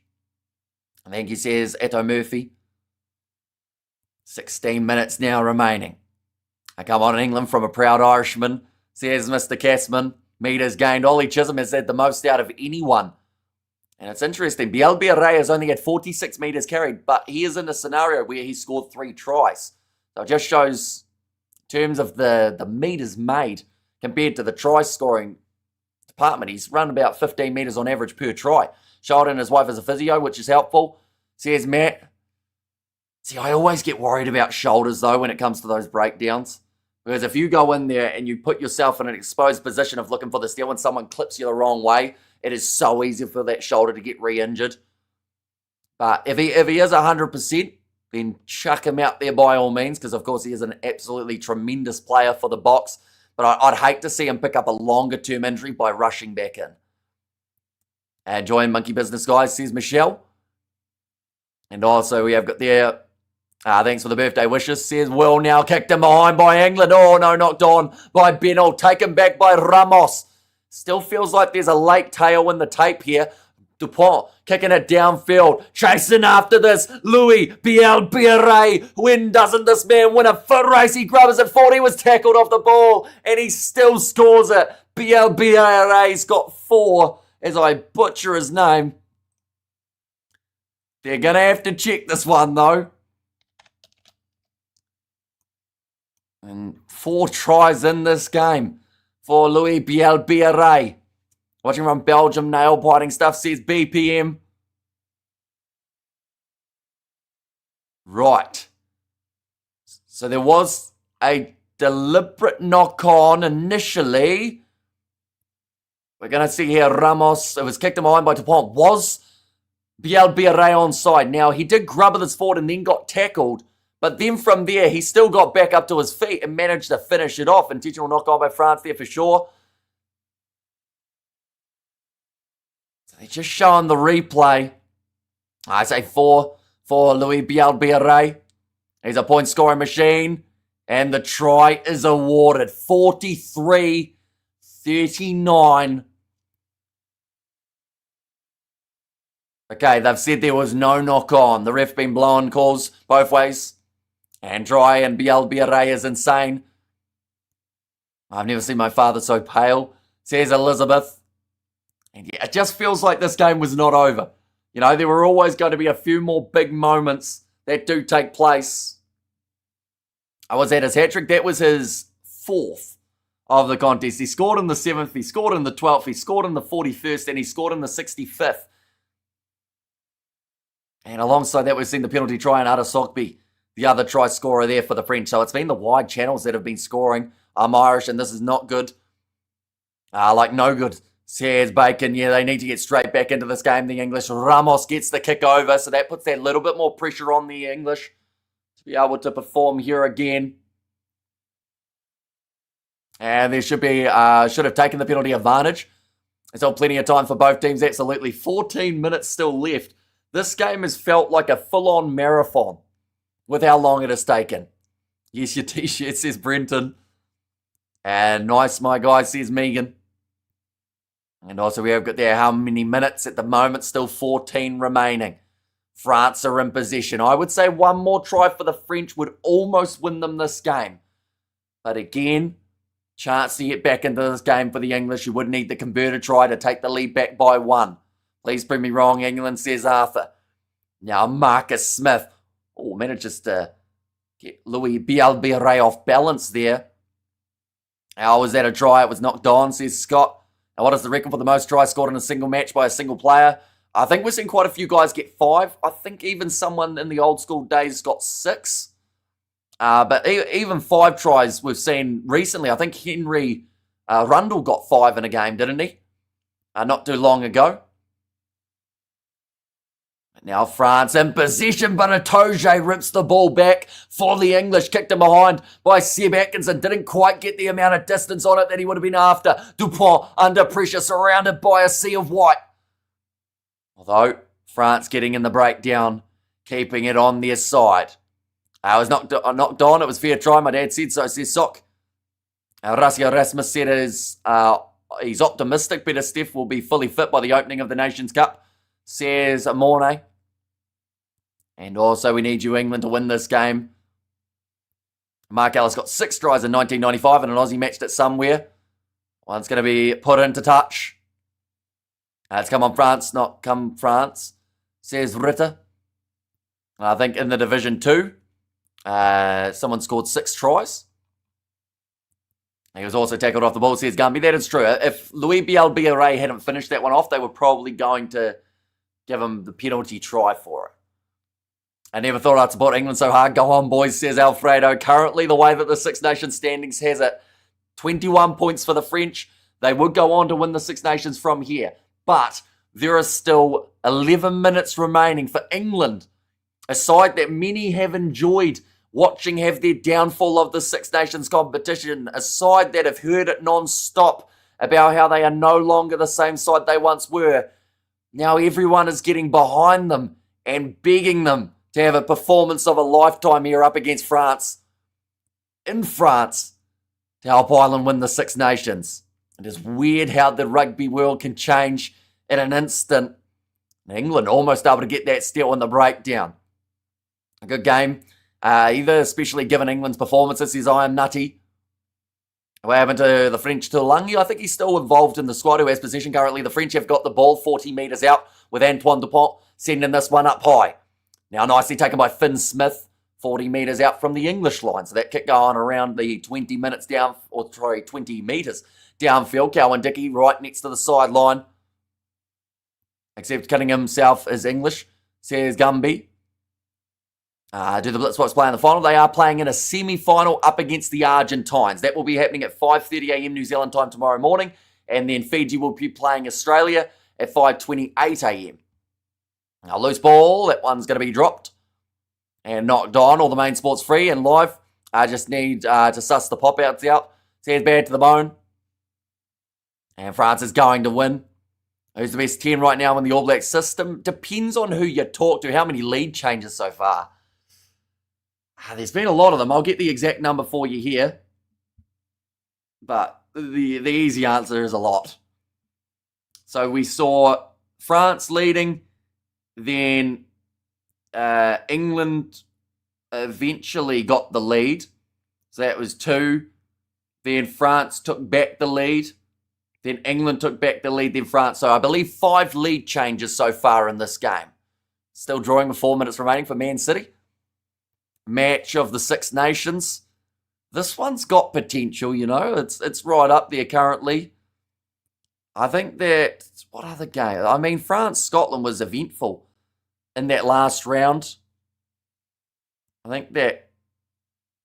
I think he says Eto Murphy. 16 minutes now remaining. I come on in England from a proud Irishman. Says Mr. Cassman. Meters gained. Ollie Chisholm has had the most out of anyone. And it's interesting. Biel Ray has only had 46 meters carried, but he is in a scenario where he scored 3 tries. So it just shows in terms of the meters made compared to the try scoring department. He's run about 15 meters on average per try. Sheldon and his wife is a physio, which is helpful. Says Matt. See, I always get worried about shoulders, though, when it comes to those breakdowns. Because if you go in there and you put yourself in an exposed position of looking for the steal and someone clips you the wrong way, it is so easy for that shoulder to get re-injured. But if he is 100%, then chuck him out there by all means, because, of course, he is an absolutely tremendous player for the box. But I'd hate to see him pick up a longer-term injury by rushing back in. And join Monkey Business, guys, says Michelle. And also we have got there, thanks for the birthday wishes, says Will now kicked him behind by England. Oh, no, knocked on by Benel. Taken back by Ramos. Still feels like there's a late tail in the tape here. Dupont kicking it downfield. Chasing after this. Louis Biel-Biarré. When doesn't this man win a foot race? He grabs it forward. He was tackled off the ball. And he still scores it. Biel-Biarré's got 4 as I butcher his name. They're going to have to check this one, though. And 4 tries in this game for Louis Biel-Biarré. Watching from Belgium, nail-biting stuff, says BPM. Right. So there was a deliberate knock-on initially. We're going to see here Ramos. It was kicked him behind by Dupont. Was Biel-Biarré onside. Now, he did grub with his forward and then got tackled. But then from there, he still got back up to his feet and managed to finish it off. Intentional knock-on by France there for sure. So they're just showing the replay. I say 4 for Louis Biel-Biarré. He's a point-scoring machine. And the try is awarded. 43-39. Okay, they've said there was no knock-on. The ref been blowing calls both ways. And try and Biel-Biarré is insane. I've never seen my father so pale, says Elizabeth. And yeah, it just feels like this game was not over. You know, there were always going to be a few more big moments that do take place. I was at his hat-trick. That was his 4th of the contest. He scored in the 7th, he scored in the 12th, he scored in the 41st, and he scored in the 65th. And alongside that, we've seen the penalty try and Adesogbi, the other try scorer there for the French. So it's been the wide channels that have been scoring. I'm Irish, and this is not good. No good. Says Bacon, yeah, they need to get straight back into this game, the English. Ramos gets the kick over, so that puts that little bit more pressure on the English to be able to perform here again. And there should have taken the penalty advantage. There's still plenty of time for both teams, absolutely. 14 minutes still left. This game has felt like a full-on marathon with how long it has taken. Yes, your t-shirt, says Brenton. And nice, my guy, says Megan. And also we have got there how many minutes at the moment, still 14 remaining. France are in possession. I would say one more try for the French would almost win them this game. But again, chance to get back into this game for the English. You would need the converted try to take the lead back by 1. Please prove me wrong, England, says Arthur. Now Marcus Smith. Oh, manages to get Louis Bielbiere off balance there. How was that a try? It was knocked on, says Scott. Now, what is the record for the most tries scored in a single match by a single player? I think we've seen quite a few guys get 5. I think even someone in the old school days got 6. But even 5 tries we've seen recently. I think Henry Rundle got 5 in a game, didn't he? Not too long ago. Now France in possession, but Itoje rips the ball back for the English. Kicked him behind by Seb Atkinson. Didn't quite get the amount of distance on it that he would have been after. Dupont under pressure, surrounded by a sea of white. Although France getting in the breakdown, keeping it on their side. It was knocked on. It was fair try. My dad said so, says Sock. Rasio Rasmus said he's optimistic. Peter Steph will be fully fit by the opening of the Nations Cup, says Mornay. And also, we need you, England, to win this game. Mark Ellis got 6 tries in 1995, and an Aussie matched it somewhere. One's going to be put into touch. It's come on France, not come France, says Ritter. I think in the Division 2, someone scored 6 tries. He was also tackled off the ball, says Gumby. That is true. If Louis Bielbiere hadn't finished that one off, they were probably going to give him the penalty try for it. I never thought I'd support England so hard. Go on, boys, says Alfredo. Currently, the way that the Six Nations standings has it, 21 points for the French. They would go on to win the Six Nations from here. But there are still 11 minutes remaining for England, a side that many have enjoyed watching have their downfall of the Six Nations competition, a side that have heard it non-stop about how they are no longer the same side they once were. Now everyone is getting behind them and begging them to have a performance of a lifetime here up against France, in France, to help Ireland win the Six Nations. It is weird how the rugby world can change in an instant. England almost able to get that steal in the breakdown. A good game, either, especially given England's performances, says I am nutty. What happened to the French Tulangi? I think he's still involved in the squad who has possession currently. The French have got the ball 40 metres out with Antoine Dupont sending this one up high. Now nicely taken by Finn Smith, 40 metres out from the English line. So that kick going around the 20 metres downfield. Cowan Dickey right next to the sideline. Except Cunningham himself is English, says Gumby. Do the Blitzboks play in the final? They are playing in a semi-final up against the Argentines. That will be happening at 5:30 a.m. New Zealand time tomorrow morning. And then Fiji will be playing Australia at 5:28 a.m. Now, loose ball, that one's going to be dropped and knocked on. All the main sports free and live. I just need to suss the pop-outs out. Says bad to the bone. And France is going to win. Who's the best 10 right now in the All Black system? Depends on who you talk to, how many lead changes so far. There's been a lot of them. I'll get the exact number for you here. But the easy answer is a lot. So we saw France leading. Then England eventually got the lead. So that was 2. Then France took back the lead. Then England took back the lead, then France. So I believe 5 lead changes so far in this game. Still drawing with 4 minutes remaining for Man City. Match of the Six Nations. This one's got potential, you know. It's right up there currently. I think that, what other game? I mean, France-Scotland was eventful in that last round. I think that,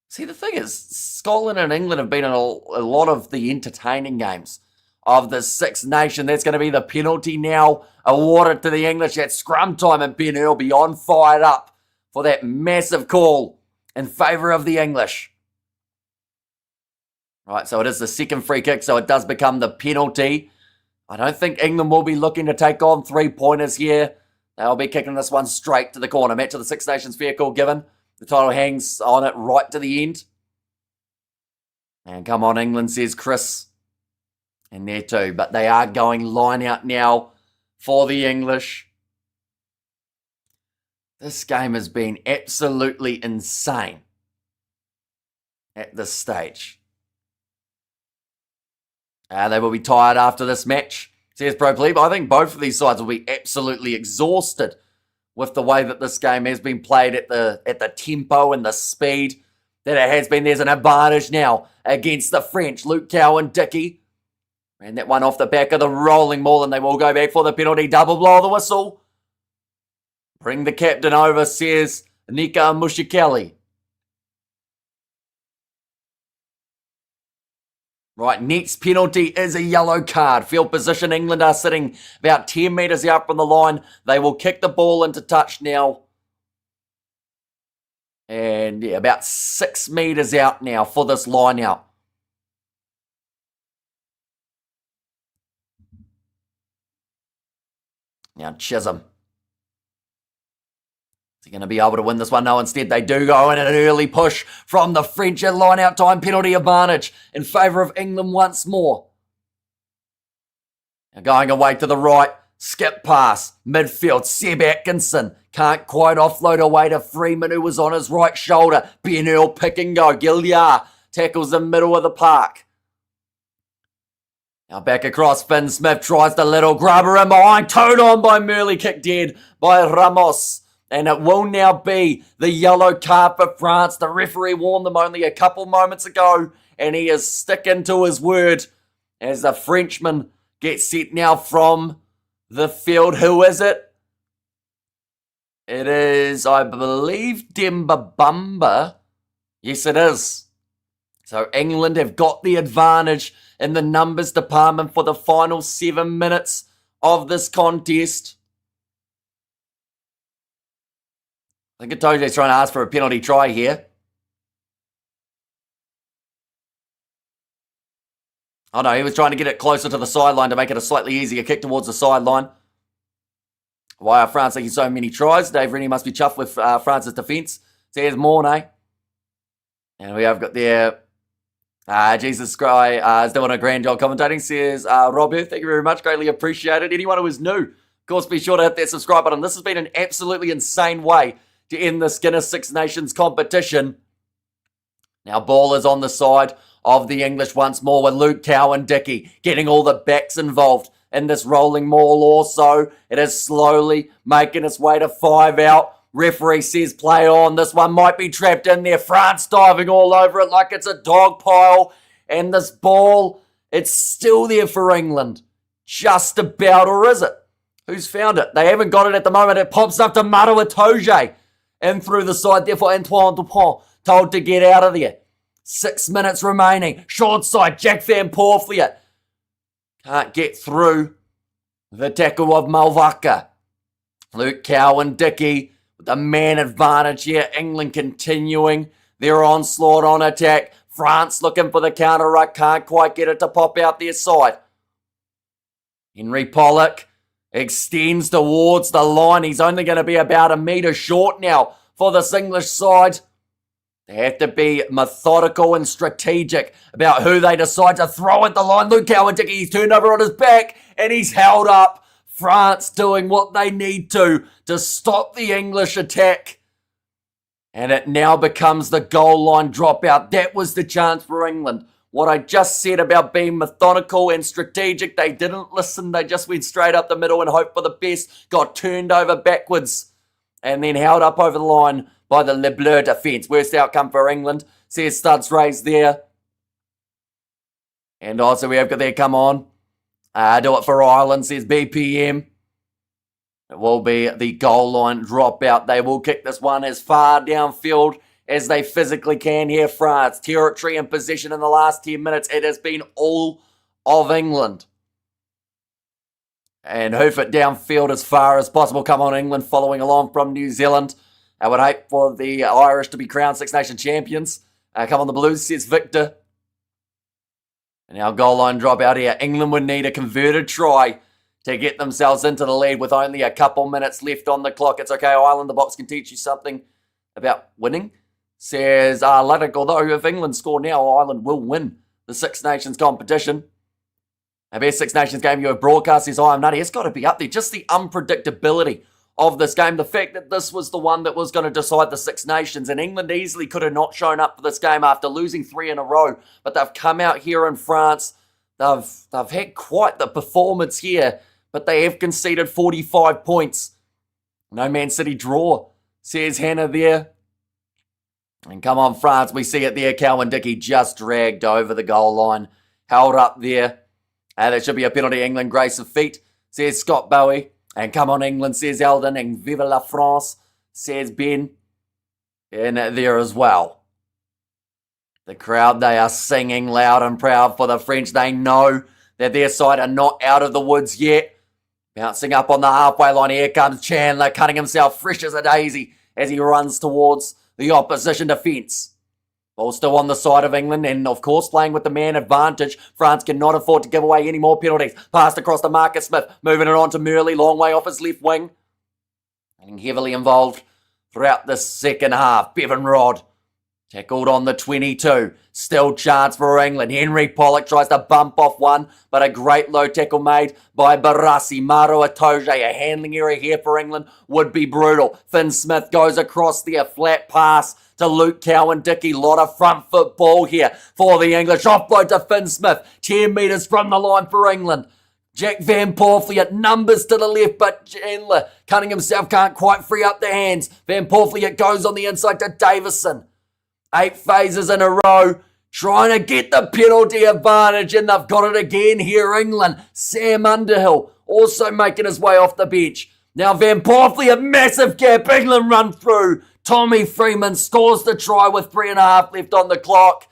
see, the thing is, Scotland and England have been in a lot of the entertaining games of the Six Nations. That's going to be the penalty now awarded to the English at scrum time, and Ben Earl beyond fired up for that massive call in favour of the English. Right, so it is the second free kick, so it does become the penalty. I don't think England will be looking to take on 3-pointers here. They'll be kicking this one straight to the corner. Match of the Six Nations fair call given. The title hangs on it right to the end. And come on, England, says Chris. And there too. But they are going line out now for the English. This game has been absolutely insane at this stage. They will be tired after this match, says Pro Plebe. I think both of these sides will be absolutely exhausted with the way that this game has been played at the tempo and the speed that it has been. There's an advantage now against the French. Luke Cowan-Dickie ran that one off the back of the rolling ball, and they will go back for the penalty. Double blow of the whistle. Bring the captain over, says Nika Mushikeli. Right, next penalty is a yellow card. Field position, England are sitting about 10 metres out from the line. They will kick the ball into touch now. And yeah, about 6 metres out now for this line out. Now Chisholm. Is he going to be able to win this one? No, instead they do go in an early push from the French at line-out time. Penalty advantage in favour of England once more. Now going away to the right. Skip pass. Midfield. Seb Atkinson. Can't quite offload away to Freeman, who was on his right shoulder. Ben Earl pick and go. Gilliard tackles the middle of the park. Now back across. Finn Smith tries the little grubber in behind. Towed on by Murley. Kicked dead by Ramos. And it will now be the yellow card for France. The referee warned them only a couple moments ago, and he is sticking to his word as the Frenchman gets set now from the field. Who is it? It is, I believe, Demba Bamba. Yes, it is. So England have got the advantage in the numbers department for the final 7 minutes of this contest. I think Itoje's trying to ask for a penalty try here. Oh no, he was trying to get it closer to the sideline to make it a slightly easier kick towards the sideline. Why are France taking so many tries? Dave Rennie must be chuffed with France's defence. Says Mornay. And we have got there, Jesus Cry is doing a grand job commentating. Says Robert, thank you very much, greatly appreciated. Anyone who is new, of course, be sure to hit that subscribe button. This has been an absolutely insane way to end the Guinness Six Nations competition. Now ball is on the side of the English once more with Luke Cowan-Dickie getting all the backs involved in this rolling maul also. It is slowly making its way to 5 out. Referee says play on. This one might be trapped in there. France diving all over it like it's a dog pile. And this ball, it's still there for England. Just about, or is it? Who's found it? They haven't got it at the moment. It pops up to Maro Itoje. And through the side there for Antoine Dupont. Told to get out of there. 6 minutes remaining. Short side, Jack Van Poortvliet. Can't get through the tackle of Malvaka. Luke Cowan-Dickie with the man advantage here. England continuing their onslaught on attack. France looking for the counter right. Can't quite get it to pop out their side. Henry Pollock extends towards the line. He's only going to be about a metre short now for this English side. They have to be methodical and strategic about who they decide to throw at the line. Luke Cowan-Dickie, he's turned over on his back and he's held up. France doing what they need to stop the English attack. And it now becomes the goal line dropout. That was the chance for England. what I just said about being methodical and strategic. They didn't listen. They just went straight up the middle and hoped for the best. Got turned over backwards and then held up over the line by the Le Bleu defence. Worst outcome for England. Says studs raised there. And also we have got there, come on. Do it for Ireland, says BPM. It will be the goal line dropout. They will kick this one as far downfield as they physically can here, France. Territory and possession in the last 10 minutes. It has been all of England. And hoof it downfield as far as possible. Come on, England, following along from New Zealand. I would hope for the Irish to be crowned Six Nation champions. Come on, the Blues, says Victor. And now goal line drop out here. England would need a converted try to get themselves into the lead with only a couple minutes left on the clock. It's okay, Ireland. The box can teach you something about winning. Says Luddick, although if England score now, Ireland will win the Six Nations competition. The best Six Nations game you have broadcast, says I'm nutty. It's got to be up there. Just the unpredictability of this game. The fact that this was the one that was going to decide the Six Nations, and England easily could have not shown up for this game after losing 3 in a row. But they've come out here in France. They've had quite the performance here, but they have conceded 45 points. No Man City draw, says Hannah there. And come on, France, we see it there. Cowan Dickey just dragged over the goal line. Held up there. There should be a penalty. England, grace of feet, says Scott Bowie. And come on, England, says Eldon. And Vive la France, says Ben. And there as well. The crowd, they are singing loud and proud for the French. They know that their side are not out of the woods yet. Bouncing up on the halfway line. Here comes Chandler, cutting himself fresh as a daisy as he runs towards the opposition defence. Ball still on the side of England, and of course playing with the man advantage. France cannot afford to give away any more penalties. Passed across to Marcus Smith, moving it on to Murley, long way off his left wing. And heavily involved throughout the second half. Bevan Rod tackled on the 22. Still chance for England. Henry Pollock tries to bump off one, but a great low tackle made by Barassi. Maro Atoje, a handling area here for England would be brutal. Finn Smith goes across there, flat pass to Luke Cowan-Dickey. Lot of front foot ball here for the English. Offload to Finn Smith, 10 metres from the line for England. Jack Van Porfliet, numbers to the left, but Chandler cutting himself, can't quite free up the hands. Van Porfliet goes on the inside to Davison. 8 phases in a row, trying to get the penalty advantage, and they've got it again here, England. Sam Underhill also making his way off the bench. Now Van Porfliet, a massive gap, England run through. Tommy Freeman scores the try with 3.5 left on the clock.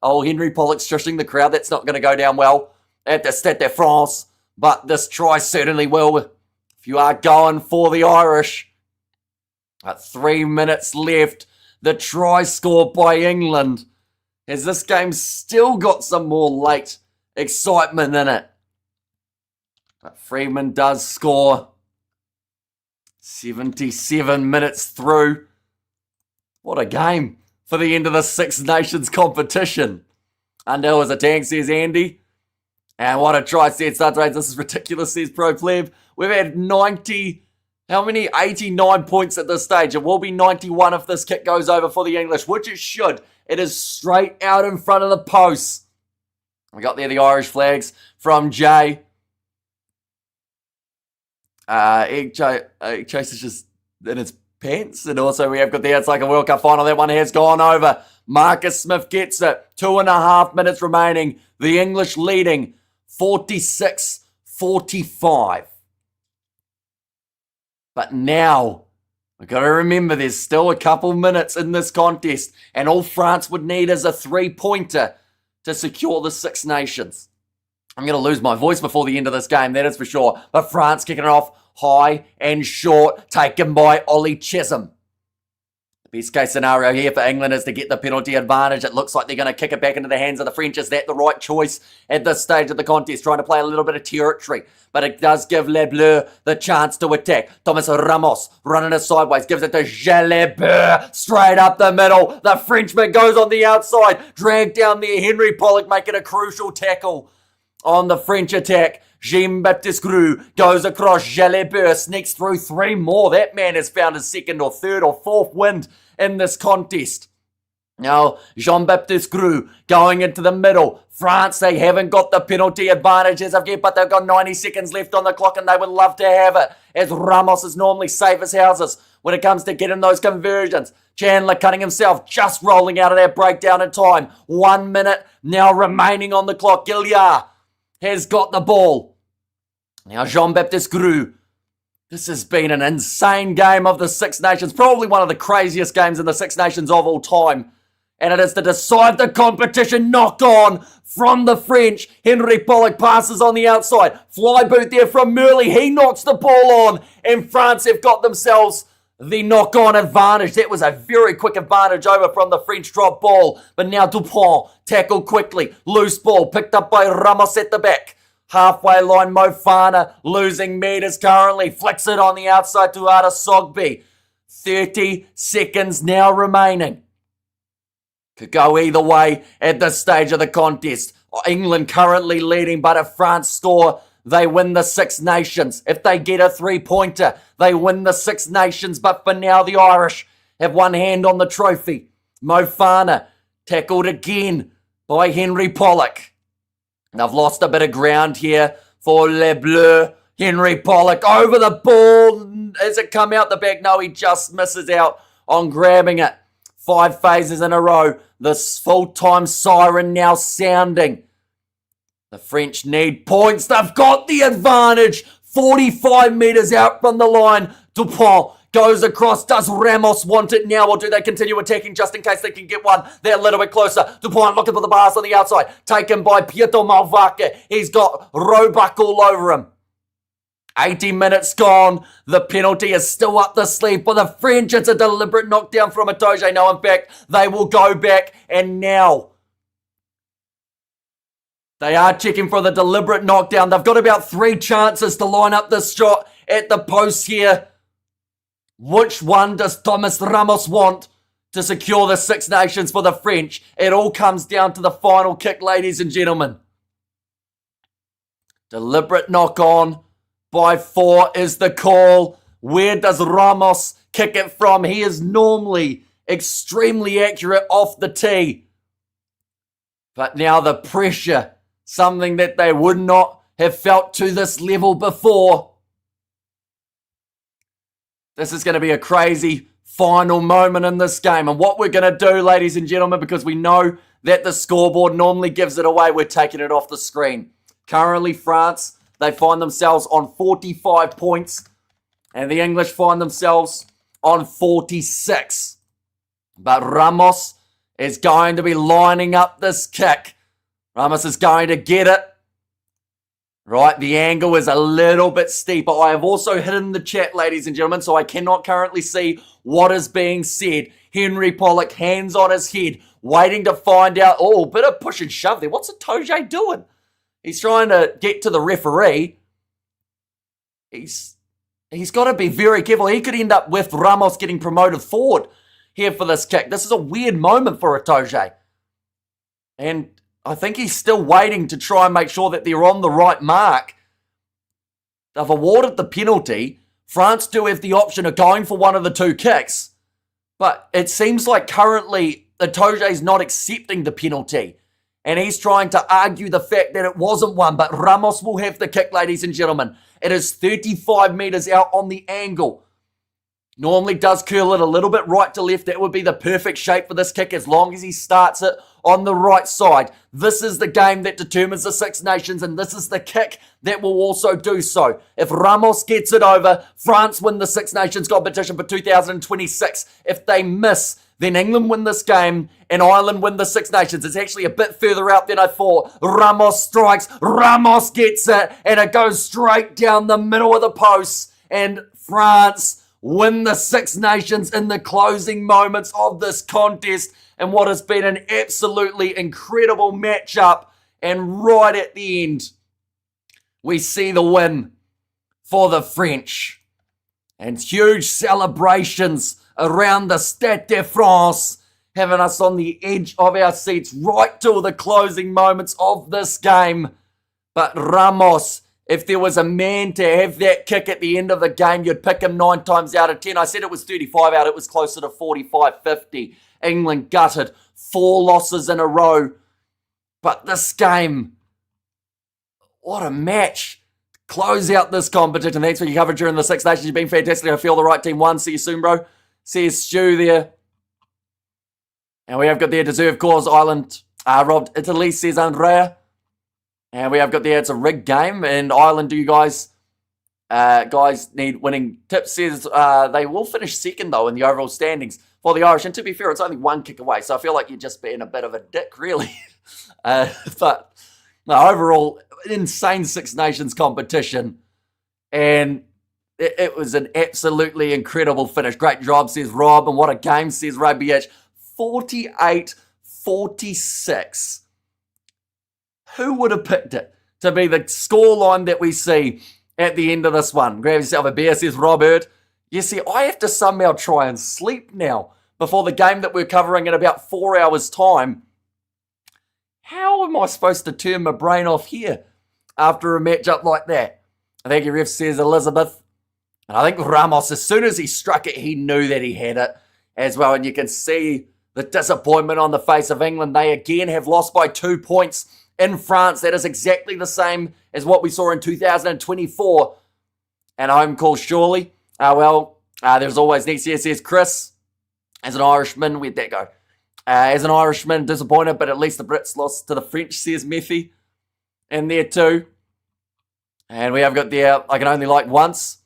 Oh, Henry Pollock's shushing the crowd. That's not going to go down well at the Stade de France, but this try certainly will if you are going for the Irish. At 3 minutes left. The try scored by England. Has this game still got some more late excitement in it? But Freeman does score. 77 minutes through. What a game for the end of the Six Nations competition. Underhill was a tank, says Andy. And what a try, says Sudrace. This is ridiculous, says Pro Pleb. We've had 89 points at this stage. It will be 91 if this kick goes over for the English, which it should. It is straight out in front of the posts. We got there the Irish flags from Jay. Chase is just in his pants. And also we have got there, it's like a World Cup final. That one has gone over. Marcus Smith gets it. 2.5 minutes remaining. The English leading 46-45. But now, we've got to remember there's still a couple minutes in this contest, and all France would need is a 3-pointer to secure the Six Nations. I'm going to lose my voice before the end of this game, that is for sure. But France kicking it off high and short, taken by Ollie Chisholm. The best case scenario here for England is to get the penalty advantage. It looks like they're going to kick it back into the hands of the French. Is that the right choice at this stage of the contest? Trying to play a little bit of territory. But it does give Les Bleus the chance to attack. Thomas Ramos running it sideways. Gives it to Jalabert. Straight up the middle. The Frenchman goes on the outside. Dragged down there. Henry Pollock making a crucial tackle on the French attack. Jean-Baptiste Grue goes across. Jalabert sneaks through 3 more. That man has found his second or third or fourth wind in this contest. Now, Jean-Baptiste Grue going into the middle. France, they haven't got the penalty advantage as of yet, but they've got 90 seconds left on the clock and they would love to have it, as Ramos is normally safe as houses when it comes to getting those conversions. Chandler cutting himself, just rolling out of that breakdown in time. 1 minute now remaining on the clock. Gilliard has got the ball. Now Jean-Baptiste Grue. This has been an insane game of the Six Nations. Probably one of the craziest games in the Six Nations of all time. And it is to decide the competition. Knock on from the French. Henry Pollock passes on the outside. Fly boot there from Murley. He knocks the ball on. And France have got themselves the knock-on advantage. That was a very quick advantage over from the French drop ball. But now Dupont tackled quickly. Loose ball picked up by Ramos at the back. Halfway line, Mofana losing meters currently. Flicks it on the outside to Ada Sogby. 30 seconds now remaining. Could go either way at this stage of the contest. England currently leading, but if France score, they win the Six Nations. If they get a three-pointer, they win the Six Nations. But for now, the Irish have one hand on the trophy. Mofana tackled again by Henry Pollock. They've lost a bit of ground here for Les Bleus. Henry Pollock over the ball. Has it come out the back? No, he just misses out on grabbing it. 5 phases in a row. This full-time siren now sounding. The French need points. They've got the advantage. 45 metres out from the line. Dupont goes across. Does Ramos want it now, or do they continue attacking just in case they can get one? They're a little bit closer. Dupont looking for the bars on the outside. Taken by Pietro Malvaca. He's got Roebuck all over him. 80 minutes gone. The penalty is still up the sleeve for the French. It's a deliberate knockdown from Itoje. No, in fact, they will go back. And now they are checking for the deliberate knockdown. They've got about 3 chances to line up this shot at the post here. Which one does Thomas Ramos want to secure the Six Nations for the French? It all comes down to the final kick, ladies and gentlemen. Deliberate knock on by 4 is the call. Where does Ramos kick it from? He is normally extremely accurate off the tee. But now the pressure, something that they would not have felt to this level before. This is going to be a crazy final moment in this game. And what we're going to do, ladies and gentlemen, because we know that the scoreboard normally gives it away, we're taking it off the screen. Currently, France, they find themselves on 45 points. And the English find themselves on 46. But Ramos is going to be lining up this kick. Ramos is going to get it. Right, the angle is a little bit steeper. I have also hidden the chat, ladies and gentlemen, so I cannot currently see what is being said. Henry Pollock, hands on his head, waiting to find out. Oh, bit of push and shove there. What's Itoje doing? He's trying to get to the referee. He's got to be very careful. He could end up with Ramos getting promoted forward here for this kick. This is a weird moment for Itoje. And I think he's still waiting to try and make sure that they're on the right mark. They've awarded the penalty. France do have the option of going for one of the 2 kicks. But it seems like currently Itoje's not accepting the penalty. And he's trying to argue the fact that it wasn't one. But Ramos will have the kick, ladies and gentlemen. It is 35 metres out on the angle. Normally does curl it a little bit right to left. That would be the perfect shape for this kick as long as he starts it on the right side. This is the game that determines the Six Nations, and this is the kick that will also do so. If Ramos gets it over, France win the Six Nations competition for 2026. If they miss, then England win this game and Ireland win the Six Nations. It's actually a bit further out than I thought. Ramos strikes, Ramos gets it, and it goes straight down the middle of the post, and France win the Six Nations in the closing moments of this contest and what has been an absolutely incredible matchup. And right at the end, we see the win for the French. And huge celebrations around the Stade de France, having us on the edge of our seats right till the closing moments of this game. But Ramos, if there was a man to have that kick at the end of the game, you'd pick him 9 times out of 10. I said it was 35 out. It was closer to 45, 50. England gutted 4 losses in a row. But this game, what a match. Close out this competition. Thanks for your coverage during the Six Nations. You've been fantastic. I feel the right team won. See you soon, bro. Says Stu there. And we have got there deserved cause. Ireland robbed Italy, says Andrea. And we have got there, it's a rigged game. And Ireland, do you guys need winning tips? Says they will finish second, though, in the overall standings for the Irish. And to be fair, it's only 1 kick away. So I feel like you're just being a bit of a dick, really. But no, overall, insane Six Nations competition. And it was an absolutely incredible finish. Great job, says Rob. And what a game, says Rugby Edge. 48-46. Who would have picked it to be the scoreline that we see at the end of this one? Grab yourself a beer, says Robert. You see, I have to somehow try and sleep now before the game that we're covering in about 4 hours' time. How am I supposed to turn my brain off here after a matchup like that? Thank you, ref, says Elizabeth. And I think Ramos, as soon as he struck it, he knew that he had it as well. And you can see the disappointment on the face of England. They again have lost by 2 points in France. That is exactly the same as what we saw in 2024. And home call, surely. There's always next year, says Chris. As an Irishman, where'd that go? As an Irishman, disappointed, but at least the Brits lost to the French, says Methy. And there too. And we have got there, I can only like once.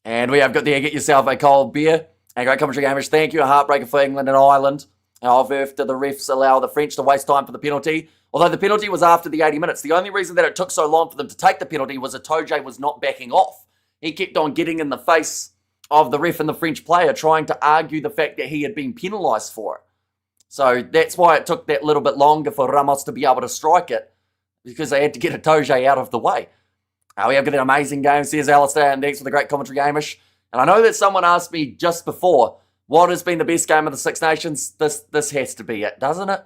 And we have got there, get yourself a cold beer. And great commentary, Hamish. Thank you. A heartbreaker for England and Ireland. After the refs allow the French to waste time for the penalty. Although the penalty was after the 80 minutes. The only reason that it took so long for them to take the penalty was that Toje was not backing off. He kept on getting in the face of the ref and the French player, trying to argue the fact that he had been penalised for it. So that's why it took that little bit longer for Ramos to be able to strike it, because they had to get a Toje out of the way. We have got an amazing game, says Alistair, and thanks for the great commentary, Hamish. And I know that someone asked me just before, what has been the best game of the Six Nations? This has to be it, doesn't it?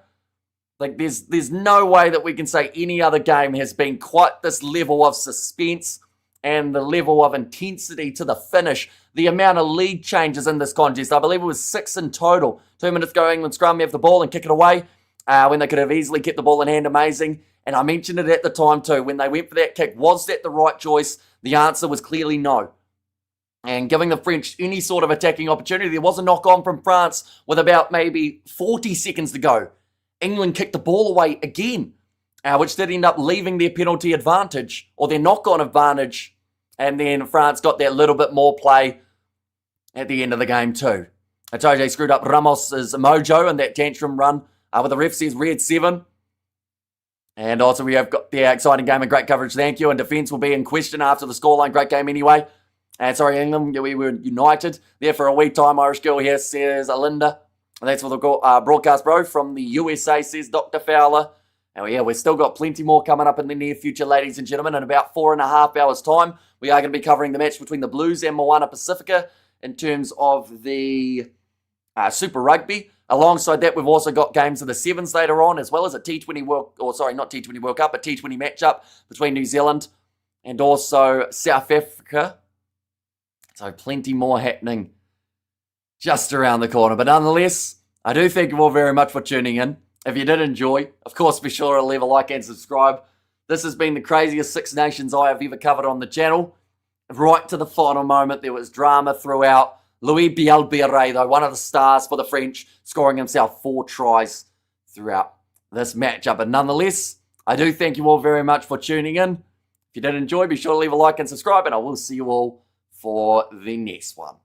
Like, there's no way that we can say any other game has been quite this level of suspense and the level of intensity to the finish. The amount of lead changes in this contest. I believe it was 6 in total. 2 minutes go, England scrum, have the ball and kick it away when they could have easily kept the ball in hand. Amazing. And I mentioned it at the time too. When they went for that kick, was that the right choice? The answer was clearly no. And giving the French any sort of attacking opportunity. There was a knock-on from France with about maybe 40 seconds to go. England kicked the ball away again, which did end up leaving their penalty advantage, or their knock-on advantage, and then France got that little bit more play at the end of the game too. Toje screwed up Ramos' mojo in that tantrum run, with the ref says red 7. And also we have got the exciting game and great coverage, thank you, and defence will be in question after the scoreline. Great game anyway. And sorry, England, we were united there for a wee time. Irish girl here, says Alinda. And that's for the broadcast, bro, from the USA, says Dr. Fowler. And we've still got plenty more coming up in the near future, ladies and gentlemen. In about 4.5 hours' time, we are going to be covering the match between the Blues and Moana Pacifica in terms of the Super Rugby. Alongside that, we've also got games of the Sevens later on, as well as a T20 World, or sorry, not T20 World Cup, a T20 matchup between New Zealand and also South Africa. So plenty more happening just around the corner. But nonetheless, I do thank you all very much for tuning in. If you did enjoy, of course, be sure to leave a like and subscribe. This has been the craziest Six Nations I have ever covered on the channel. Right to the final moment, there was drama throughout. Louis Bielbiere, though, one of the stars for the French, scoring himself 4 tries throughout this matchup. But nonetheless, I do thank you all very much for tuning in. If you did enjoy, be sure to leave a like and subscribe, and I will see you all for the next one.